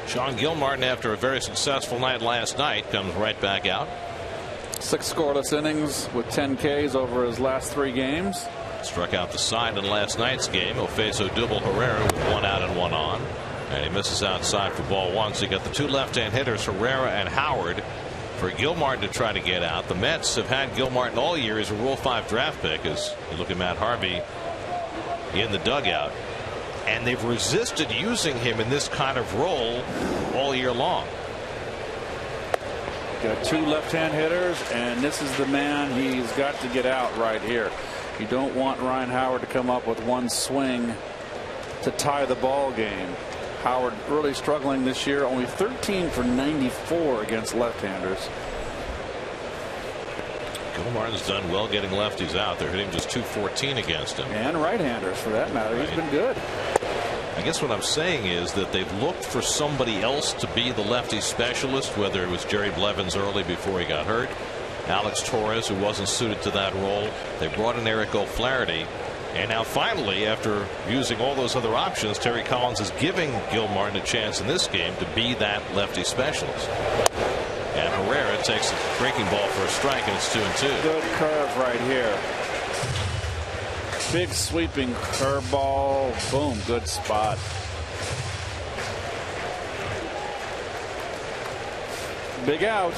Sean Gilmartin, after a very successful night last night, comes right back out. 6 scoreless innings with 10 Ks over his last 3 games. Struck out the side in last night's game. He'll face Odubel Herrera with 1 out and 1 on. And he misses outside for ball 1. So you got the 2 left-hand hitters, Herrera and Howard, for Gilmartin to try to get out. The Mets have had Gilmartin all year as a Rule 5 draft pick, as you look at Matt Harvey in the dugout. And they've resisted using him in this kind of role all year long. Got 2 left-hand hitters, and this is the man he's got to get out right here. You don't want Ryan Howard to come up with 1 swing to tie the ball game. Howard really struggling this year, only 13 for 94 against left-handers. Gilmartin's done well getting lefties out. They're hitting just .214 against him. And right-handers, for that matter. Right. He's been good. I guess what I'm saying is that they've looked for somebody else to be the lefty specialist, whether it was Jerry Blevins early before he got hurt, Alex Torres, who wasn't suited to that role. They brought in Eric O'Flaherty. And now finally, after using all those other options, Terry Collins is giving Gilmartin a chance in this game to be that lefty specialist. And Herrera takes a breaking ball for a strike, and it's 2-2. Good curve right here. Big sweeping curveball. Boom. Good spot. Big out.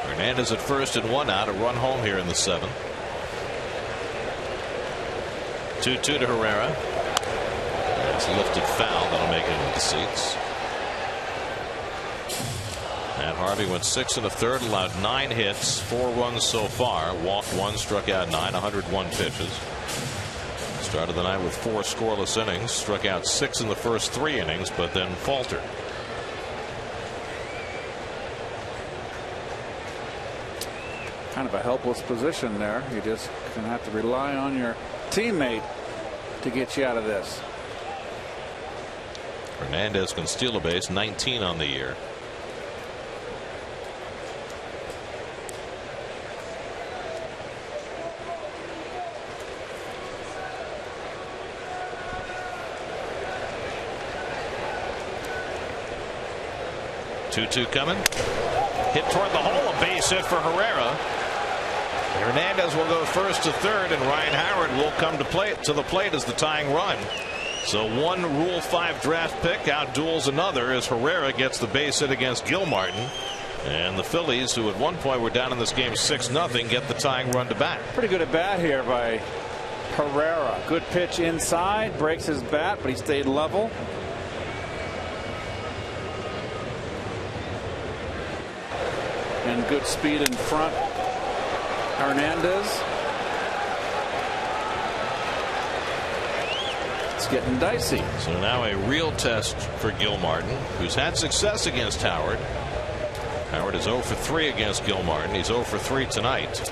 Hernandez at first and 1 out. A run home here in the 7th. 2-2 to Herrera. It's lifted foul. That'll make it into the seats. Matt Harvey went 6 1/3, allowed 9 hits, 4 runs so far, walked 1, struck out 9, 101 pitches. Started the night with 4 scoreless innings, struck out 6 in the first 3 innings, but then faltered. Kind of a helpless position there. You just gonna have to rely on your teammate to get you out of this. Hernandez can steal a base, 19 on the year. Two coming. Hit toward the hole. A base hit for Herrera. Hernandez will go first to third, and Ryan Howard will come to the plate as the tying run. So one Rule 5 draft pick outduels another as Herrera gets the base hit against Gilmartin. And the Phillies, who at one point were down in this game 6-0, get the tying run to bat. Pretty good at bat here by Herrera. Good pitch inside, breaks his bat, but he stayed level. And good speed in front. Hernandez. It's getting dicey. So now a real test for Gilmartin, who's had success against Howard. Howard is 0 for 3 against Gilmartin. He's 0 for 3 tonight.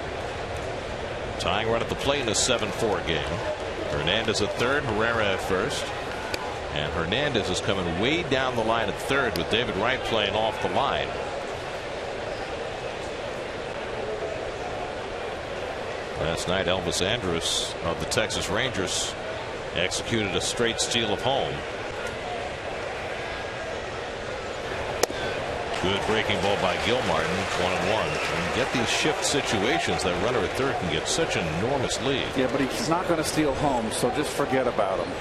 Tying run at the plate in a 7-4 game. Hernandez at third, Herrera at first. And Hernandez is coming way down the line at third with David Wright playing off the line. Last night, Elvis Andrus of the Texas Rangers executed a straight steal of home. Good breaking ball by Gilmartin, 1-1. And get these shift situations, that runner at third can get such an enormous lead. Yeah, but he's not going to steal home, so just forget about him.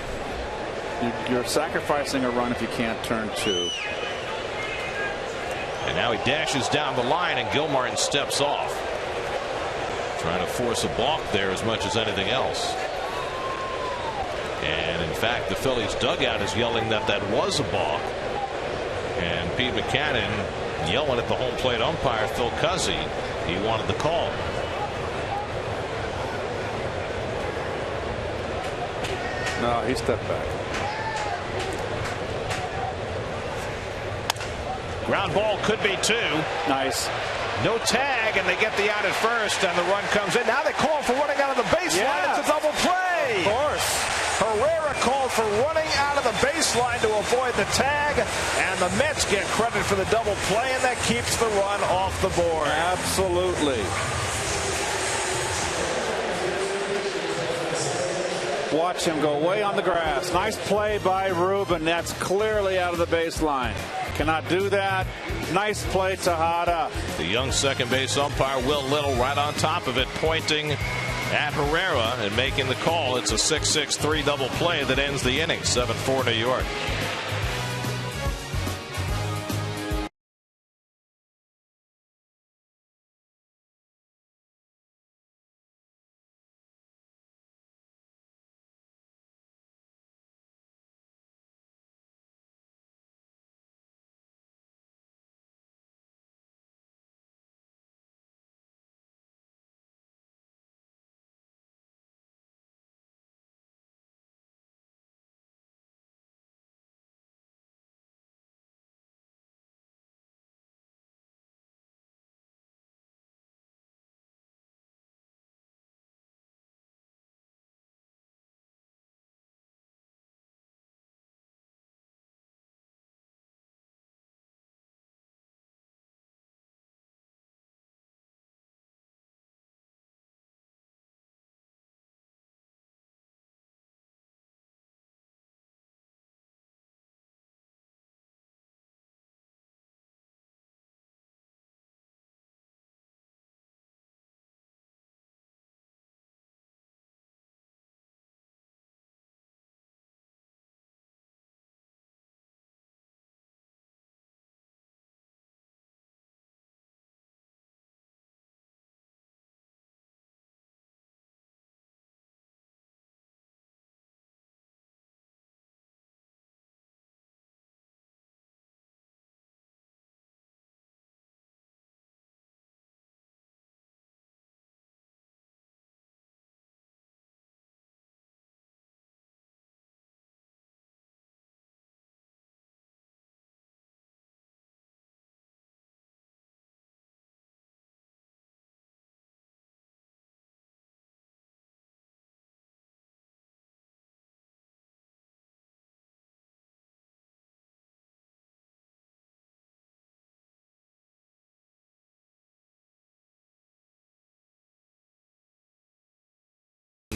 You're sacrificing a run if you can't turn 2. And now he dashes down the line, and Gilmartin steps off. Trying to force a balk there as much as anything else. And in fact, the Phillies dugout is yelling that that was a balk. And Pete Buchanan yelling at the home plate umpire, Phil Cuzzy. He wanted the call. No, he stepped back. Ground ball could be 2. Nice. No tag, and they get the out at first, and the run comes in. Now they call for running out of the baseline. Yeah. It's a double play. Of course. Herrera called for running out of the baseline to avoid the tag, and the Mets get credit for the double play, and that keeps the run off the board. Absolutely. Watch him go way on the grass. Nice play by Ruben. That's clearly out of the baseline. Cannot do that. Nice play, Tejada. The young second base umpire, Will Little, right on top of it, pointing at Herrera and making the call. It's a 6-6-3 double play that ends the inning. 7-4 New York.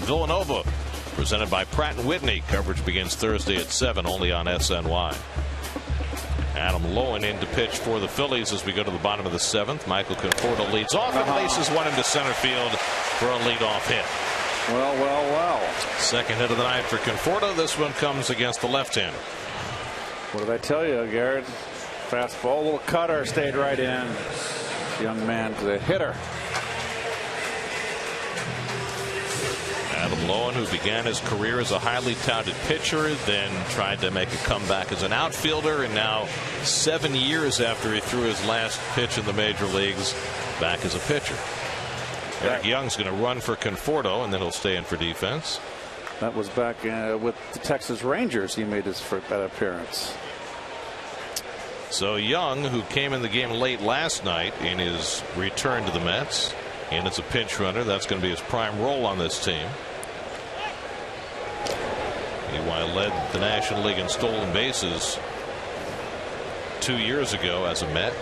Villanova, presented by Pratt & Whitney. Coverage begins Thursday at 7, only on SNY. Adam Lowen in to pitch for the Phillies as we go to the bottom of the 7th. Michael Conforto leads off and laces one into center field for a leadoff hit. Well. Second hit of the night for Conforto. This one comes against the left-hander. What did I tell you, Garrett? Fastball, little cutter, stayed right in. Young man to the hitter. Adam Lowen, who began his career as a highly touted pitcher, then tried to make a comeback as an outfielder, and now 7 years after he threw his last pitch in the major leagues, back as a pitcher. Eric Young's going to run for Conforto, and then he'll stay in for defense. That was back with the Texas Rangers. He made his first appearance. So Young, who came in the game late last night in his return to the Mets, and it's a pinch runner, that's going to be his prime role on this team. EY led the National League in stolen bases 2 years ago as a Met.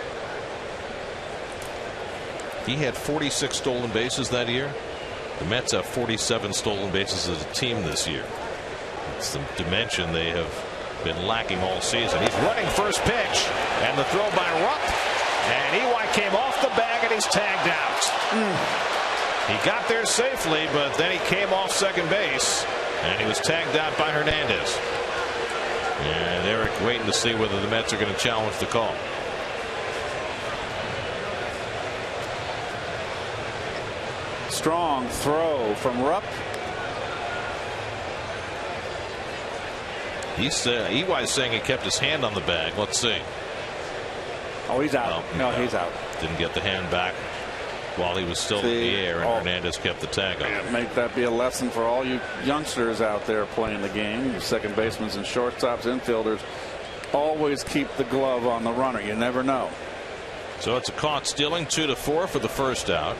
He had 46 stolen bases that year. The Mets have 47 stolen bases as a team this year. It's the dimension they have been lacking all season. He's running first pitch, and the throw by Rupp, and EY came off the bag and he's tagged out. He got there safely, but then he came off second base and he was tagged out by Hernandez. And Eric waiting to see whether the Mets are going to challenge the call. Strong throw from Rupp. EY's saying he kept his hand on the bag. Let's see. Oh, he's out. No, he's out. Didn't get the hand back while he was still in the air, and Hernandez kept the tag on. Make that be a lesson for all you youngsters out there playing the game. Second basemen and shortstops, infielders, always keep the glove on the runner. You never know. So it's a caught stealing. 2-4 for the first out.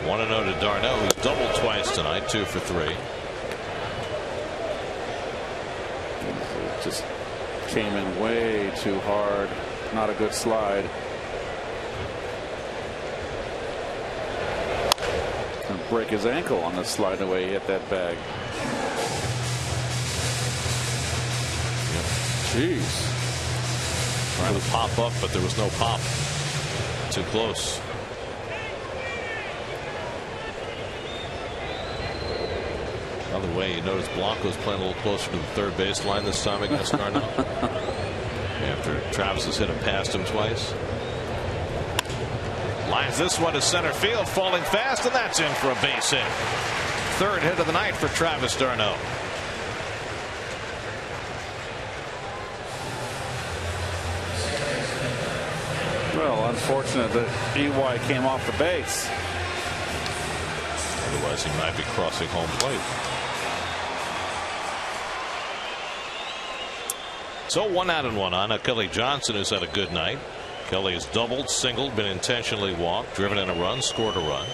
1-0 to Darnell, who's doubled twice tonight. 2 for 3. Just came in way too hard. Not a good slide. Gonna break his ankle on the slide the way he hit that bag. Jeez. Trying to pop up, but there was no pop. Too close. By the way, you notice Blanco's playing a little closer to the third baseline this time against Darno. After Travis has hit it past him twice. Lines this one to center field, falling fast, and that's in for a base hit. Third hit of the night for Travis d'Arnaud. Well, unfortunate that EY came off the base. Otherwise, he might be crossing home plate. So 1 out and 1 on. Now Kelly Johnson has had a good night. Kelly has doubled, singled, been intentionally walked, driven in a run, scored a run.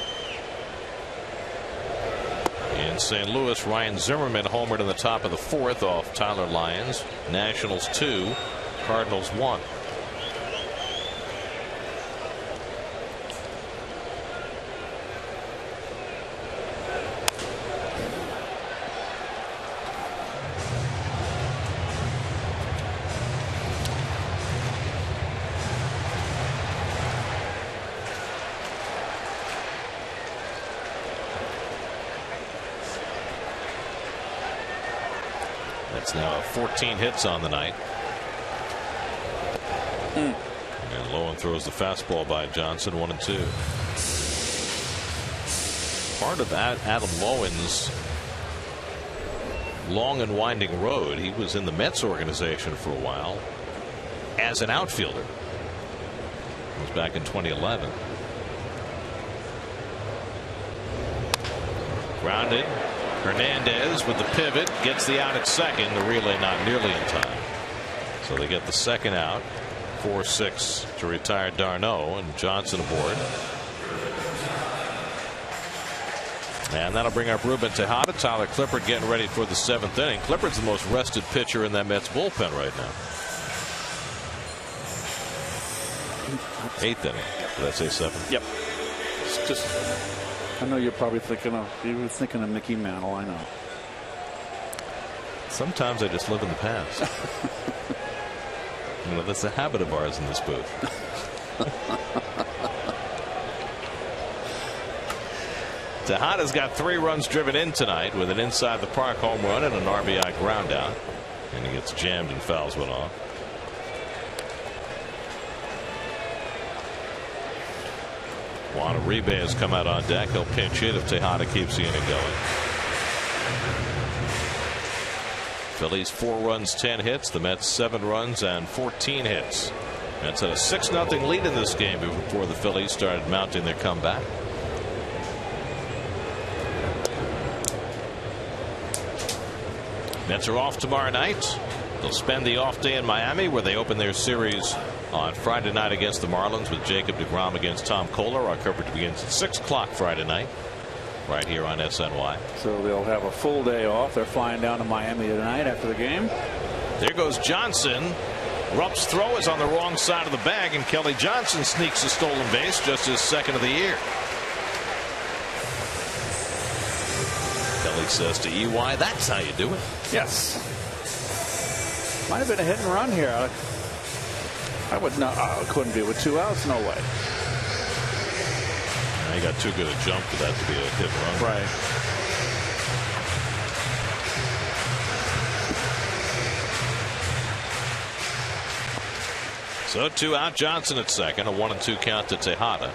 In St. Louis, Ryan Zimmerman homered in the top of the 4th off Tyler Lyons. Nationals 2, Cardinals 1. That's now 14 hits on the night. And Lowen throws the fastball by Johnson, 1-2. Part of that, Adam Lowen's long and winding road. He was in the Mets organization for a while as an outfielder. It was back in 2011. Grounded. Hernandez with the pivot gets the out at second. The relay not nearly in time. So they get the second out. 4-6 to retire d'Arnaud, and Johnson aboard. And that'll bring up Ruben Tejada. Tyler Clippard getting ready for the 7th inning. Clippard's the most rested pitcher in that Mets bullpen right now. 8th inning. Did I say 7th? Yep. It's just, I know you're probably thinking of Mickey Mantle. I know. Sometimes I just live in the past. You know, that's a habit of ours in this booth. Tejada's got 3 runs driven in tonight with an inside the park home run and an RBI ground out. And he gets jammed and fouls one off. Juan Uribe has come out on deck. He'll pinch hit if Tejada keeps the inning going. Phillies 4 runs, 10 hits. The Mets 7 runs and 14 hits. Mets had a 6-0 lead in this game before the Phillies started mounting their comeback. Mets are off tomorrow night. They'll spend the off day in Miami, where they open their series on Friday night against the Marlins with Jacob deGrom against Tom Kohler. Our coverage begins at 6 o'clock Friday night right here on SNY. So they'll have a full day off. They're flying down to Miami tonight after the game. There goes Johnson. Rupp's throw is on the wrong side of the bag, and Kelly Johnson sneaks a stolen base, just his 2nd of the year. Kelly says to EY, that's how you do it. Yes. Might have been a hit and run here. I would not. Couldn't be with 2 outs. No way. He got too good a jump for that to be a hit and run. Right. So 2 out. Johnson at second. A 1-2 count to Tejada.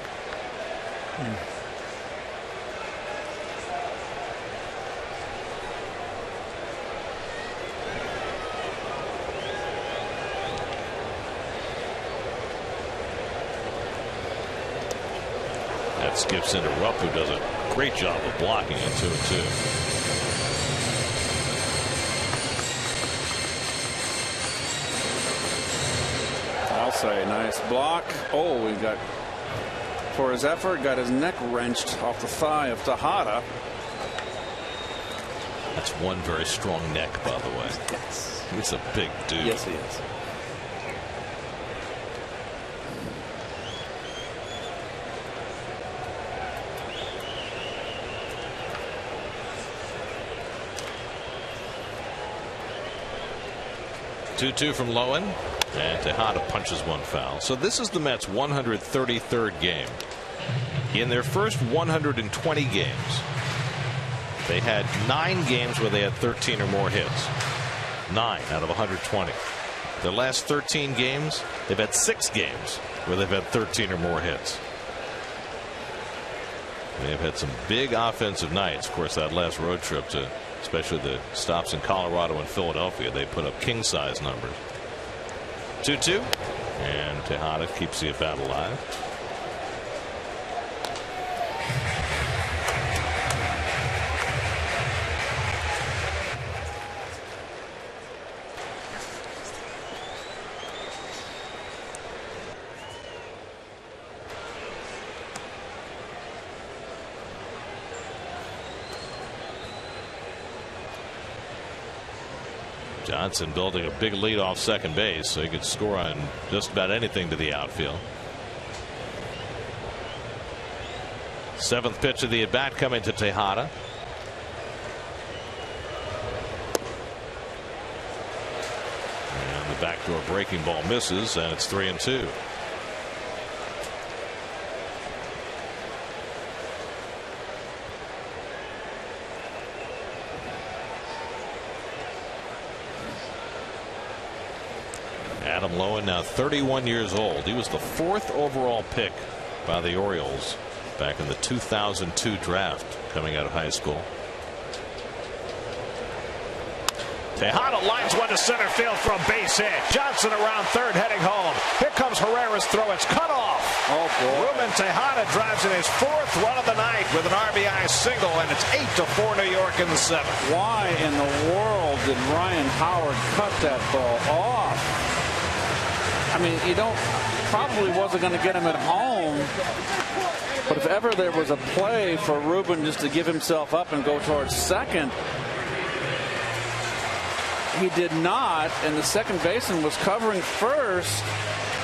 That skips into Rupp, who does a great job of blocking it. 2-2. I'll say nice block. Oh, we got, for his effort, got his neck wrenched off the thigh of Tejada. That's one very strong neck, by the way. Yes. He's a big dude. Yes, he is. 2-2 from Lowen, and Tejada punches one foul. So this is the Mets' 133rd game. In their first 120 games, they had 9 games where they had 13 or more hits. 9 out of 120. Their last 13 games, they've had 6 games where they've had 13 or more hits. They've had some big offensive nights. Of course, that last road trip, to especially the stops in Colorado and Philadelphia, they put up king-size numbers. 2-2, and Tejada keeps the at-bat alive. Johnson building a big lead off second base, so he could score on just about anything to the outfield. 7th pitch of the at bat coming to Tejada. And the backdoor breaking ball misses, and it's 3-2. Adam Lowen, now 31 years old. He was the 4th overall pick by the Orioles back in the 2002 draft, coming out of high school. Tejada lines one to center field for a base hit. Johnson around third, heading home. Here comes Herrera's throw. It's cut off. Oh, boy. Ruben Tejada drives in his 4th run of the night with an RBI single, and it's 8-4 New York in the 7th. Why in the world did Ryan Howard cut that ball off? I mean, probably wasn't going to get him at home. But if ever there was a play for Ruben just to give himself up and go towards second, he did not, and the second baseman was covering first.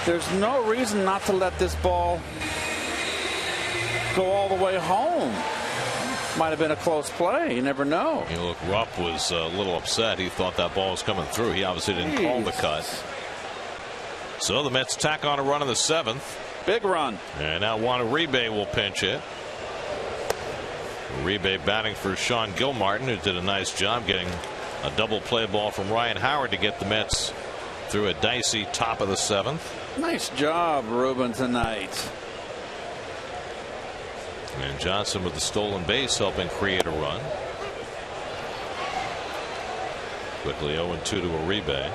There's no reason not to let this ball go all the way home. Might have been a close play. You never know. You look, Rupp was a little upset. He thought that ball was coming through. He obviously didn't call the cut. So the Mets tack on a run in the 7th. Big run. And now Juan Uribe will pinch hit. Uribe batting for Sean Gilmartin, who did a nice job getting a double play ball from Ryan Howard to get the Mets through a dicey top of the 7th. Nice job, Ruben, tonight. And Johnson with the stolen base helping create a run. Quickly 0-2 to Uribe.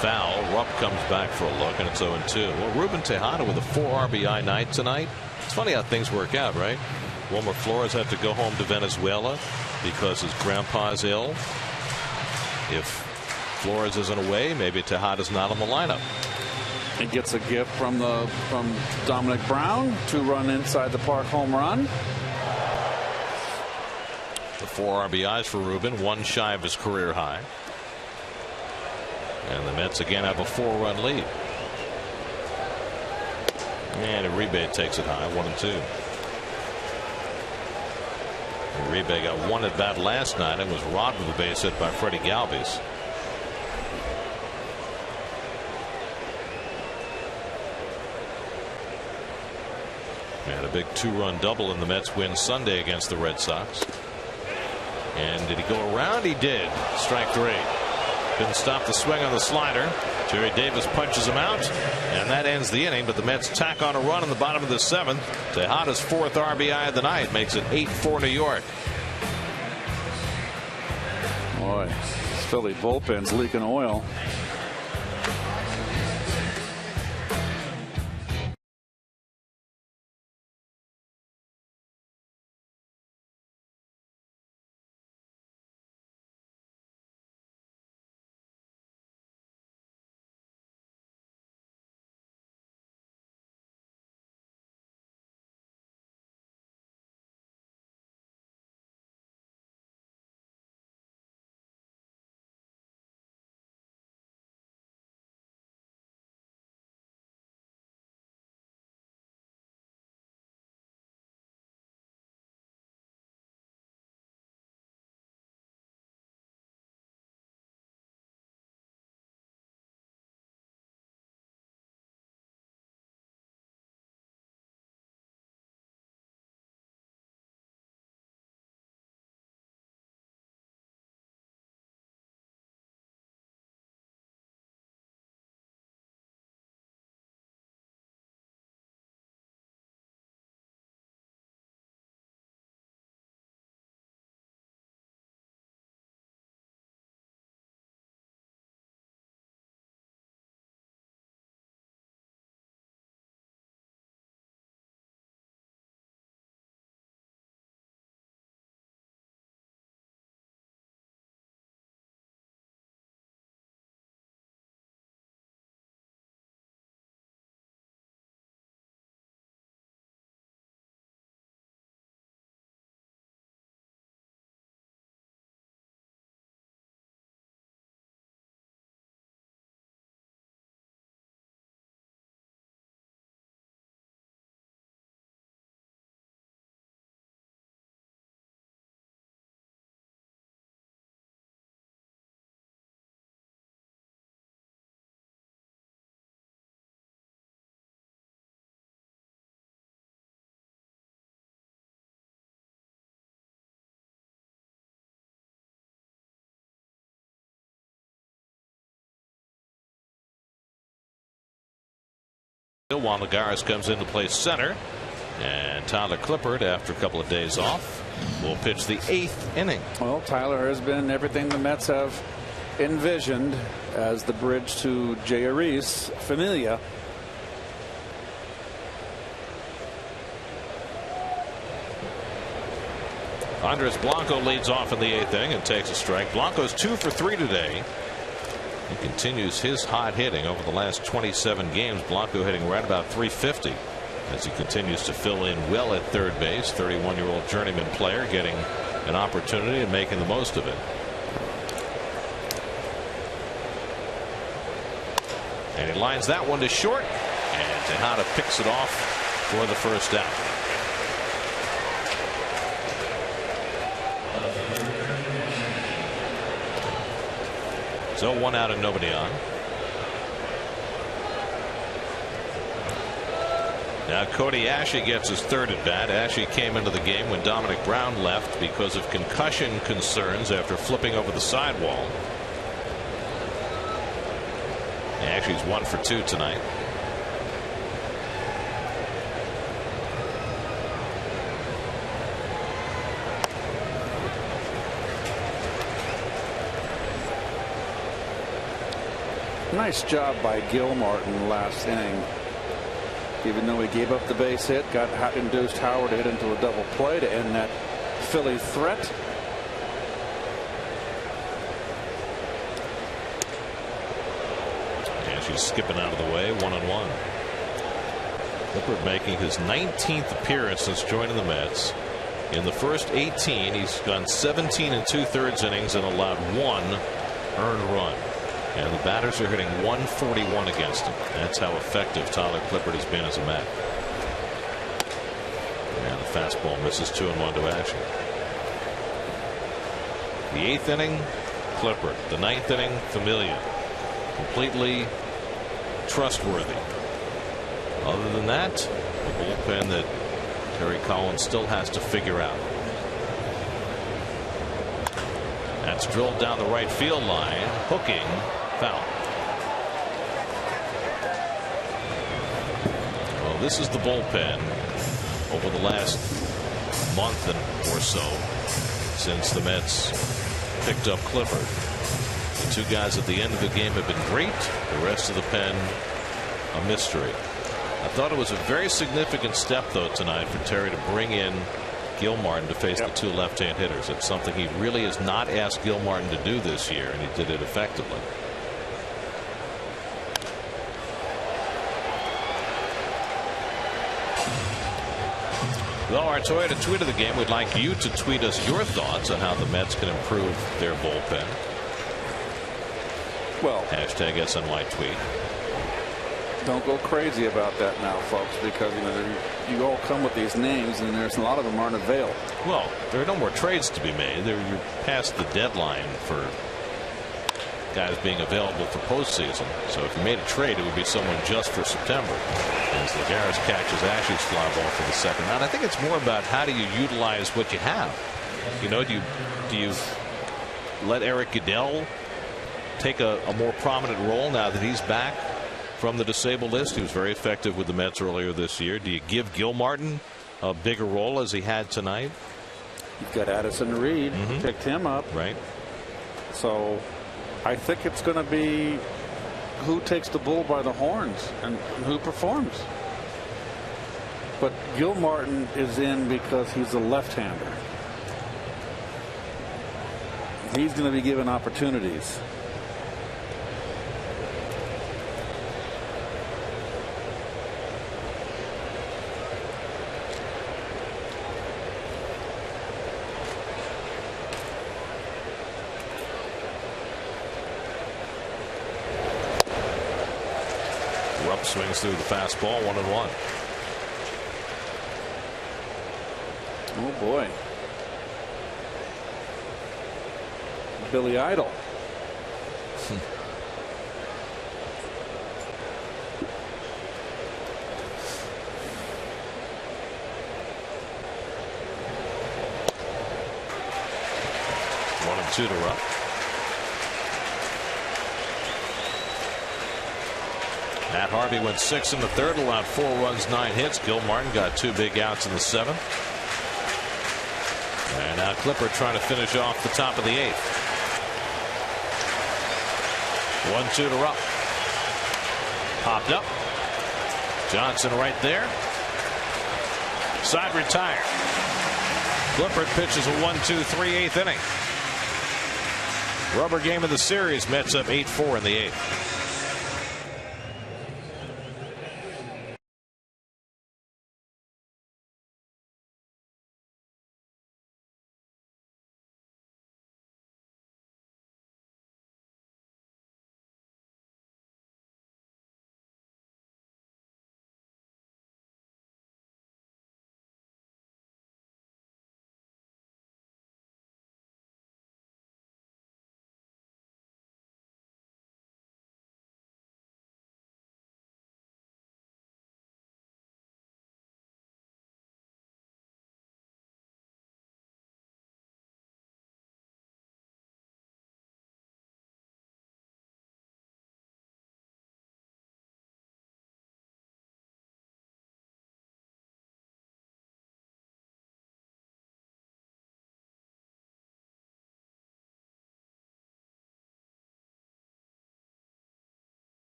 Foul. Rupp comes back for a look, and it's 0-2. Well, Ruben Tejada with a 4 RBI night tonight. It's funny how things work out, right? Wilmer Flores had to go home to Venezuela because his grandpa's ill. If Flores isn't away, maybe Tejada's not on the lineup. He gets a gift from Dominic Brown, 2-run inside the park home run. The 4 RBIs for Ruben, 1 shy of his career high. And the Mets again have a 4-run lead. And Uribe takes it high, 1-2. Uribe got 1 at bat last night and was robbed of a base hit by Freddie Galvis. And a big 2-run double in the Mets win Sunday against the Red Sox. And did he go around? He did. Strike 3. Couldn't stop the swing on the slider. Jerry Davis punches him out, and that ends the inning. But the Mets tack on a run in the bottom of the 7th. Tejada's 4th RBI of the night makes it 8-4 New York. Boy, this Philly bullpen's leaking oil. While Nagaris comes in to play center, and Tyler Clippard, after a couple of days off, will pitch the 8th inning. Well, Tyler has been everything the Mets have envisioned as the bridge to Jeurys Familia. Andres Blanco leads off in the 8th inning and takes a strike. Blanco's 2 for 3 today. He continues his hot hitting over the last 27 games. Blanco hitting right about 350 as he continues to fill in well at third base. 31-year-old journeyman player getting an opportunity and making the most of it. And he lines that one to short, and Tejada picks it off for the first out. So 1 out and nobody on. Now Cody Ashe gets his 3rd at bat. Ashe came into the game when Dominic Brown left because of concussion concerns after flipping over the sidewall. Ashe's 1 for 2 tonight. Nice job by Gilmartin last inning. Even though he gave up the base hit, induced Howard to hit into a double play to end that Philly threat. And she's skipping out of the way, 1-1. Clippard making his 19th appearance since joining the Mets. In the first 18, he's gone 17 2/3 innings and allowed 1 earned run. And the batters are hitting 141 against him. That's how effective Tyler Clippard has been as a Met. And the fastball misses 2-1 to Ashe. The 8th inning, Clippard. The 9th inning, Familia. Completely trustworthy. Other than that, the bullpen that Terry Collins still has to figure out. That's drilled down the right field line. Hooking. Foul. Well, this is the bullpen over the last month or so since the Mets picked up Clippard. The 2 guys at the end of the game have been great. The rest of the pen, a mystery. I thought it was a very significant step, though, tonight for Terry to bring in Gilmartin to face the 2 left-hand hitters. It's something he really has not asked Gilmartin to do this year, and he did it effectively. Well, our Toyota tweet of the game, we'd like you to tweet us your thoughts on how the Mets can improve their bullpen. Well, hashtag SNY tweet. Don't go crazy about that now, folks, because you all come with these names and there's a lot of them aren't available. Well, there are no more trades to be made. You're past the deadline for guys being available for postseason. So if you made a trade, it would be someone just for September. As Lagares catches Ashe's fly ball for the 2nd round. I think it's more about how do you utilize what you have. You know, do you let Eric Goodell take a more prominent role now that he's back from the disabled list? He was very effective with the Mets earlier this year. Do you give Gilmartin a bigger role as he had tonight? You've got Addison Reed, picked him up. Right. So I think it's going to be who takes the bull by the horns and who performs. But Gilmartin is in because he's a left-hander. He's going to be given opportunities. Rupp swings through the fastball, 1-1. Oh boy. Billy Idol. One and 2 to Rupp. Matt Harvey went 6 in the third, allowed 4 runs, 9 hits. Gil Martin got 2 big outs in the 7th. And now Clipper trying to finish off the top of the 8th. 1-2 to Rupp. Popped up. Johnson right there. Side retired. Clippard pitches a 1-2-3 8th inning. Rubber game of the series. Mets up 8-4 in the 8th.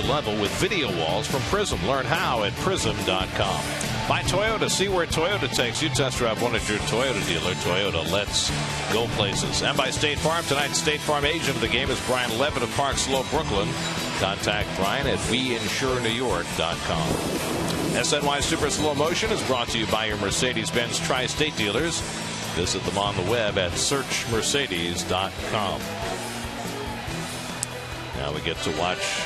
Level with video walls from Prism. Learn how at prism.com. By Toyota. See where Toyota takes you. Test drive one at your Toyota dealer. Toyota, let's go places. And by State Farm. Tonight's State Farm agent of the game is Brian Levin of Park Slope, Brooklyn. Contact Brian at WeInsureNewYork.com. SNY Super Slow Motion is brought to you by your Mercedes-Benz Tri-State dealers. Visit them on the web at searchmercedes.com. Now we get to watch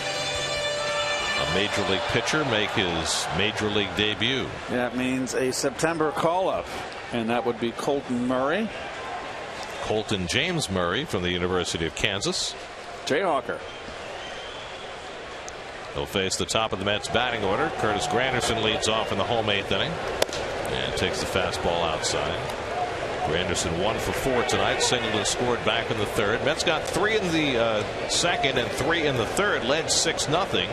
a major league pitcher make his major league debut. That means a September call-up, and that would be Colton Murray. Colton James Murray from the University of Kansas. Jayhawker. He'll face the top of the Mets batting order. Curtis Granderson leads off in the home 8th inning and takes the fastball outside. Granderson 1 for 4 tonight. Singled and scored back in the 3rd. Mets got 3 in the 2nd and 3 in the 3rd. Led 6-0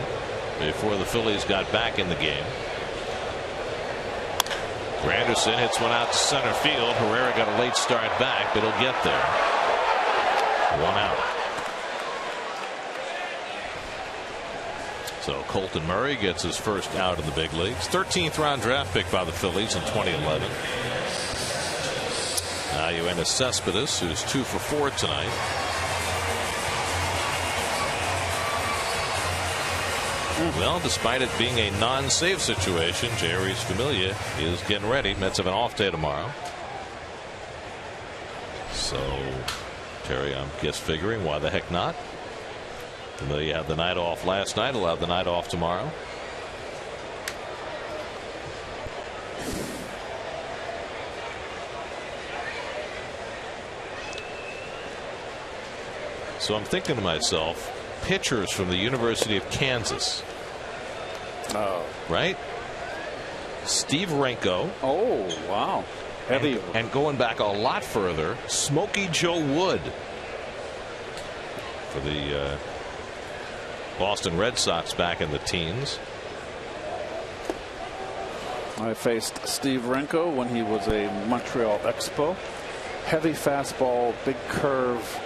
before the Phillies got back in the game. Granderson hits one out to center field. Herrera got a late start back, but he'll get there. 1 out. So Colton Murray gets his first out in the big leagues. 13th round draft pick by the Phillies in 2011. Now Yoenis Cespedes, who's 2 for 4 tonight. Well, despite it being a non-save situation, Jerry's Familia is getting ready. Mets have an off day tomorrow. So, Terry, I'm just figuring, why the heck not? Familia had the night off last night, allowed the night off tomorrow. So I'm thinking to myself, pitchers from the University of Kansas. Oh. Right? Steve Renko. Oh, wow. Heavy. And going back a lot further, Smokey Joe Wood for the Boston Red Sox back in the teens. I faced Steve Renko when he was a Montreal Expo. Heavy fastball, big curve.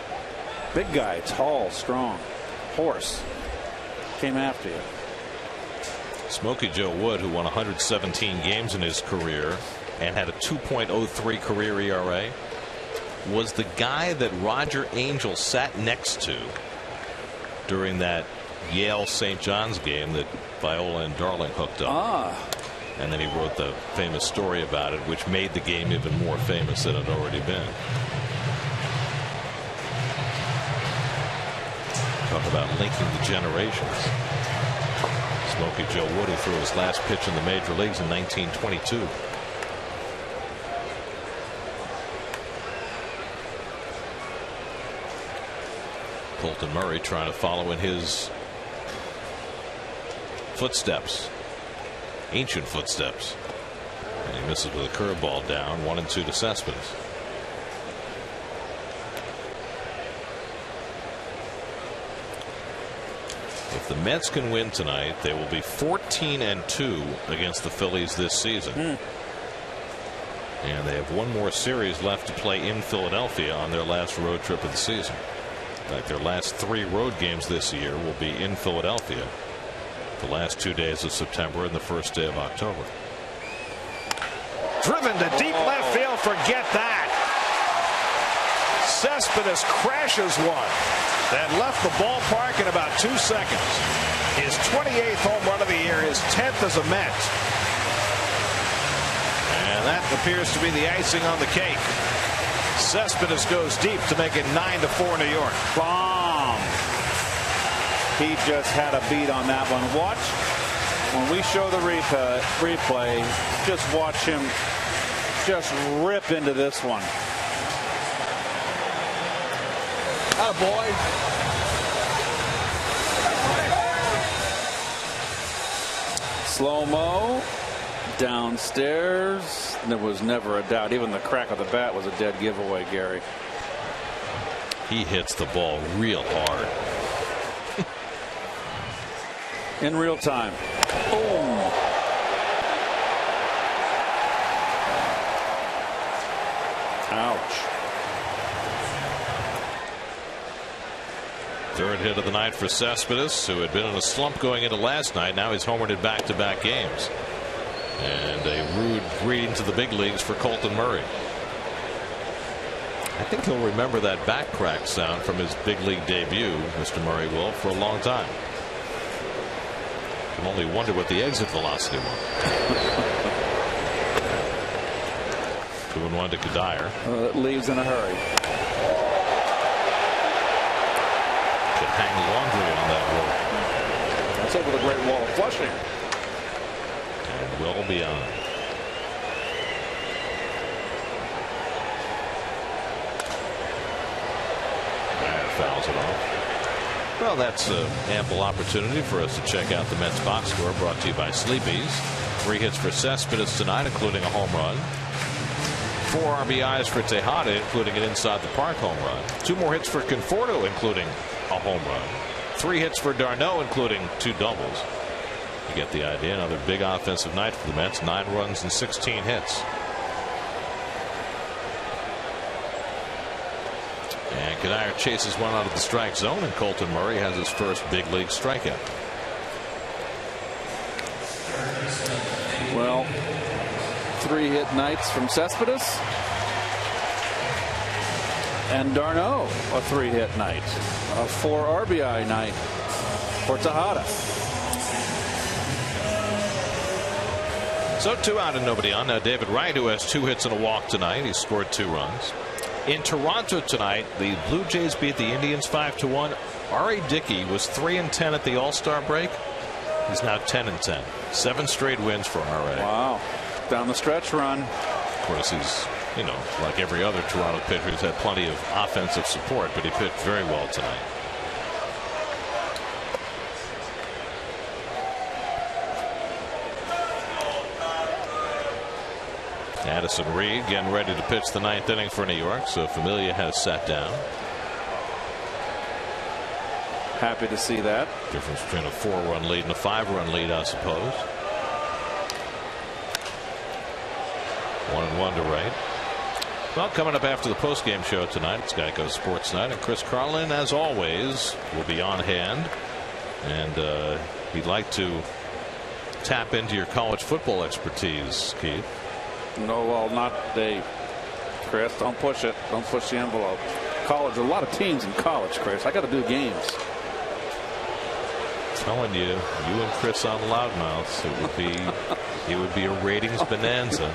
Big guy, tall, strong. Horse. Came after you. Smokey Joe Wood, who won 117 games in his career and had a 2.03 career ERA, was the guy that Roger Angell sat next to during that Yale St. John's game that Viola and Darling hooked up. And then he wrote the famous story about it, which made the game even more famous than it had already been. Talk about linking the generations. Smokey Joe Wood, who threw his last pitch in the major leagues in 1922. Colton Murray trying to follow in his footsteps, ancient footsteps, and he misses with a curveball down. 1-2 to Cespedes. If the Mets can win tonight, they will be 14-2 against the Phillies this season. And they have one more series left to play in Philadelphia on their last road trip of the season. In fact, their last 3 road games this year will be in Philadelphia the last 2 days of September and the first day of October. Driven to deep left field. Forget that. Cespedes crashes one that left the ballpark in about 2 seconds. His 28th home run of the year, his 10th as a Met. And that appears to be the icing on the cake. Cespedes goes deep to make it 9-4 New York. Bomb. He just had a beat on that one. Watch when we show the replay. Just watch him just rip into this one. Attaboy. Slow-mo. Downstairs. There was never a doubt. Even the crack of the bat was a dead giveaway, Gary. He hits the ball real hard. In real time. Boom. Ouch. Third hit of the night for Cespedes, who had been in a slump going into last night. Now he's homered in back-to-back games. And a rude greeting to the big leagues for Colton Murray. I think he'll remember that back crack sound from his big league debut, Mr. Murray will, for a long time. Can only wonder what the exit velocity was. 2-1 to Kadire. It leaves in a hurry. Could hang laundry on that rope. That's over the Great Wall of Flushing. And well beyond. And fouls it off. Well, that's ample opportunity for us to check out the Mets box score, brought to you by Sleepy's. 3 hits for Cespedes tonight, including a home run. 4 RBIs for Tejada, including an inside the park home run. 2 more hits for Conforto, including a home run. 3 hits for d'Arnaud, including 2 doubles. You get the idea. Another big offensive night for the Mets. 9 runs and 16 hits. And Kadire chases one out of the strike zone, and Colton Murray has his first big league strikeout. Well, 3 hit nights from Cespedes. And d'Arnaud, a 3 hit night. A 4 RBI night for Tejada. So 2 out and nobody on. Now David Wright, who has 2 hits and a walk tonight. He scored 2 runs. In Toronto tonight, the Blue Jays beat the Indians 5-1. R.A. Dickey was 3-10 at the All-Star break. He's now 10-10. 7 straight wins for R.A. Wow. Down the stretch run. Of course, he's, like every other Toronto pitcher, he's had plenty of offensive support, but he pitched very well tonight. Addison Reed getting ready to pitch the 9th inning for New York, so Familia has sat down. Happy to see that. Difference between a 4-run lead and a 5-run lead, I suppose. 1-1 to Wright. Well, coming up after the postgame show tonight, it's Geico Sports Night, and Chris Carlin, as always, will be on hand. And he'd like to tap into your college football expertise, Keith. No, well, not Dave. Chris, don't push it. Don't push the envelope. College, a lot of teams in college, Chris. I got to do games. Telling you, you and Chris on Loudmouths, it would be a ratings bonanza.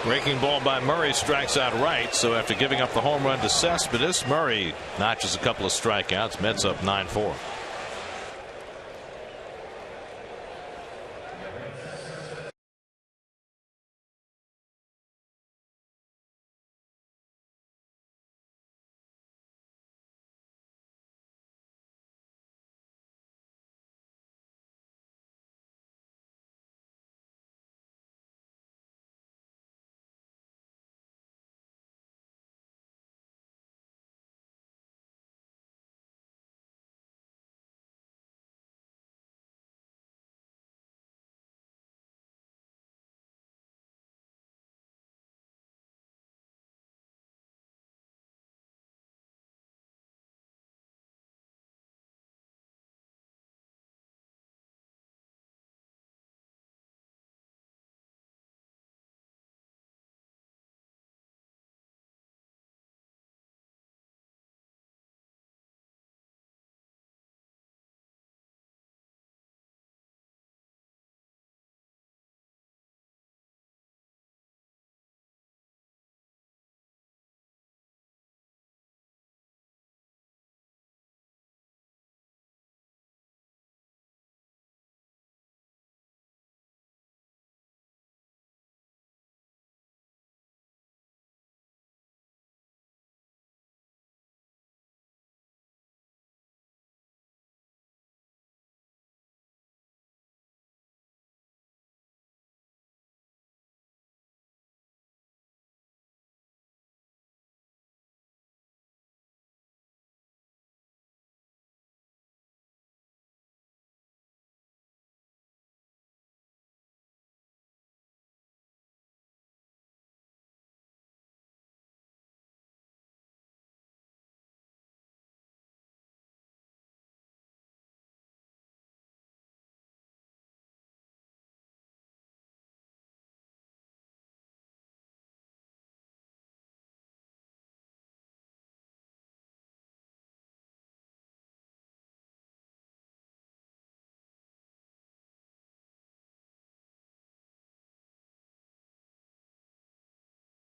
Breaking ball by Murray, strikes out right. So after giving up the home run to Cespedes, Murray notches a couple of strikeouts. Mets up 9-4.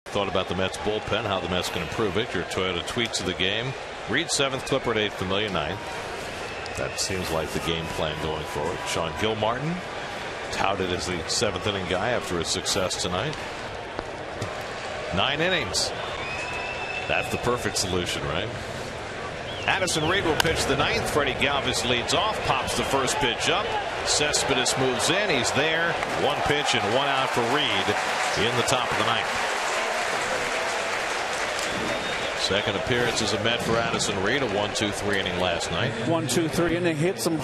Thought about the Mets bullpen, how the Mets can improve it. Your Toyota tweets of the game. Reed 7th, Clipper at 8th, Familia 9th. That seems like the game plan going forward. Sean Gilmartin touted as the 7th inning guy after his success tonight. 9 innings. That's the perfect solution, right? Addison Reed will pitch the 9th. Freddie Galvis leads off, pops the first pitch up. Cespedes moves in. He's there. 1 pitch and 1 out for Reed in the top of the 9th. Second appearance as a Met for Addison Reed, a 1-2-3 inning last night. 1-2-3 inning,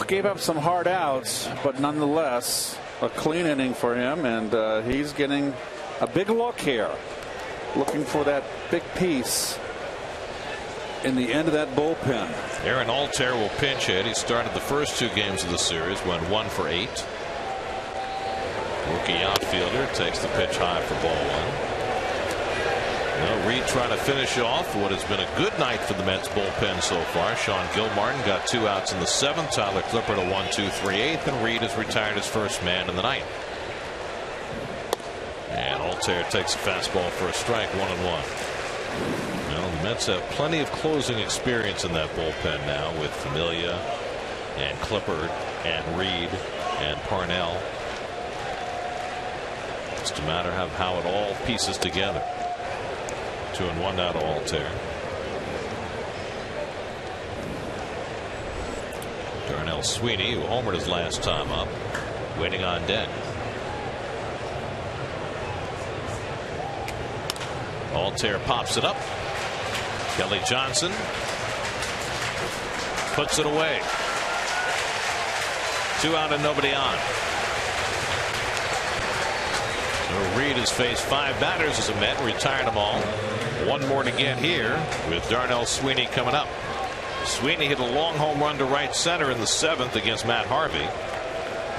gave up some hard outs, but nonetheless a clean inning for him, and he's getting a big look here, looking for that big piece in the end of that bullpen. Aaron Altair will pinch hit. He started the first 2 games of the series, went 1 for 8. Rookie outfielder takes the pitch high for ball 1. Well, Reed trying to finish off what has been a good night for the Mets bullpen so far. Sean Gilmartin got 2 outs in the 7th. Tyler Clippard a 1-2-3 8th, and Reed has retired his first man in the 9th. And Altair takes a fastball for a strike, 1-1. Well, the Mets have plenty of closing experience in that bullpen now with Familia and Clippard and Reed and Parnell. Just a matter of how it all pieces together. 2-1 now to Altair. Darnell Sweeney, who homered his last time up, waiting on deck. Altair pops it up. Kelly Johnson puts it away. 2 out and nobody on. So Reed has faced 5 batters as a Met, retired them all. 1 more to get here with Darnell Sweeney coming up. Sweeney hit a long home run to right center in the 7th against Matt Harvey.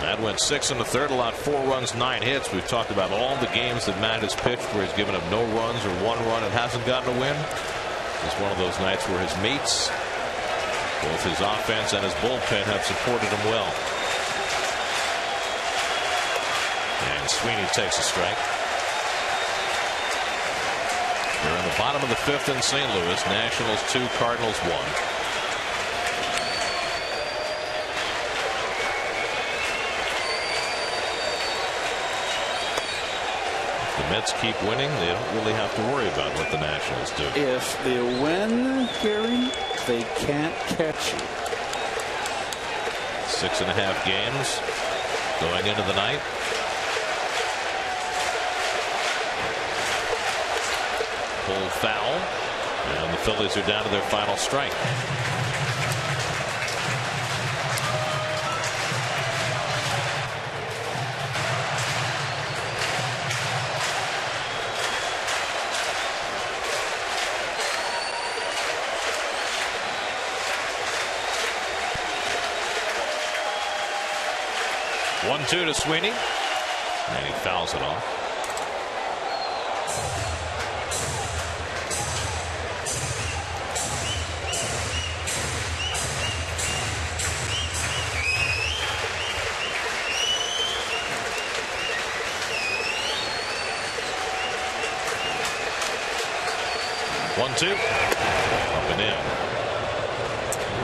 Matt went 6 in the 3rd, allowed 4 runs, 9 hits. We've talked about all the games that Matt has pitched where he's given up no runs or 1 run and hasn't gotten a win. It's one of those nights where his mates, both his offense and his bullpen, have supported him well. And Sweeney takes a strike. They're in the bottom of the 5th in St. Louis. Nationals 2, Cardinals 1. If the Mets keep winning, they don't really have to worry about what the Nationals do. If they win, Gary, they can't catch you. 6.5 games going into the night. Pulled foul, and the Phillies are down to their final strike. One-two to Sweeney, and he fouls it off. One-two, up and in.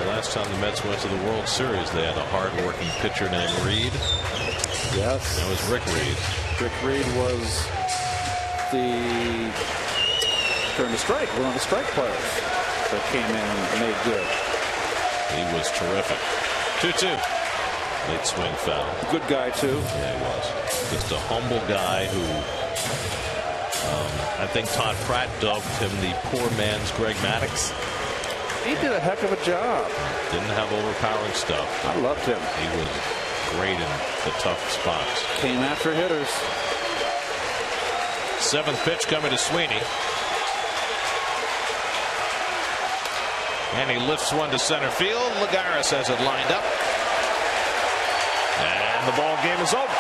The last time the Mets went to the World Series, they had a hard-working pitcher named Reed. Yes. That was Rick Reed. Rick Reed was during the strike, one of the strike players that came in and made good. He was terrific. 2-2. Late swing foul. Good guy, too. Yeah, he was. Just a humble guy who, I think Todd Pratt dubbed him the poor man's Greg Maddux. He did a heck of a job. Didn't have overpowering stuff. I loved him. He was great in the tough spots. Came after hitters. 7th pitch coming to Sweeney. And he lifts one to center field. Lagares has it lined up. And the ball game is over.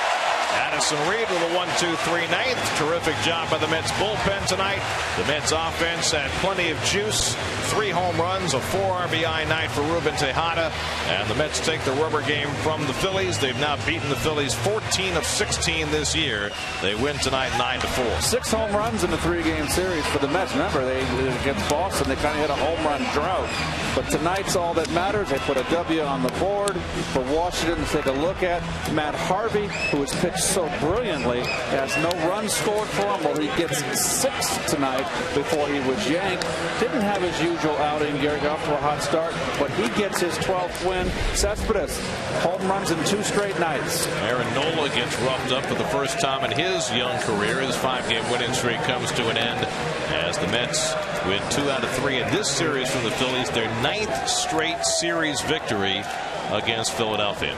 Addison Reed with a 1-2-3 ninth. Terrific job by the Mets bullpen tonight. The Mets offense had plenty of juice. 3 home runs, a 4 RBI night for Ruben Tejada. And the Mets take the rubber game from the Phillies. They've now beaten the Phillies 14 of 16 this year. They win tonight 9-4. 6 home runs in the 3-game series for the Mets. Remember, they against Boston, they kind of hit a home run drought. But tonight's all that matters. They put a W on the board for Washington to take a look at. Matt Harvey, who has pitched so brilliantly, has no runs scored for him. Well, he gets 6 tonight before he was yanked. Didn't have his usual outing. Gary got off to a hot start, but he gets his 12th win. Cespedes, home runs in 2 straight nights. Aaron Nola gets roughed up for the first time in his young career. His 5-game winning streak comes to an end as the Mets win 2 out of 3 in this series from the Phillies. Their 9th straight series victory against Philadelphia.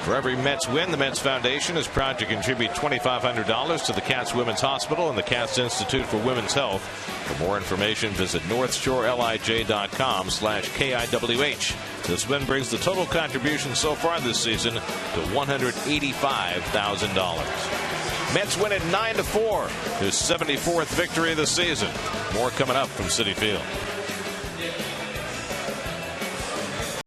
For every Mets win, the Mets Foundation is proud to contribute $2,500 to the Cats Women's Hospital and the Cats Institute for Women's Health. For more information, visit northshorelij.com/KIWH. This win brings the total contribution so far this season to $185,000. Mets win it 9-4, their 74th victory of the season. More coming up from Citi Field.